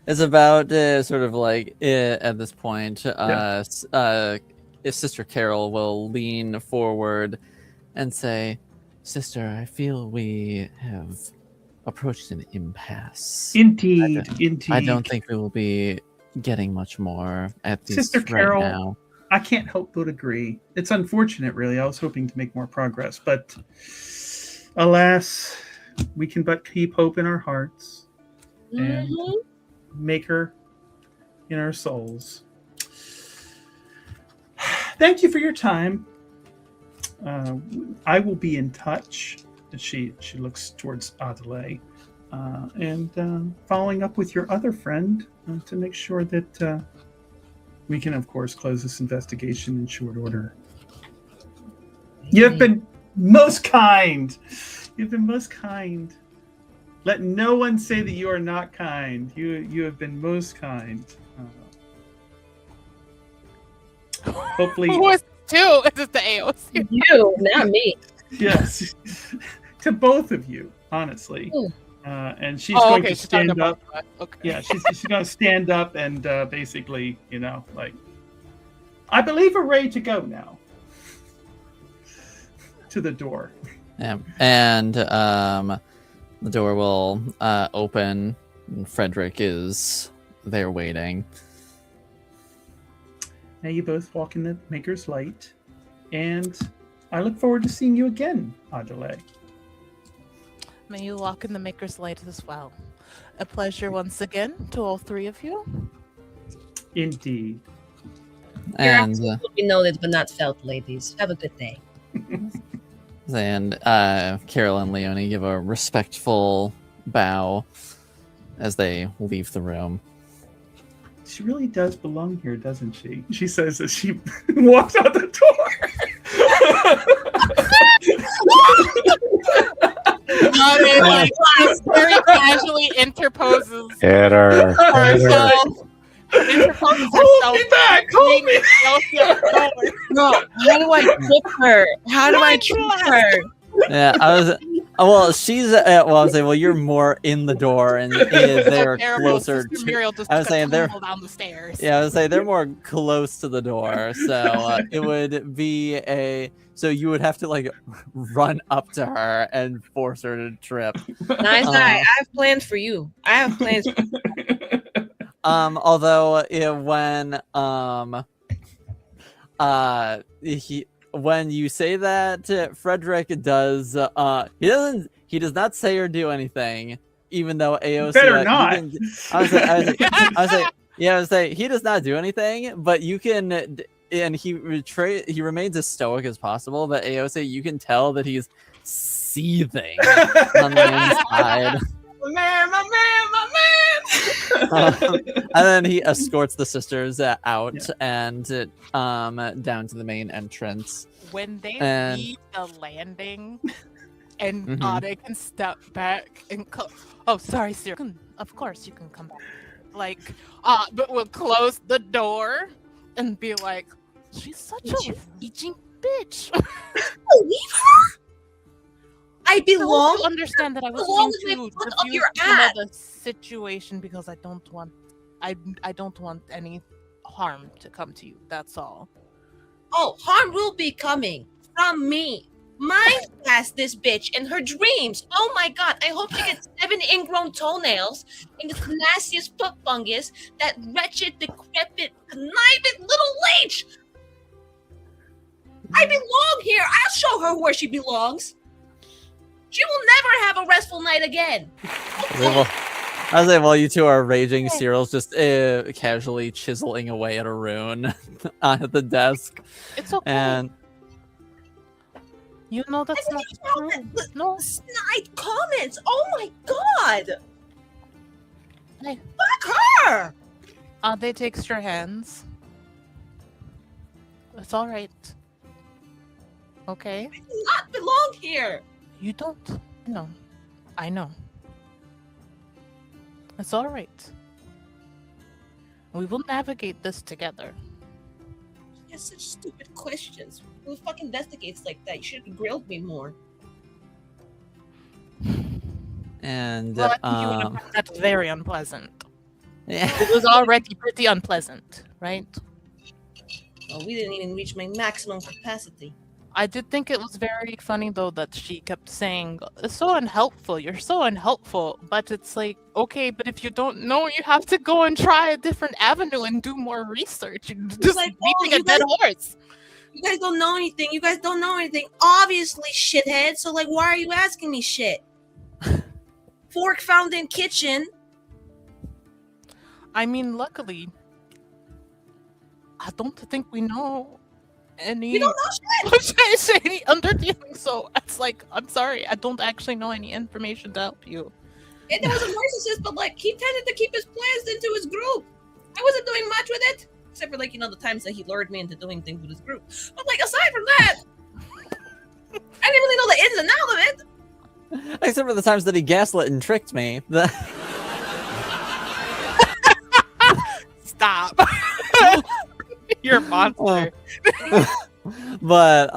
it's about sort of like at this point, if Sister Carol will lean forward and say, "Sister, I feel we have approached an impasse. Indeed. I don't think we will be getting much more at these Sister Carol, right now." I can't help but agree. It's unfortunate, really. I was hoping to make more progress, but alas, we can but keep hope in our hearts and make her in our souls. Thank you for your time. I will be in touch. She looks towards Adelaide, and following up with your other friend to make sure that we can, of course, close this investigation in short order. You have been most kind. You've been most kind. Let no one say that you are not kind. You have been most kind. Hopefully. Who was two? Is it the AOC? You, not me. Yes. To both of you, honestly. And she's going to stand up. Okay. Yeah, she's going to stand up and basically, like, I believe we're ready to go now. To the door. Yeah. And the door will open. And Frederick is there waiting. Now you both walk in the Maker's Light, and I look forward to seeing you again, Adelaide. May you walk in the Maker's Light as well. A pleasure once again to all three of you. Indeed. Your And absence will be noted but not felt, ladies. Have a good day. and Carol and Leonie give a respectful bow as they leave the room. She really does belong here, doesn't she? She says as she walks out the door. Very casually interposes Hit her. herself Hold me back! Hold me! No, how do I trip her? How do I trip her? Yeah, I was. Well, she's. Well, I was saying. Well, you're more in the door, and they're Terrible. closer. Sister To, Miriel just I was took a saying they're. tumble down the stairs. Yeah, I was saying they're more close to the door, so it would be a. So you would have to like run up to her and force her to trip. Nice guy. I have plans for you. I have plans. Although when you say that, Frederick does he does not say or do anything, even though AOC Better not. I was saying he does not do anything, but you can, and he remains as stoic as possible, but AOC, you can tell that he's seething on the inside. My man. And then he escorts the sisters out and down to the main entrance. When they And- leave the landing and Mhm. they can step back and oh, sorry, sir. Of course you can come back. Like, but we'll close the door and be like, she's such a raging bitch. Leave her. I I belong. hope you understand that I was belong trying with to the foot up diffuse your some ass. of the situation because I don't want any harm to come to you. That's all. Oh, harm will be coming from me. Mind past this bitch and her dreams. Oh my god, I hope she gets 7 ingrown toenails and the nastiest foot fungus, that wretched, decrepit, conniving little leech. I belong here. I'll show her where she belongs. She will never have a restful night again. Well, I was saying, while you two are raging, Cyril's just casually chiseling away at a rune on the desk, It's okay. and You know that's I not mean, true. the- No. Snide comments. Oh my god. Hey. Fuck her. They take your hands. It's all right. Okay. I do not belong here. You don't. No. I know. It's all right. We will navigate this together. He has such stupid questions. Who fucking investigates like that? You should have grilled me more. and Well, I think you would have found that very unpleasant. yeah. It was already pretty unpleasant, right? Well, we didn't even reach my maximum capacity. I did think it was very funny though that she kept saying, "It's so unhelpful. You're so unhelpful." But it's like, okay, but if you don't know, you have to go and try a different avenue and do more research. You're just like, beating you a dead guys- horse. You guys don't know anything. You guys don't know anything. Obviously, shithead. So, like, why are you asking me shit? Fork found in kitchen. I mean, luckily, I don't think we know any. You don't know shit. Shady underdealing. So it's like, I'm sorry, I don't actually know any information to help you. And there was a narcissist, but like, he tended to keep his plans into his group. I wasn't doing much with it, except for like, the times that he lured me into doing things with his group. But like, aside from that, I didn't really know the ins and outs of it. Except for the times that he gaslit and tricked me. Stop. You're a monster. But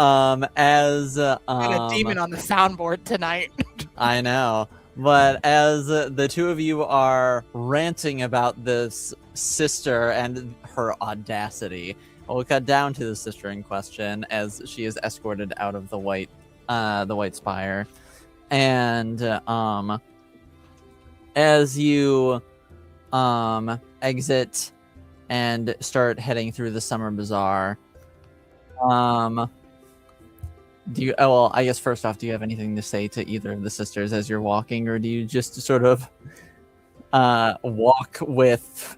as Got a demon on the soundboard tonight. I know. But as the two of you are ranting about this sister and her audacity, we'll cut down to the sister in question as she is escorted out of the White Spire, and as you exit and start heading through the Summer Bazaar, do you? Oh, well, I guess first off, do you have anything to say to either of the sisters as you're walking, or do you just sort of walk with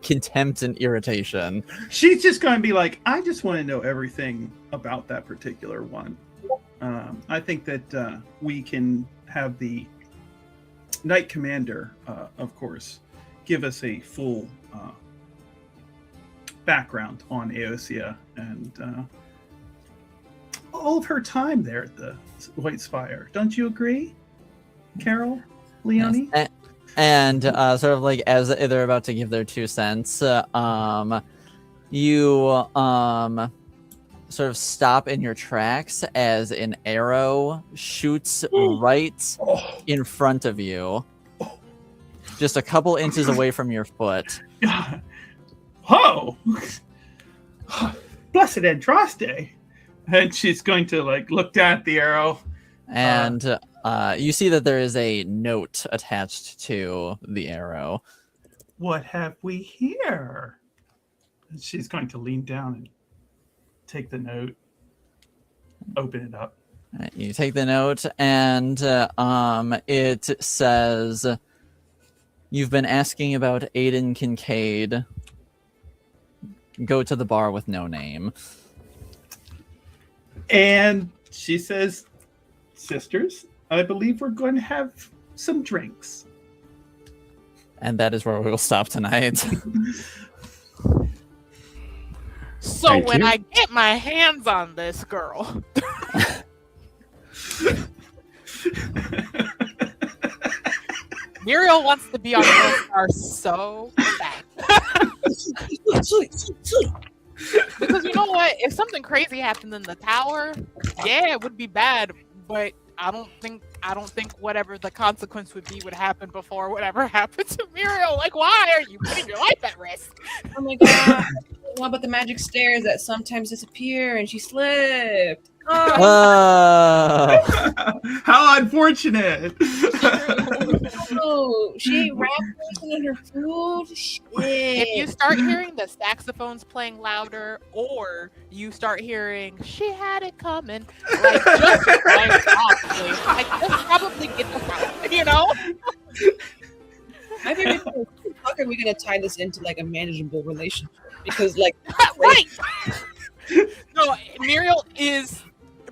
contempt and irritation? She's just going to be like, I just want to know everything about that particular one. I think that we can have the Knight Commander, of course, give us a full background on Aosia and all of her time there at the White Spire. Don't you agree, Carol, Leonie? Yes. And sort of like as they're about to give their 2 cents, you sort of stop in your tracks as an arrow shoots right in front of you, just a couple inches away from your foot. Oh, blessed Andraste. And she's going to like look down at the arrow. And you see that there is a note attached to the arrow. What have we here? And she's going to lean down and take the note, open it up. You take the note, and it says, "You've been asking about Aiden Kincaid. Go to the bar with no name." And she says, "Sisters, I believe we're going to have some drinks." And that is where we will stop tonight. So Thank when you. I get my hands on this girl, Miriel wants to be on World Star so bad. Because you know what? If something crazy happened in the tower, yeah, it would be bad. But I don't think whatever the consequence would be would happen before whatever happened to Miriel. Like, why are you putting your life at risk? Oh my god. What about the magic stairs that sometimes disappear and she slipped? Oh, How unfortunate. no. She wrapped poison in her food? Shit. If you start hearing the saxophones playing louder, or you start hearing "she had it coming," like just probably get the fuck, you know. My favorite thing is, how are we gonna tie this into like a manageable relationship? Because like Right. No, Miriel is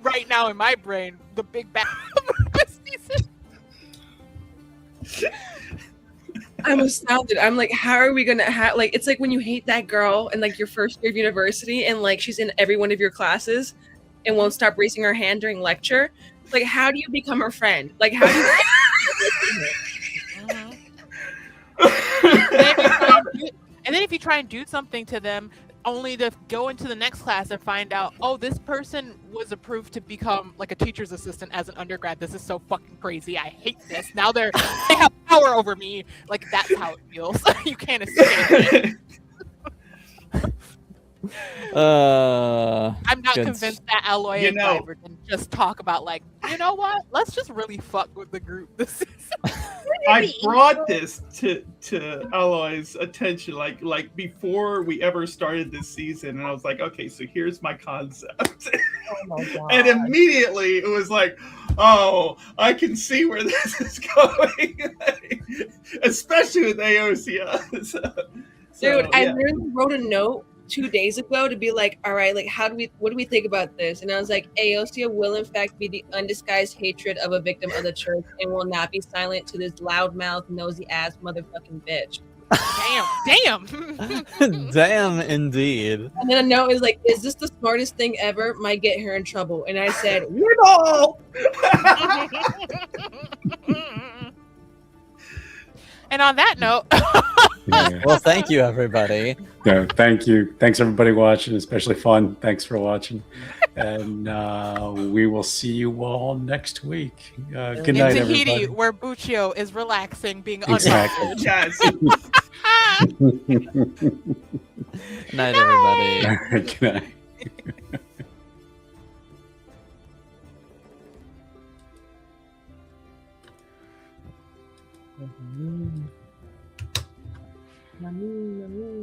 right now in my brain the big bad of this season. I'm astounded. I'm like, how are we gonna have like it's like when you hate that girl in like your first year of university and like she's in every one of your classes and won't stop raising her hand during lecture. Like, how do you become her friend? Like, how do you And then if you try and do something to them, only to go into the next class and find out, oh, this person was approved to become like a teacher's assistant as an undergrad. This is so fucking crazy. I hate this. Now they have power over me. Like, that's how it feels. You can't escape it. I'm not good. convinced that Alloy You and know- Diver can just talk about like, you know what? Let's just really fuck with the group this season. I brought this to Alloy's attention like before we ever started this season, and I was like, okay, so here's my concept. Oh my god. And immediately it was like, oh, I can see where this is going. Especially with Aosia. Dude, I yeah. literally wrote a note 2 days ago to be like, all right, like what do we think about this? And I was like, Aosia will in fact be the undisguised hatred of a victim of the church and will not be silent to this loudmouth, nosy ass motherfucking bitch. Damn. Damn, indeed. And then a note is like, is this the smartest thing ever? Might get her in trouble. And I said, Whittle! And on that note, Well, thank you, everybody. Yeah, thank you. Thanks everybody watching, especially Fun. Thanks for watching. And we will see you all next week. Good in night, Tahiti, everybody. where Buccio is relaxing, being Exactly. unbothered. Yes. Good night, everybody. Good night. Nani, nani.